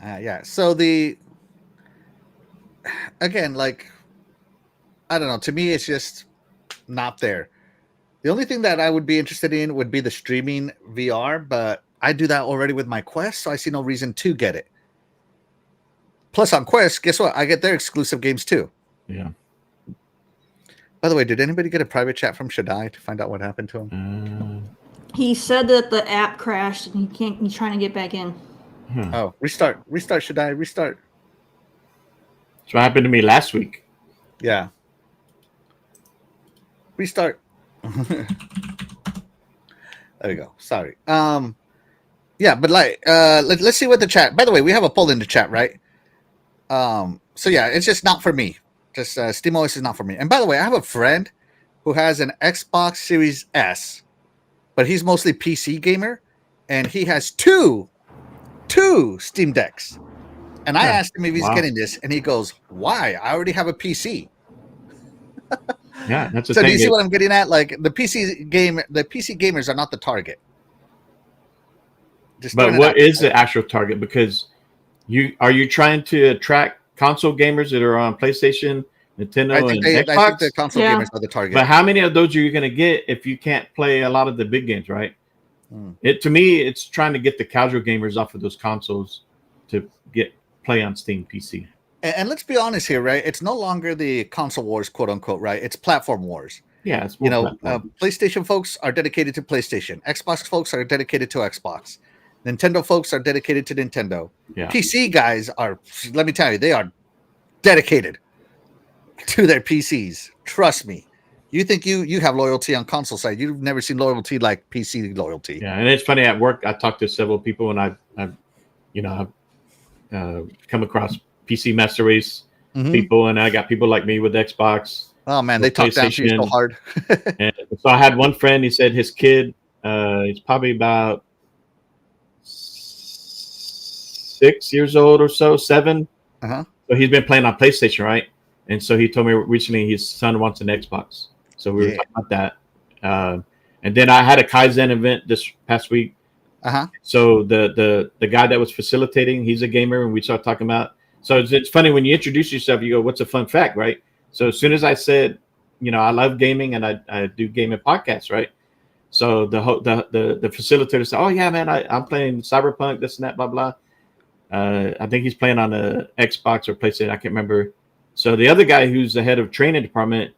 Yeah. So again, like, I don't know. To me, it's just not there. The only thing that I would be interested in would be the streaming VR, but I do that already with my Quest, so I see no reason to get it. Plus, on Quest, guess what? I get their exclusive games too. Yeah. By the way, did anybody get a private chat from Shaddai to find out what happened to him? He said that the app crashed and he's trying to get back in. Oh, restart Shaddai, restart. That's what happened to me last week. Yeah. Restart. There we go. Sorry. Yeah, but let's see what the chat. By the way, we have a poll in the chat, right? So yeah, it's just not for me. Just SteamOS is not for me. And by the way, I have a friend who has an Xbox Series S, but he's mostly PC gamer, and he has two Steam Decks. And I asked him if he's getting this, and he goes, "Why? I already have a PC." Yeah, that's a so thing. Do you see what I'm getting at? Like the PC gamers are not the target. But what is the actual target? Because are you trying to attract console gamers that are on PlayStation, Nintendo, and Xbox? I think the console gamers are the target. But how many of those are you going to get if you can't play a lot of the big games, right? To me, it's trying to get the casual gamers off of those consoles to play on Steam PC. And let's be honest here, right? It's no longer the console wars, quote unquote, right? It's platform wars. Yeah, it's PlayStation folks are dedicated to PlayStation. Xbox folks are dedicated to Xbox. Nintendo folks are dedicated to Nintendo. Yeah. PC guys are, let me tell you, they are dedicated to their PCs. Trust me. You think you have loyalty on console side. You've never seen loyalty like PC loyalty. Yeah, and it's funny at work. I talked to several people, and I've come across PC Master Race people, and I got people like me with Xbox. Oh man, they talk down to you so hard. And so I had one friend. He said his kid, he's probably about 6 years old or so, 7. So he's been playing on PlayStation, right? And so he told me recently his son wants an Xbox. So we were talking about that. And then I had a Kaizen event this past week. Uh-huh. So the guy that was facilitating, he's a gamer, and we started talking about. So it's funny when you introduce yourself, you go, "What's a fun fact?" Right? So as soon as I said, I love gaming and I do gaming podcasts, right? So the facilitator said, "Oh yeah, man, I'm playing Cyberpunk, this and that, blah blah." I think he's playing on a Xbox or PlayStation. I can't remember. So the other guy who's the head of training department,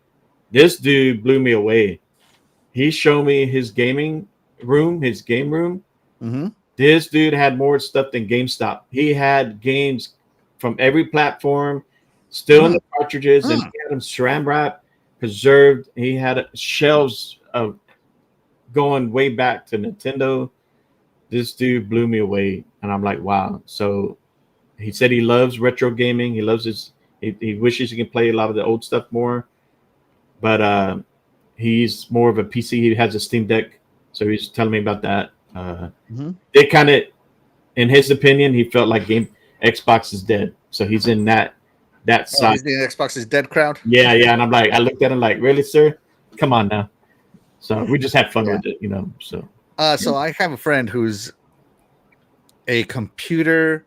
this dude blew me away. He showed me his gaming room, his game room. Mm-hmm. This dude had more stuff than GameStop. He had games from every platform, still in the cartridges, and he had them saran wrapped, preserved. He had shelves of going way back to Nintendo. This dude blew me away, and I'm like, wow. So he said he loves retro gaming. He loves his. He wishes he can play a lot of the old stuff more, but he's more of a PC. He has a Steam Deck, so he's telling me about that. They kind of, in his opinion, he felt like Xbox is dead. So he's in that side. He's the Xbox is dead crowd. Yeah. And I'm like, I looked at him like, really, sir? Come on now. So we just had fun with it, So. So I have a friend who's a computer.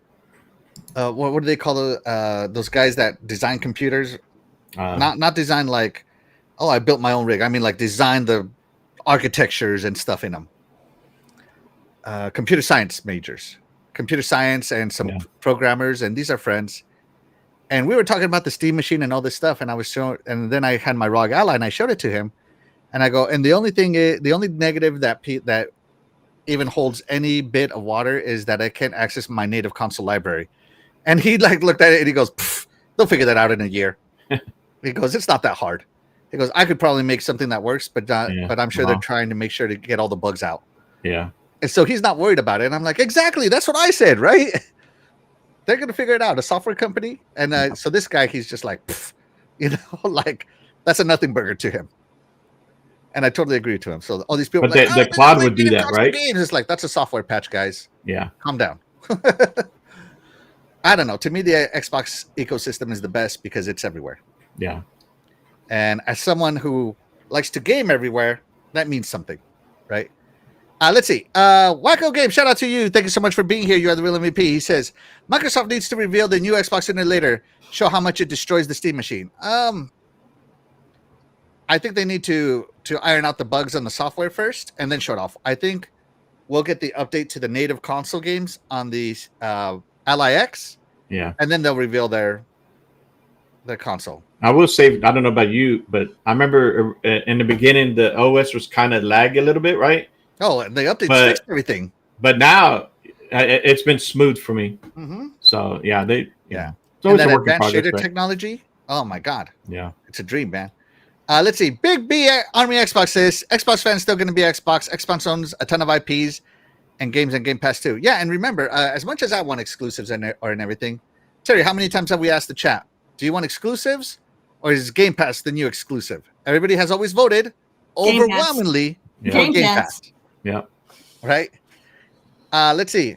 What do they call those guys that design computers? Not design like, oh, I built my own rig. I mean, like design the architectures and stuff in them. Computer science majors, computer science, and some programmers, and these are friends. And we were talking about the Steam machine and all this stuff, and I was showing, and then I had my ROG Ally, and I showed it to him, and I go, and the only negative that even holds any bit of water is that I can't access my native console library. And he like looked at it and he goes, they'll figure that out in a year. He goes, it's not that hard. He goes, I could probably make something that works, but I'm sure they're trying to make sure to get all the bugs out. Yeah. And so he's not worried about it. And I'm like, exactly. That's what I said, right? They're going to figure it out. A software company. And so this guy, he's just like, like that's a nothing burger to him. And I totally agree to him. So all these people, but the cloud would do that, right? Games. It's like, that's a software patch, guys. Yeah. Calm down. I don't know. To me, the Xbox ecosystem is the best because it's everywhere. Yeah. And as someone who likes to game everywhere, that means something, right? Let's see. Wacko Game, shout out to you. Thank you so much for being here. You are the real MVP. He says, Microsoft needs to reveal the new Xbox sooner or later. Show how much it destroys the Steam machine. I think they need to iron out the bugs on the software first and then show it off. I think we'll get the update to the native console games on the Ally X. Yeah. And then they'll reveal their console. I will say, I don't know about you, but I remember in the beginning, the OS was kind of laggy a little bit, right? Oh, and the updates fixed everything. But now it's been smooth for me. Mm-hmm. So yeah, It's always and a that work in advanced progress. shader technology. Oh my god. Yeah. It's a dream, man. Let's see. Big B Army Xbox says Xbox fans still going to be Xbox. Xbox owns a ton of IPs and games and Game Pass too. Yeah, and remember, as much as I want exclusives and everything, Terry, how many times have we asked the chat? Do you want exclusives, or is Game Pass the new exclusive? Everybody has always voted overwhelmingly for Game Pass. Yeah. Right. Let's see.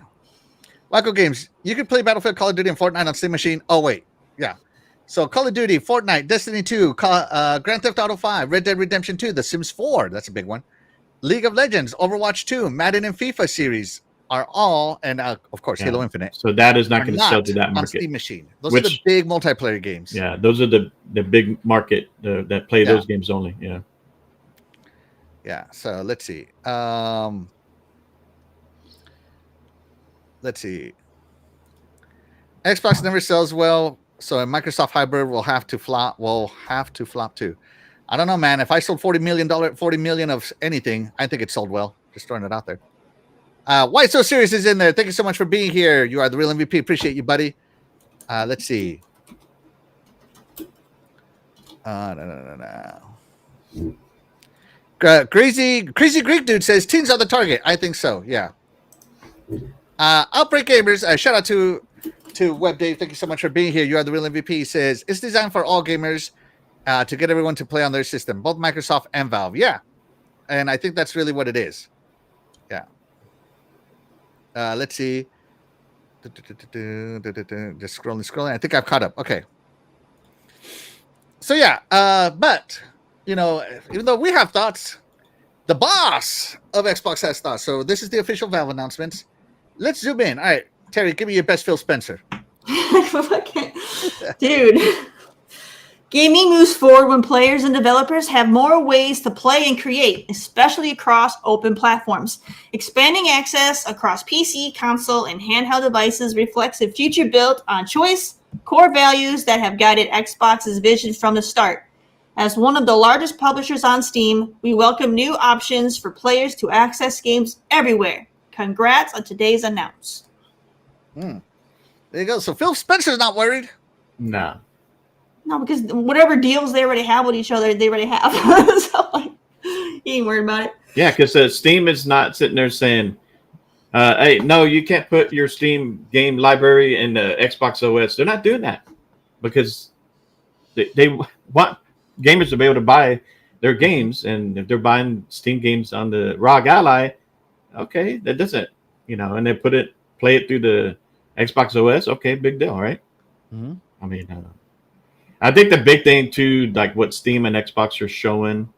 Wacko Games. You can play Battlefield, Call of Duty, and Fortnite on Steam Machine. Oh wait, yeah. So Call of Duty, Fortnite, Destiny 2, Grand Theft Auto 5, Red Dead Redemption 2, The Sims 4. That's a big one. League of Legends, Overwatch 2, Madden, and FIFA series are all, and of course Halo Infinite. So that is not going to sell to that on market. Steam Machine. Those are the big multiplayer games. Yeah, those are the big market that play those games only. Yeah. Yeah. So let's see. Let's see. Xbox never sells well, so a Microsoft hybrid will have to flop. Too. I don't know, man. If I sold $40 million of anything, I think it sold well. Just throwing it out there. Why So Serious is in there. Thank you so much for being here. You are the real MVP. Appreciate you, buddy. Let's see. Crazy Greek dude says teens are the target. I think so. Yeah. Outbreak Gamers. Shout out to Web Dave. Thank you so much for being here. You are the real MVP. He says it's designed for all gamers to get everyone to play on their system, both Microsoft and Valve. Yeah, and I think that's really what it is. Yeah. Let's see. Just scrolling. I think I've caught up. Okay. So yeah, but even though we have thoughts, the boss of Xbox has thoughts. So this is the official Valve announcements. Let's zoom in. All right, Terry, give me your best Phil Spencer. Dude. Gaming moves forward when players and developers have more ways to play and create, especially across open platforms. Expanding access across PC, console, and handheld devices reflects a future built on choice, core values that have guided Xbox's vision from the start. As one of the largest publishers on Steam, we welcome new options for players to access games everywhere. Congrats on today's announce. There you go. So Phil Spencer's not worried. No. No, because whatever deals they already have with each other, they already have. So like, he ain't worried about it. Yeah, because Steam is not sitting there saying, hey, no, you can't put your Steam game library in the Xbox OS. They're not doing that because they want gamers to be able to buy their games. And if they're buying Steam games on the ROG Ally, okay, that doesn't, and they play it through the Xbox OS. Okay, big deal, right? Mm-hmm. I mean, I think the big thing too, like what Steam and Xbox are showing,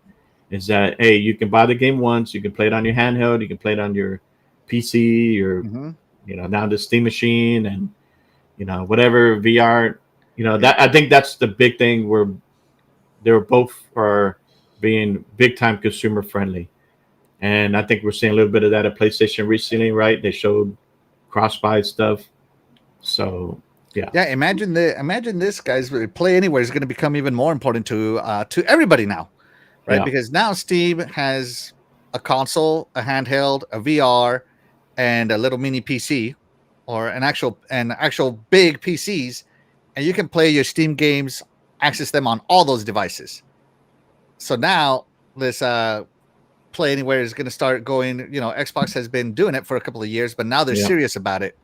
is that hey, you can buy the game once, you can play it on your handheld, you can play it on your PC, or now the Steam machine, and whatever VR. That I think that's the big thing where they're both are being big time consumer friendly, and I think we're seeing a little bit of that at PlayStation recently, right? They showed cross-buy stuff, so. Yeah. Imagine this, guys. Play Anywhere is going to become even more important to everybody now, right? Yeah. Because now Steam has a console, a handheld, a VR, and a little mini PC, or an actual big PCs, and you can play your Steam games, access them on all those devices. So now this Play Anywhere is going to start going. Xbox has been doing it for a couple of years, but now they're serious about it,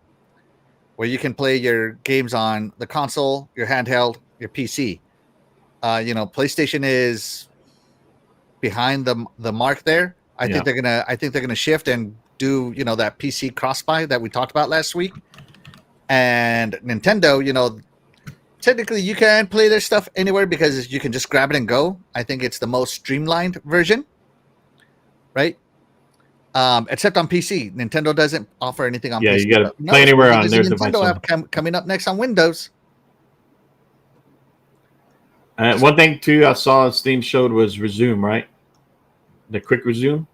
where you can play your games on the console, your handheld, your PC. PlayStation is behind the mark there. I think they're gonna shift and do that PC cross-buy that we talked about last week. And Nintendo, technically you can play their stuff anywhere because you can just grab it and go. I think it's the most streamlined version, right? Except on PC. Nintendo doesn't offer anything on PC. Yeah, you got to play anywhere on their device. Nintendo app coming up next on Windows. One thing, too, I saw Steam showed was Resume, right? The quick resume.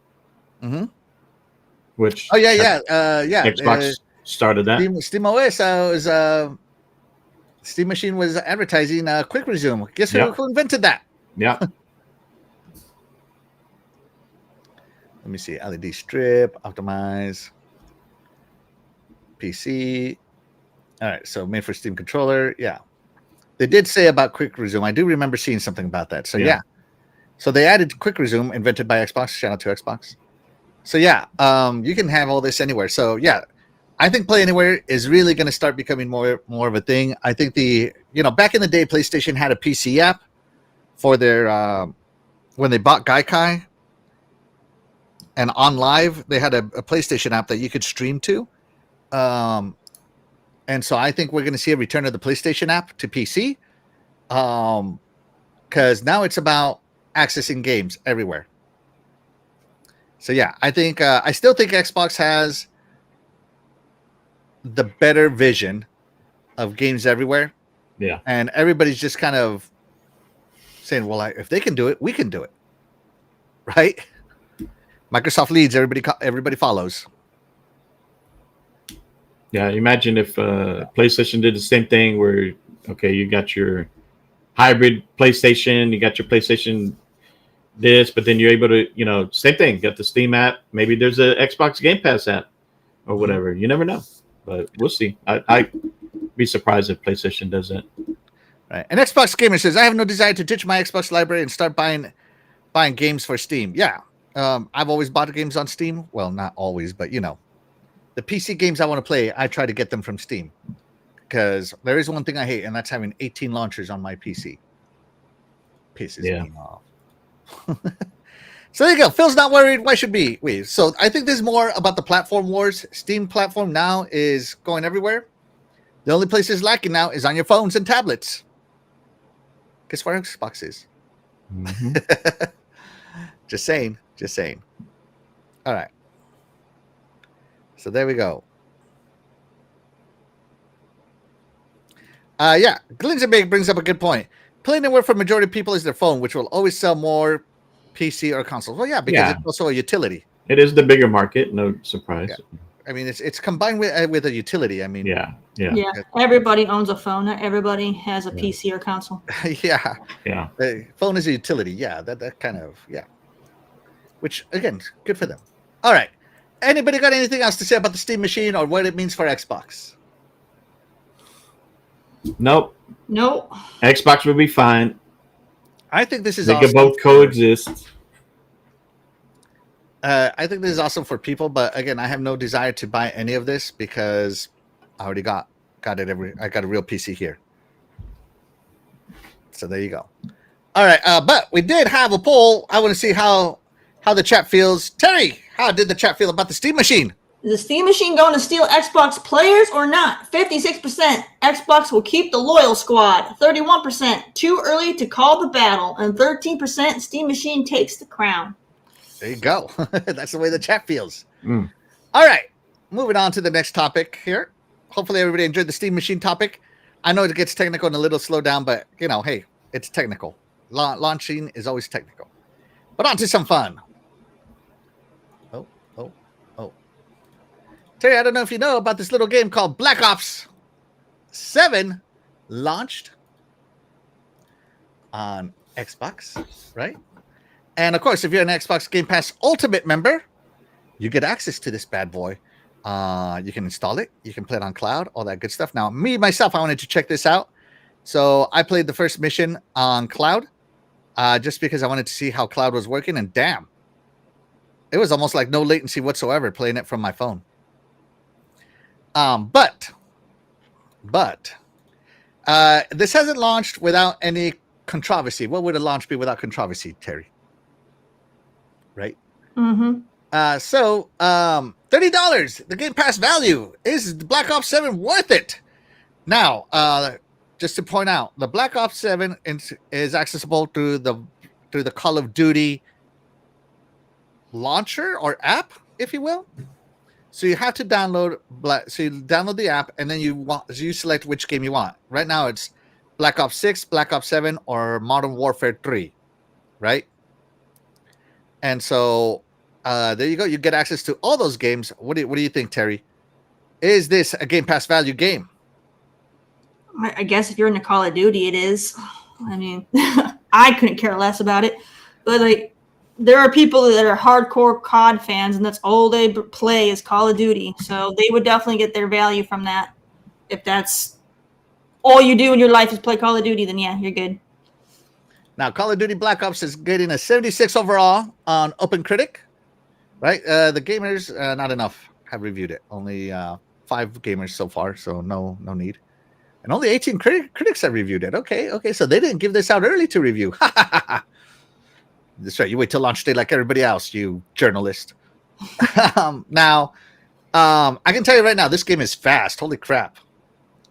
Mm-hmm. Which Xbox started that. Steam OS Steam Machine was advertising quick resume. Guess who invented that? Yeah. Let me see. LED strip, optimize, PC. All right, so made for Steam controller. Yeah. They did say about quick resume. I do remember seeing something about that. So yeah. So they added quick resume, invented by Xbox. Shout out to Xbox. So yeah, you can have all this anywhere. So yeah, I think Play Anywhere is really going to start becoming more of a thing. I think back in the day, PlayStation had a PC app for their when they bought Gaikai. And on Live, they had a PlayStation app that you could stream to. And so I think we're going to see a return of the PlayStation app to PC. Because now it's about accessing games everywhere. So yeah, I think I still think Xbox has the better vision of games everywhere. Yeah. And everybody's just kind of saying, well, if they can do it, we can do it. Right? Microsoft leads, everybody follows. Yeah, imagine if PlayStation did the same thing where, okay, you got your hybrid PlayStation, you got your PlayStation this, but then you're able to, same thing, got the Steam app. Maybe there's a Xbox Game Pass app or whatever. You never know, but we'll see. I'd be surprised if PlayStation does it. Right. And Xbox Gamer says, I have no desire to ditch my Xbox library and start buying games for Steam. Yeah. I've always bought games on Steam. Well, not always, but the PC games I want to play, I try to get them from Steam. Because there is one thing I hate, and that's having 18 launchers on my PC. Pisses me off. So there you go. Phil's not worried. Why should be? Wait. So I think this is more about the platform wars. Steam platform now is going everywhere. The only place it's lacking now is on your phones and tablets. Guess where Xbox is? Mm-hmm. Just saying. All right. So there we go. Yeah, Glinzenberg brings up a good point. Playing anywhere for majority of people is their phone, which will always sell more PC or consoles. Well, yeah, because it's also a utility. It is the bigger market, no surprise. Yeah. I mean, it's combined with a utility. I mean, Yeah. Everybody owns a phone. Not everybody has a PC or console. Yeah. Yeah. Phone is a utility. Yeah, that kind of Which again, good for them. All right. Anybody got anything else to say about the Steam machine or what it means for Xbox? Nope. Xbox would be fine. I think this is they awesome. Can both coexist. I think this is awesome for people, but again, I have no desire to buy any of this because I already got it. I got a real PC here, so there you go. All right, but we did have a poll. I want to see how the chat feels. Terry, how did the chat feel about the Steam machine? Is the Steam machine going to steal Xbox players or not? 56% Xbox will keep the loyal squad. 31% too early to call the battle, and 13% Steam machine takes the crown. There you go. That's the way the chat feels. Mm. All right. Moving on to the next topic here. Hopefully everybody enjoyed the Steam machine topic. I know it gets technical and a little slow down, but hey, it's technical. Launching is always technical. But on to some fun. Oh. Terry, I don't know if you know about this little game called Black Ops 7 launched on Xbox, right? And of course, if you're an Xbox Game Pass Ultimate member, you get access to this bad boy. You can install it. You can play it on cloud, all that good stuff. Now, myself, I wanted to check this out. So I played the first mission on cloud just because I wanted to see how cloud was working. And damn, it was almost like no latency whatsoever playing it from my phone. But this hasn't launched without any controversy. What would a launch be without controversy, Terry? Right? Mm-hmm. So $30, the Game Pass value. Is Black Ops 7 worth it? Now, just to point out, the Black Ops 7 is accessible through the Call of Duty launcher or app, if you will. So you have to download. So you download the app, and then you select which game you want. Right now, it's Black Ops 6, Black Ops 7, or Modern Warfare 3, right? And so there you go. You get access to all those games. What do you think, Terry? Is this a Game Pass value game? I guess if you're in the Call of Duty, it is. I mean, I couldn't care less about it. But there are people that are hardcore COD fans, and that's all they play is Call of Duty. So they would definitely get their value from that. If that's all you do in your life is play Call of Duty, then yeah, you're good. Now, Call of Duty Black Ops is getting a 76 overall on OpenCritic, right? The gamers, not enough, have reviewed it. Only 5 gamers so far, so no need. And only 18 critics have reviewed it. Okay, so they didn't give this out early to review. That's right. You wait till launch day like everybody else, you journalist. Now, I can tell you right now, this game is fast. Holy crap.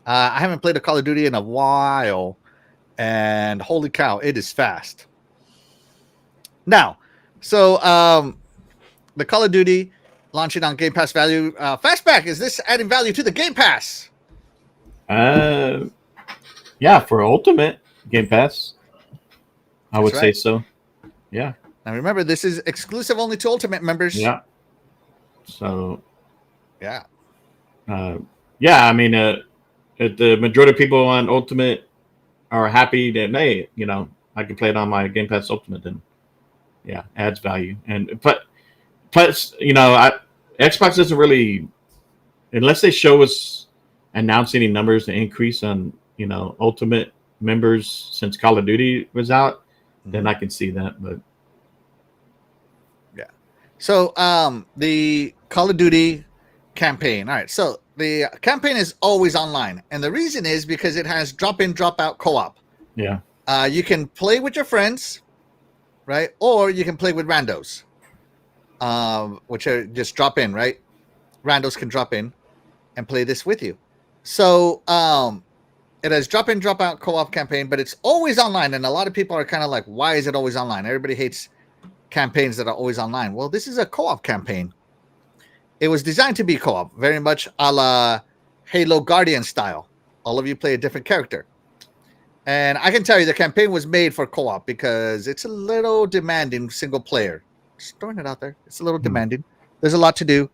I haven't played a Call of Duty in a while. And holy cow, it is fast. Now, so the Call of Duty launching on Game Pass value. Fastback, is this adding value to the Game Pass? Yeah, for Ultimate Game Pass, I would say so. Yeah. Now remember, this is exclusive only to Ultimate members. Yeah. So. Yeah. I mean, if the majority of people on Ultimate are happy that hey, I can play it on my Game Pass Ultimate, then yeah, adds value. And plus, Xbox doesn't really, unless they show us announce any numbers to increase on Ultimate members since Call of Duty was out, then I can see that. But yeah, so the Call of Duty campaign. All right, so the campaign is always online, and the reason is because it has drop-in, drop-out co-op. Yeah. You can play with your friends, right? Or you can play with randos, which are just drop in, right? Randos can drop in and play this with you. So it has drop-in, drop-out co-op campaign, but it's always online, and a lot of people are kind of like, why is it always online? Everybody hates campaigns that are always online. Well, this is a co-op campaign. It was designed to be co-op, very much a la Halo Guardian style. All of you play a different character. And I can tell you the campaign was made for co-op because it's a little demanding single player. Just throwing it out there. It's a little demanding. There's a lot to do.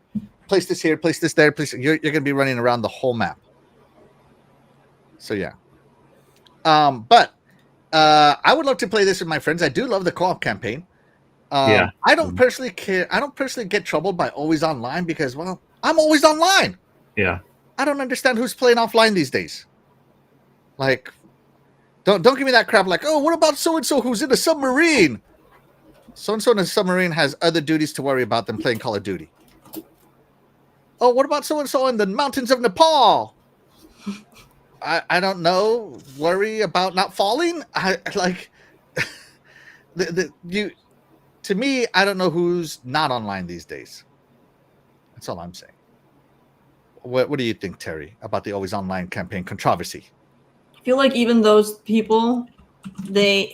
Place this here, place this there. Place, you're going to be running around the whole map. So, yeah. But I would love to play this with my friends. I do love the co-op campaign. I don't personally care. I don't personally get troubled by always online because, well, I'm always online. Yeah. I don't understand who's playing offline these days. Like, don't give me that crap. Like, oh, what about so and so who's in a submarine? So and so in a submarine has other duties to worry about than playing Call of Duty. Oh, what about so and so in the mountains of Nepal? I don't know. Worry about not falling. I like you. To me, I don't know who's not online these days. That's all I'm saying. What do you think, Terry, about the always online campaign controversy? I feel like even those people, they're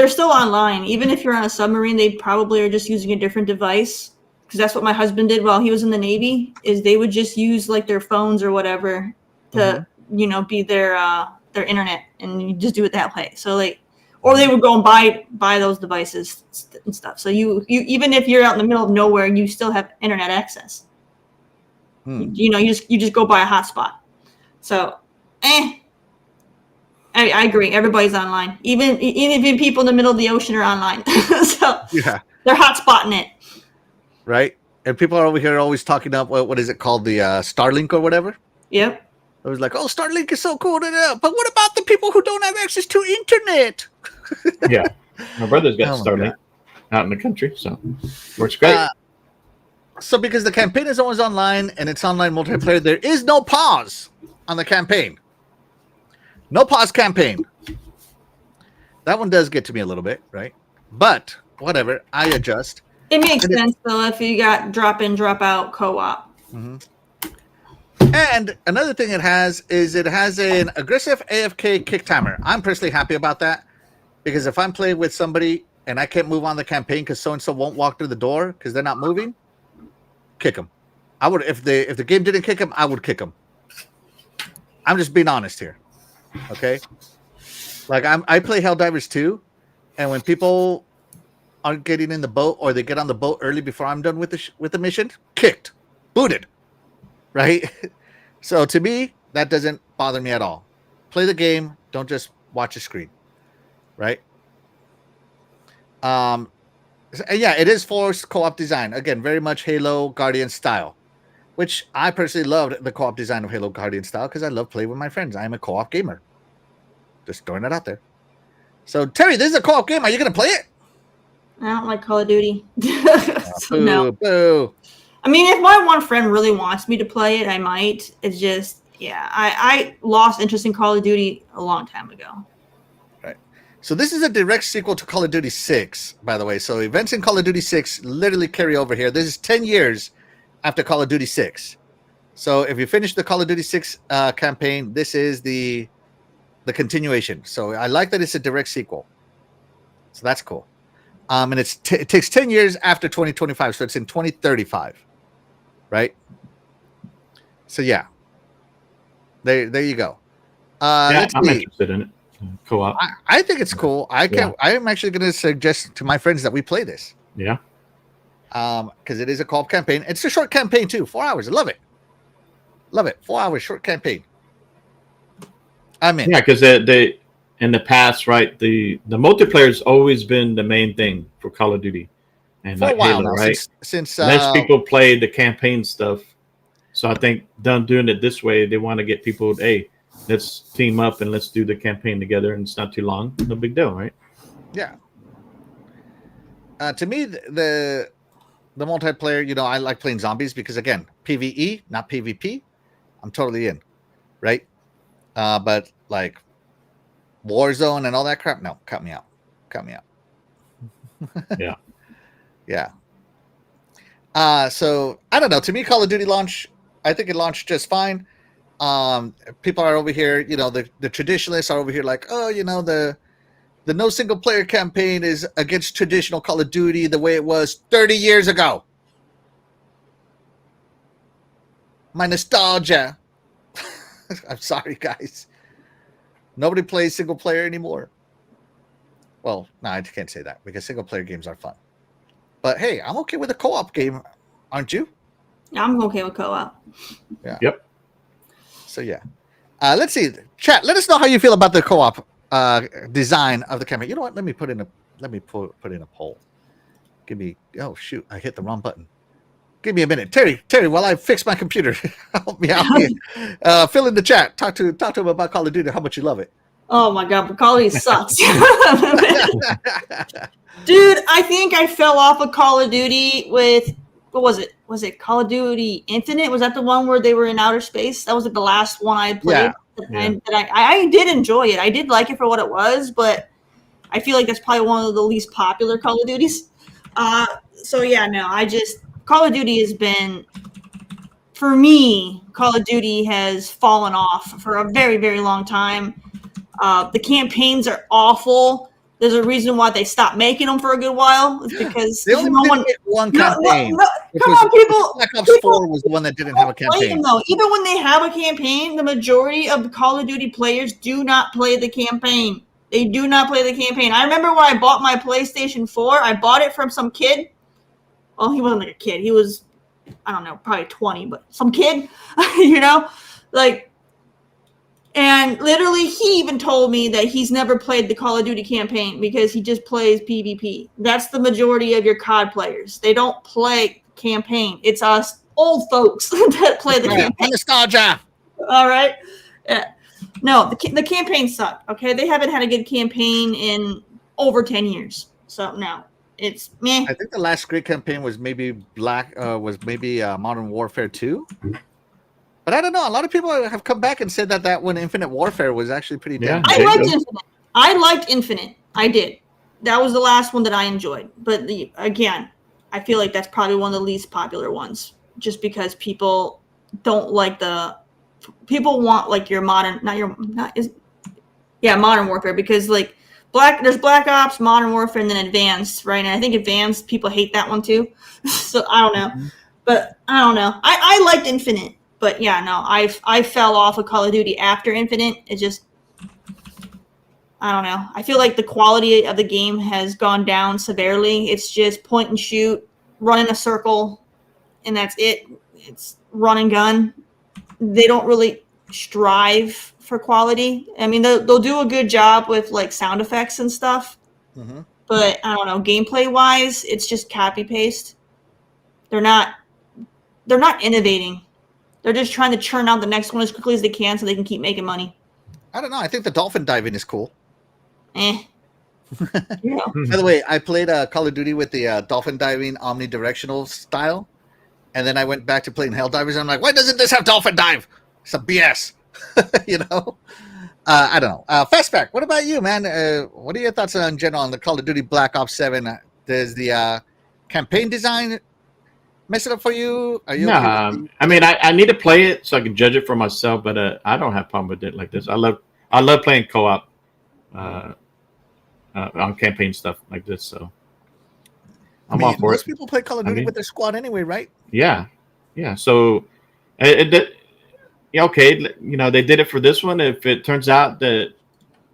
still online. Even if you're on a submarine, they probably are just using a different device. Because that's what my husband did while he was in the Navy, is they would just use like their phones or whatever to, be their internet, and you just do it that way. So like, or they would go and buy those devices and stuff. So you even if you're out in the middle of nowhere, you still have internet access. You just go buy a hotspot. So, I agree. Everybody's online. Even people in the middle of the ocean are online. So yeah, they're hotspotting it. Right? And people are over here always talking up, what is it called? The Starlink or whatever? Yep. I was like, oh, Starlink is so cool. But what about the people who don't have access to internet? Yeah. My brother's got Starlink out in the country, so works great. So because the campaign is always online and it's online multiplayer, there is no pause on the campaign. No pause campaign. That one does get to me a little bit, right? But whatever, I adjust. It makes sense, though, if you got drop in, drop out co-op. Mm-hmm. And another thing it has an aggressive AFK kick timer. I'm personally happy about that because if I'm playing with somebody and I can't move on the campaign because so-and-so won't walk through the door because they're not moving, kick them. I would, if the game didn't kick them, I would kick them. I'm just being honest here. Okay? Like I play Helldivers 2, and when people aren't getting in the boat or they get on the boat early before I'm done with the mission, kicked, booted, right? So to me, that doesn't bother me at all. Play the game, don't just watch a screen, right? Yeah, it is forced co-op design. Again, very much Halo Guardian style, which I personally loved the co-op design of Halo Guardian style because I love playing with my friends. I am a co-op gamer. Just throwing it out there. So Terry, this is a co-op game. Are you going to play it? I don't like Call of Duty. Boo, no. Boo. I mean, if my one friend really wants me to play it, I might. It's just, yeah, I lost interest in Call of Duty a long time ago. Right. So this is a direct sequel to Call of Duty 6, by the way. So events in Call of Duty 6 literally carry over here. This is 10 years after Call of Duty 6. So if you finish the Call of Duty 6 campaign, this is the continuation. So I like that it's a direct sequel. So that's cool. And it takes 10 years after 2025, so it's in 2035, right? So yeah, there you go. I'm interested in it. Co-op. I think it's cool. I am actually going to suggest to my friends that we play this. Yeah. Because it is a co-op campaign. It's a short campaign too, 4 hours. I love it. 4 hours short campaign. I'm in. Yeah, because they in the past, right? The multiplayer has always been the main thing for Call of Duty, and for a while now, right? Since less people play the campaign stuff, so I think them doing it this way, they want to get people. Hey, let's team up and let's do the campaign together, and it's not too long. No big deal, right? Yeah. To me, the multiplayer, I like playing zombies because again, PvE, not PvP. I'm totally in, right? But like Warzone and all that crap, no, cut me out. Yeah. Yeah. So I don't know. To me, Call of Duty launch, I think it launched just fine. People are over here, the traditionalists are over here like, oh, the The no single player campaign is against traditional Call of Duty the way it was 30 years ago. My nostalgia. I'm sorry, guys. Nobody plays single player anymore. Well, no, I can't say that because single player games are fun. But hey, I'm okay with a co-op game, aren't you? I'm okay with co-op. Yeah. Yep. So yeah. Let's see. Chat, let us know how you feel about the co-op design of the campaign. You know what? Let me put in a poll. Give me oh shoot, I hit the wrong button. Give me a minute. Terry, while I fix my computer, help me out here. Fill in the chat. Talk to him about Call of Duty, how much you love it. Oh my god, Call of Duty sucks. Dude, I think I fell off of Call of Duty with what was it? Was it Call of Duty Infinite? Was that the one where they were in outer space? That was like the last one I had played. Yeah. And I did enjoy it. I did like it for what it was, but I feel like that's probably one of the least popular Call of Duties. So yeah, no, Call of Duty has been, for me, Call of Duty has fallen off for a very, very long time. The campaigns are awful. There's a reason why they stopped making them for a good while. It's because they only did one campaign. Come on, people. Black Ops 4 was the one that didn't have a campaign. Though. Even when they have a campaign, the majority of Call of Duty players do not play the campaign. They do not play the campaign. I remember when I bought my PlayStation 4, I bought it from some kid. Well, he wasn't like a kid. He was, I don't know, probably 20, but some kid, and literally he even told me that he's never played the Call of Duty campaign because he just plays PvP. That's the majority of your COD players. They don't play campaign. It's us old folks that play the campaign. Nostalgia. All right. Yeah. No, the campaign sucked. Okay, they haven't had a good campaign in over 10 years. So no, it's meh. I think the last great campaign was maybe Modern Warfare 2. But I don't know. A lot of people have come back and said that one Infinite Warfare was actually pretty damn good. I liked Infinite. I did. That was the last one that I enjoyed. But again, I feel like that's probably one of the least popular ones, just because people don't like people want like your modern, Modern Warfare, because like there's Black Ops, Modern Warfare, and then Advanced, right? And I think Advanced people hate that one too. So I don't know, but I don't know. I liked Infinite, but yeah, no, I fell off of Call of Duty after Infinite. It just, I don't know. I feel like the quality of the game has gone down severely. It's just point and shoot, run in a circle, and that's it. It's run and gun. They don't really strive for quality. I mean, they'll do a good job with like sound effects and stuff, but I don't know, gameplay wise, it's just copy paste. They're not innovating. They're just trying to churn out the next one as quickly as they can so they can keep making money. I don't know. I think the dolphin diving is cool. Yeah. By the way, I played Call of Duty with the dolphin diving omnidirectional style. And then I went back to playing Helldivers. And I'm like, why doesn't this have dolphin dive? Some BS. You know? I don't know. Fastback, what about you, man? What are your thoughts in general on the Call of Duty Black Ops 7? Does the campaign design mess it up for you? Are you? Nah, okay I mean, I need to play it so I can judge it for myself, but I don't have a problem with it like this. I love playing co-op on campaign stuff like this, so I'm all for it. Most people play Call of Duty with their squad anyway, right? Yeah. So okay, you know, they did it for this one. If it turns out that,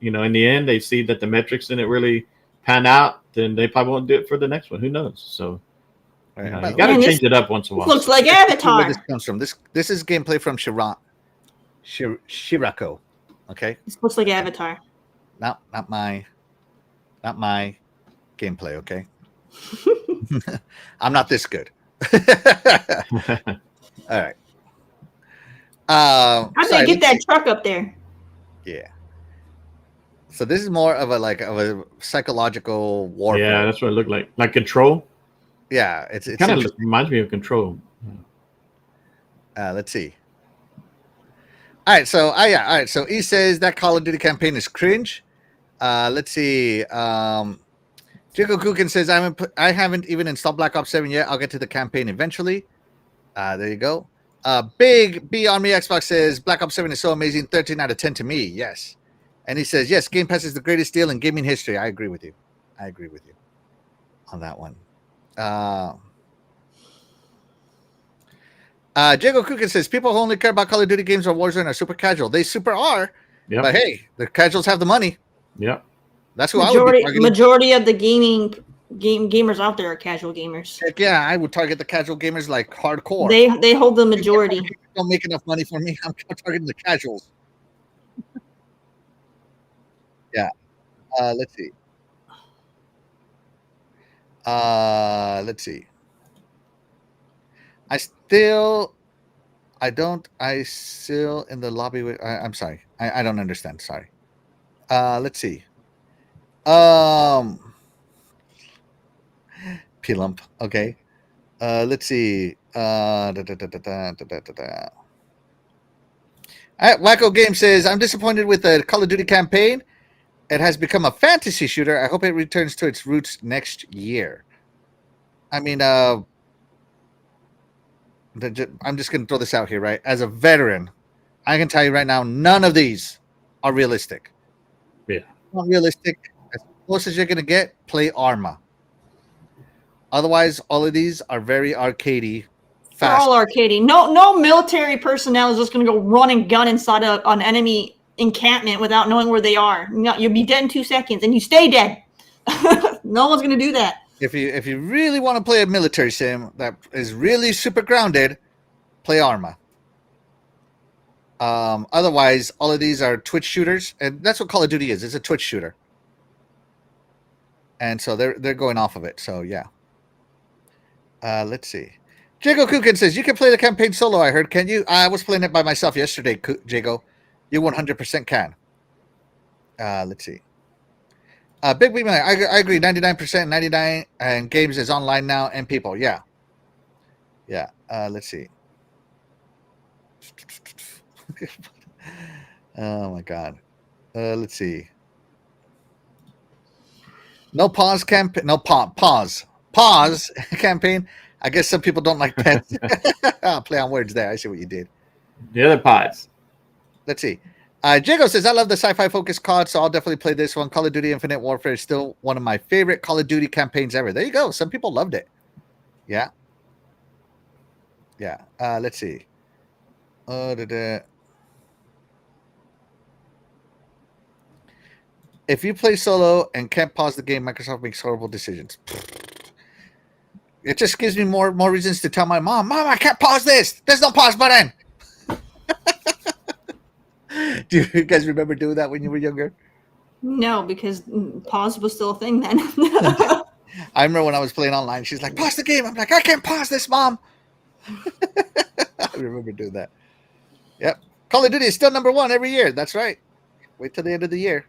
you know, in the end they see that the metrics didn't really pan out, then they probably won't do it for the next one. Who knows? So you got to change it up once in a while. Looks like Avatar. Where this comes from. This is gameplay from Shirako. Okay. This looks like Avatar. Not my gameplay. Okay. I'm not this good. All right. How did they get that truck up there? Yeah. So this is more of a psychological warfare. Yeah, that's what it looked like Control. Yeah, it's kind of reminds me of Control. Let's see. All right, so all right. So he says that Call of Duty campaign is cringe. Let's see. Jacob Kukin says I haven't even installed Black Ops 7 yet. I'll get to the campaign eventually. There you go. Big B on me Xbox says Black Ops 7 is so amazing. 13 out of 10 to me. Yes. And he says, yes, Game Pass is the greatest deal in gaming history. I agree with you. I agree with you on that one. Jago Kukin says, people who only care about Call of Duty games or Warzone are super casual. They super are. Yep. But hey, the casuals have the money. Yep. That's who I would be targeting. Majority of the gamers out there are casual gamers. Heck yeah, I would target the casual gamers like hardcore. They hold the majority. Don't make enough money for me. I'm targeting the casuals. Yeah. Let's see. Let's see. I still in the lobby with. I'm sorry. I don't understand. Sorry. Let's see. P-lump. Okay. Let's see. Wacko Game says, I'm disappointed with the Call of Duty campaign. It has become a fantasy shooter. I hope it returns to its roots next year. I mean, I'm just going to throw this out here, right? As a veteran, I can tell you right now, none of these are realistic. Yeah. Not realistic. As close as you're going to get, play Arma. Otherwise, all of these are very arcadey. They're all arcadey. No military personnel is just going to go run and gun inside an enemy encampment without knowing where they are. No, you'll be dead in 2 seconds, and you stay dead. No one's going to do that. If you really want to play a military sim that is really super grounded, play Arma. Otherwise, all of these are Twitch shooters, and that's what Call of Duty is. It's a Twitch shooter, and so they're going off of it. So yeah. Let's see. Jago Kukin says, you can play the campaign solo, I heard. Can you? I was playing it by myself yesterday, Jago. You 100% can. Let's see. Big Big Man, I agree. 99%, 99, and games is online now, and people. Yeah. Yeah. Let's see. Oh, my God. Let's see. No pause campaign. No pause. Pause campaign. I guess some people don't like pets. Play on words there. I see what you did. The other pods. Let's see. Jago says, I love the sci-fi focused COD, so I'll definitely play this one. Call of Duty Infinite Warfare is still one of my favorite Call of Duty campaigns ever. There you go. Some people loved it. Yeah. Yeah. Let's see. If you play solo and can't pause the game, Microsoft makes horrible decisions. It just gives me more reasons to tell my mom, I can't pause this. There's no pause button. Do you guys remember doing that when you were younger? No, because pause was still a thing then. I remember when I was playing online, she's like, pause the game. I'm like, I can't pause this, Mom. I remember doing that. Yep. Call of Duty is still number one every year. That's right. Wait till the end of the year.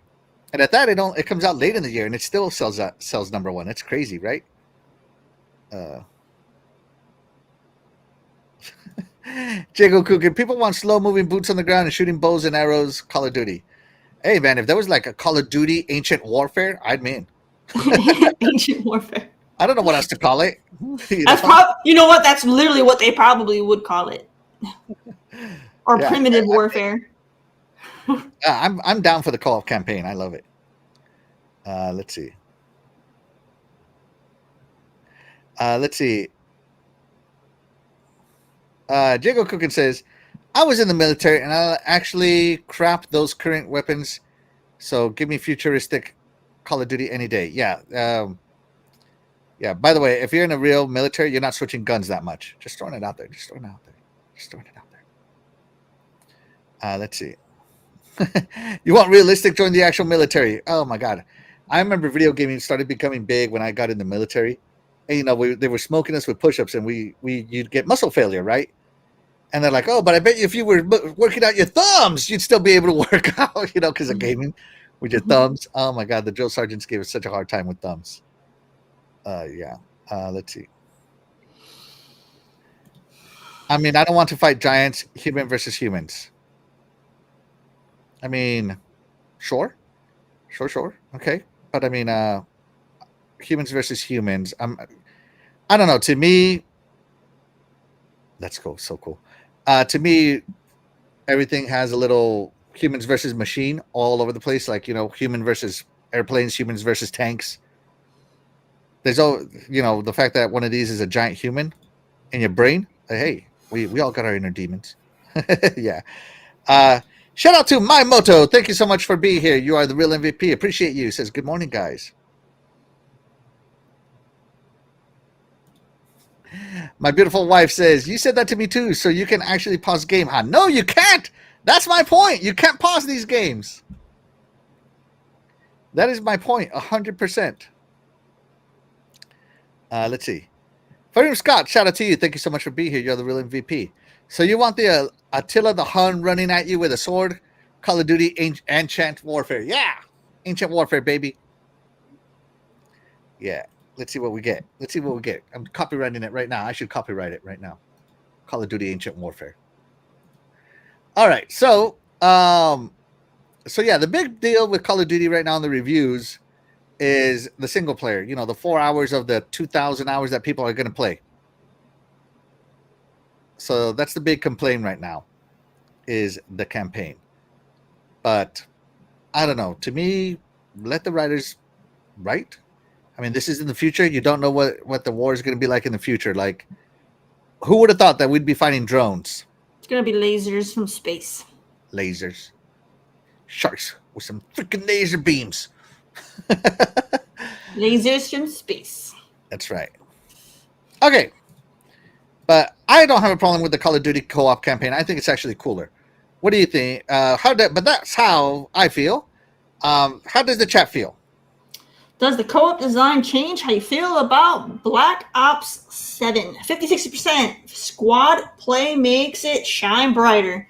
And at that, it comes out late in the year, and it still sells number one. It's crazy, right? Jago Cookin, people want slow-moving boots on the ground and shooting bows and arrows. Call of Duty. Hey, man, if there was like a Call of Duty Ancient Warfare, I'd mean. Ancient Warfare. I don't know what else to call it. You know what? That's literally what they probably would call it. Or Yeah, primitive warfare. I'm down for the co-op campaign. I love it. Let's see. Let's see. Jago Cookin says, I was in the military and I actually crap those current weapons. So give me futuristic Call of Duty any day. Yeah. Yeah. By the way, if you're in a real military, you're not switching guns that much. Just throwing it out there. Let's see. You want realistic? Join the actual military. Oh my God. I remember video gaming started becoming big when I got in the military. And, they were smoking us with push-ups and you'd get muscle failure, right? And they're like, oh, but I bet you if you were working out your thumbs, you'd still be able to work out, because of gaming with your thumbs. Oh my God. The drill sergeants gave us such a hard time with thumbs. Yeah. Let's see. I mean, I don't want to fight giants, human versus humans. I mean, sure. Okay. But I mean, humans versus humans. I don't know. To me, that's cool. So cool. To me, everything has a little humans versus machine all over the place, like human versus airplanes, humans versus tanks. There's the fact that one of these is a giant human in your brain. Like, hey, we all got our inner demons. Yeah. Shout out to My Moto. Thank you so much for being here. You are the real MVP. Appreciate you. Says good morning, guys. My beautiful wife says, you said that to me too, so you can actually pause the game, huh? No, you can't. That's my point. You can't pause these games. That is my point, 100%. Let's see. Frederick Scott, shout out to you. Thank you so much for being here. You're the real MVP. So you want the Attila the Hun running at you with a sword? Call of Duty Ancient Warfare. Yeah. Ancient Warfare, baby. Yeah. Let's see what we get. I'm copywriting it right now. I should copyright it right now. Call of Duty Ancient Warfare. All right. So yeah, the big deal with Call of Duty right now in the reviews is the single player. The 4 hours of the 2,000 hours that people are going to play. So that's the big complaint right now, is the campaign. But I don't know. To me, let the writers write. I mean, this is in the future. You don't know what the war is going to be like in the future. Like, who would have thought that we'd be fighting drones? It's gonna be lasers from space. Lasers. Sharks with some freaking laser beams. Lasers from space. That's right. Okay. But I don't have a problem with the Call of Duty co-op campaign. I think it's actually cooler. What do you think? But that's how I feel. How does the chat feel? Does the co-op design change how you feel about Black Ops 7? 50-60%. Squad play makes it shine brighter.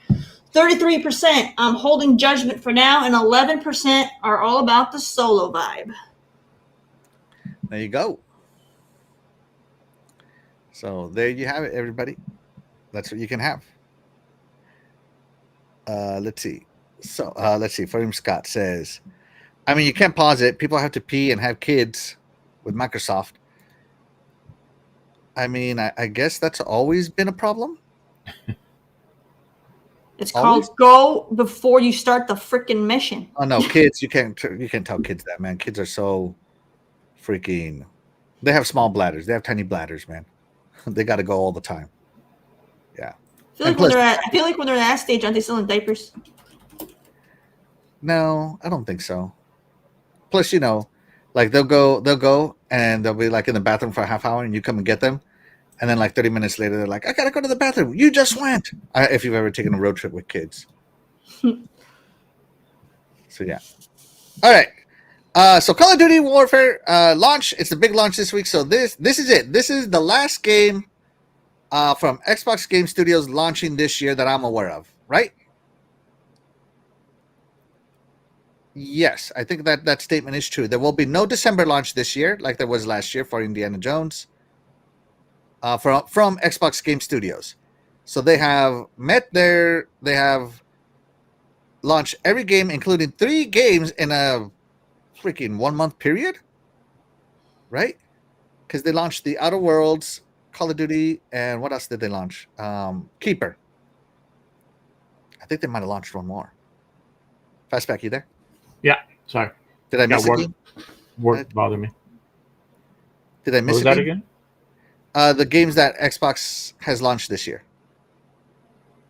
33%. I'm holding judgment for now, and 11% are all about the solo vibe. There you go. So there you have it, everybody. That's what you can have. Let's see. So let's see. William Scott says, I mean, you can't pause it. People have to pee and have kids with Microsoft. I mean, I guess that's always been a problem. It's Always? called go before you start the freaking mission. Oh no, kids! You can't tell kids that, man. Kids are so freaking. They have small bladders. They have tiny bladders, man. They got to go all the time. Yeah. I feel like when they're at that stage, aren't they still in diapers? No, I don't think so. Plus, like they'll go and they'll be like in the bathroom for a half hour, and you come and get them, and then like 30 minutes later, they're like, "I gotta go to the bathroom." You just went. If you've ever taken a road trip with kids. So yeah. All right. So Call of Duty Warfare launch. It's a big launch this week. So this is it. This is the last game from Xbox Game Studios launching this year that I'm aware of. Right? Yes, I think that statement is true. There will be no December launch this year, like there was last year for Indiana Jones. From Xbox Game Studios, so they have launched every game, including 3 games in a freaking 1 month period, right? Because they launched the Outer Worlds, Call of Duty, and what else did they launch? Keeper. I think they might have launched one more. Fastback, you there? Yeah, sorry. Did I miss it? Work bothered me. Did I miss What was that again? The games that Xbox has launched this year.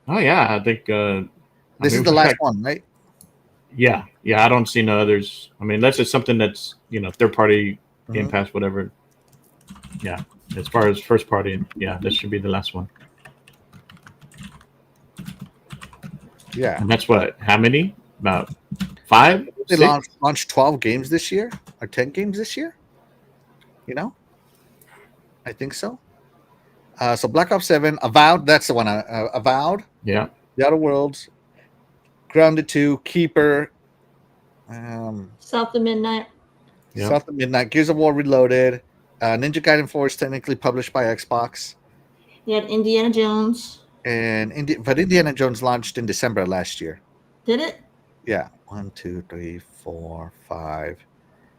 Oh yeah, I think This is the last one, right? Yeah. I don't see no others. I mean, unless it's something that's third party, Game Pass, whatever. Yeah, as far as first party, yeah, this should be the last one. Yeah, and that's what? How many? About 5? They 6? launched 12 games this year or 10 games this year. I think so. So Black Ops 7, Avowed, that's the one. Avowed. Yeah. The Outer Worlds, Grounded 2, Keeper, South of Midnight. Yep. South of Midnight, Gears of War Reloaded, Ninja Gaiden 4 is technically published by Xbox. You had Indiana Jones. But Indiana Jones launched in December last year. Did it? Yeah. 1, 2, 3, 4, 5,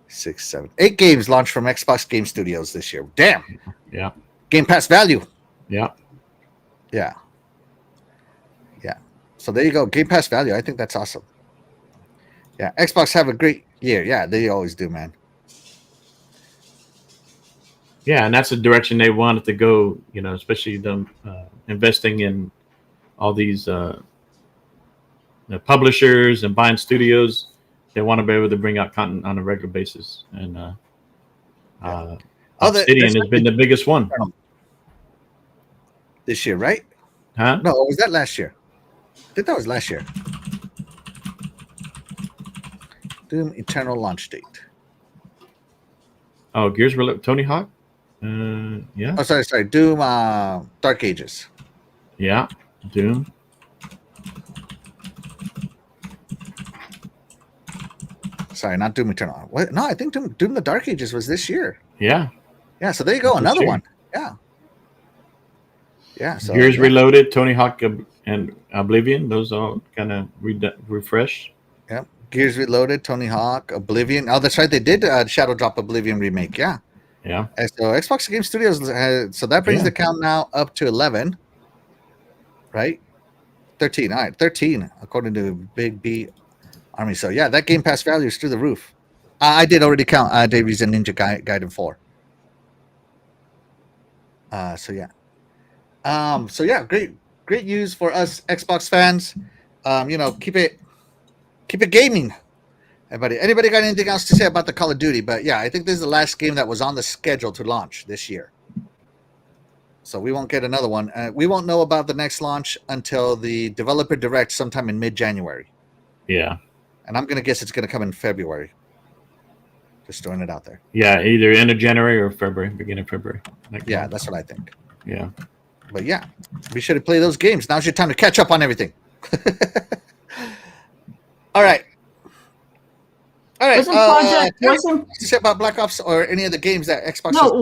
6, 7, 8 games launched from Xbox Game Studios this year. Damn. Yeah. Game Pass value. Yeah. Yeah. So there you go. Game Pass value. I think that's awesome. Yeah. Xbox have a great year. Yeah, they always do, man. Yeah, and that's the direction they wanted to go. You know, especially them investing in all these the publishers and buying studios. They want to be able to bring out content on a regular basis, and Obsidian has been the biggest one this year, right? Huh? No, or was that last year? I think that was last year. Doom Eternal launch date. Oh, Gears Reloaded, Tony Hawk. Yeah. Oh, sorry. Doom Dark Ages. Yeah, Doom. Sorry, not Doom Eternal. What? No, I think Doom the Dark Ages was this year. Yeah. Yeah, so there you go. That's Another true. one. Yeah. Yeah. So Gears Reloaded, Tony Hawk, and Oblivion. Those all kind of refresh. Yeah. Gears Reloaded, Tony Hawk, Oblivion. Oh, that's right. They did Shadow Drop Oblivion remake. Yeah. Yeah. And so Xbox Game Studios so that brings the count now up to 11. Right? 13. All right, 13 according to Big B Army. So yeah, that Game Pass value is through the roof. I did already count Davies and Ninja Gaiden 4. So yeah, great news for us Xbox fans. Keep it gaming. Anybody got anything else to say about the Call of Duty? But yeah, I think this is the last game that was on the schedule to launch this year. So we won't get another one. We won't know about the next launch until the developer direct sometime in mid-January. Yeah. And I'm going to guess it's going to come in February. Just throwing it out there. Yeah, either end of January or February, beginning of February. Yeah, that's what I think. Yeah. But yeah, be sure to play those games. Now's your time to catch up on everything. All right. Wasn't to say about Black Ops or any of the games that Xbox? No,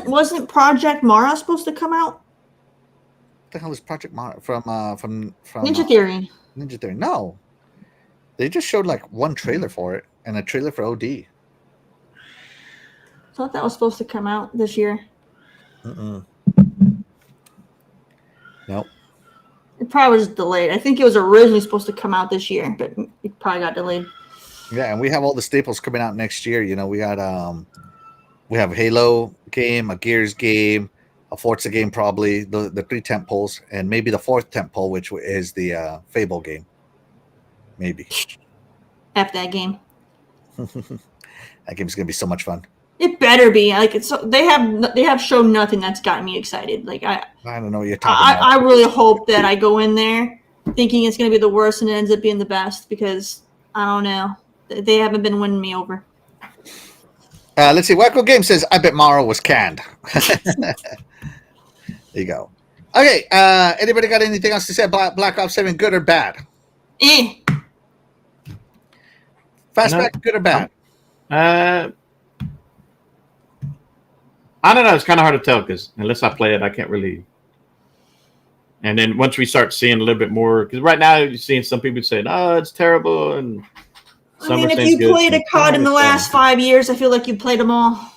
wasn't Project Mara supposed to come out? What the hell is Project Mara from Ninja Theory? Ninja Theory. No, they just showed like one trailer for it and a trailer for OD. I thought that was supposed to come out this year. Nope. It probably was delayed. I think it was originally supposed to come out this year, but it probably got delayed. Yeah, and we have all the staples coming out next year. You know, we have Halo game, a Gears game, a Forza game, probably the 3 tent poles, and maybe the 4th tent pole, which is the Fable game. Maybe. F that game. That game's gonna be so much fun. It better be they have shown nothing that's gotten me excited. Like I don't know what you're talking about. I really hope that I go in there thinking it's gonna be the worst and it ends up being the best because I don't know. They haven't been winning me over. Let's see. Wacko Game says, I bet Mara was canned. There you go. Okay. Anybody got anything else to say about Black Ops 7, good or bad? Fastback, good or bad? I don't know. It's kind of hard to tell because unless I play it, I can't really. And then once we start seeing a little bit more, because right now you're seeing some people saying, "Oh, it's terrible," and if you played a COD in the last 5 years, I feel like you played them all.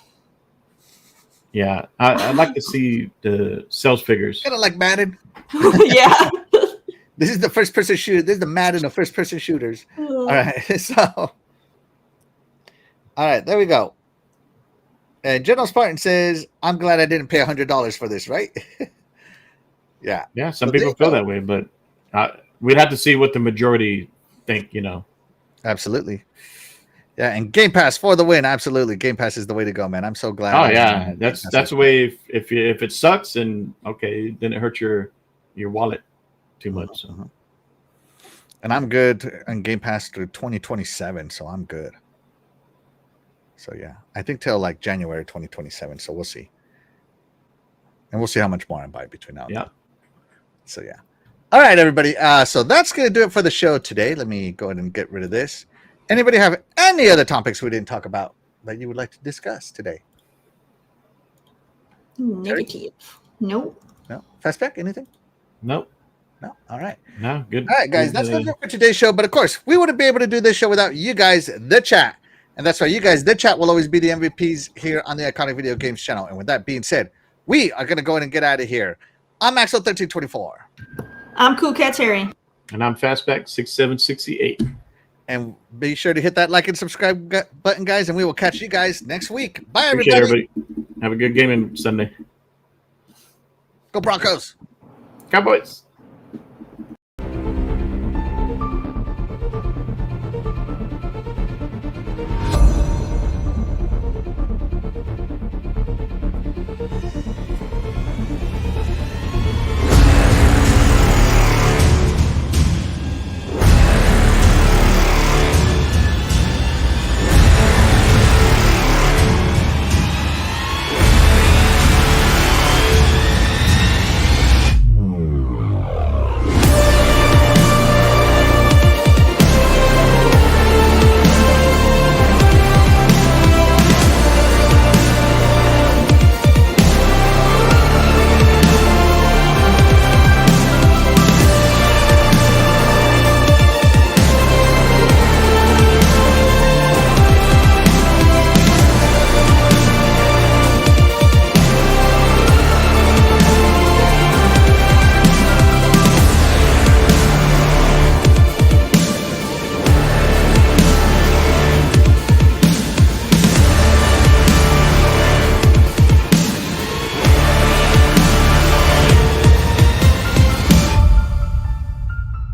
Yeah, I'd like to see the sales figures. Kind of like Madden. Yeah. This is the first-person shooter. This is the Madden of first-person shooters. All right, all right, there we go. And General Spartan says, "I'm glad I didn't pay $100 for this." Right? Yeah. Yeah, some people feel that way, but we'd have to see what the majority think. Absolutely. Yeah, and Game Pass for the win. Absolutely, Game Pass is the way to go, man. I'm so glad. Oh yeah, that's the way. If it sucks, and okay, then it hurts your wallet too much. So. And I'm good on Game Pass through 2027, so I'm good. So yeah, I think till like January 2027. So we'll see, and we'll see how much more I buy between now and then. So yeah. All right, everybody. So that's going to do it for the show today. Let me go ahead and get rid of this. Anybody have any other topics we didn't talk about that you would like to discuss today? Negative. Nope. No. Fastback, anything? Nope. No. All right. No, good. All right, guys. That's going to do it for today's show. But of course, we wouldn't be able to do this show without you guys, the chat. And that's why you guys, the chat, will always be the MVPs here on the Iconic Video Games channel. And with that being said, we are going to go ahead and get out of here. I'm Maxwell1324. I'm Cool Cat Terry. And I'm Fastback 6768. And be sure to hit that like and subscribe button, guys, and we will catch you guys next week. Bye, Appreciate everybody. everybody. Have a good game on Sunday. Go Broncos. Cowboys.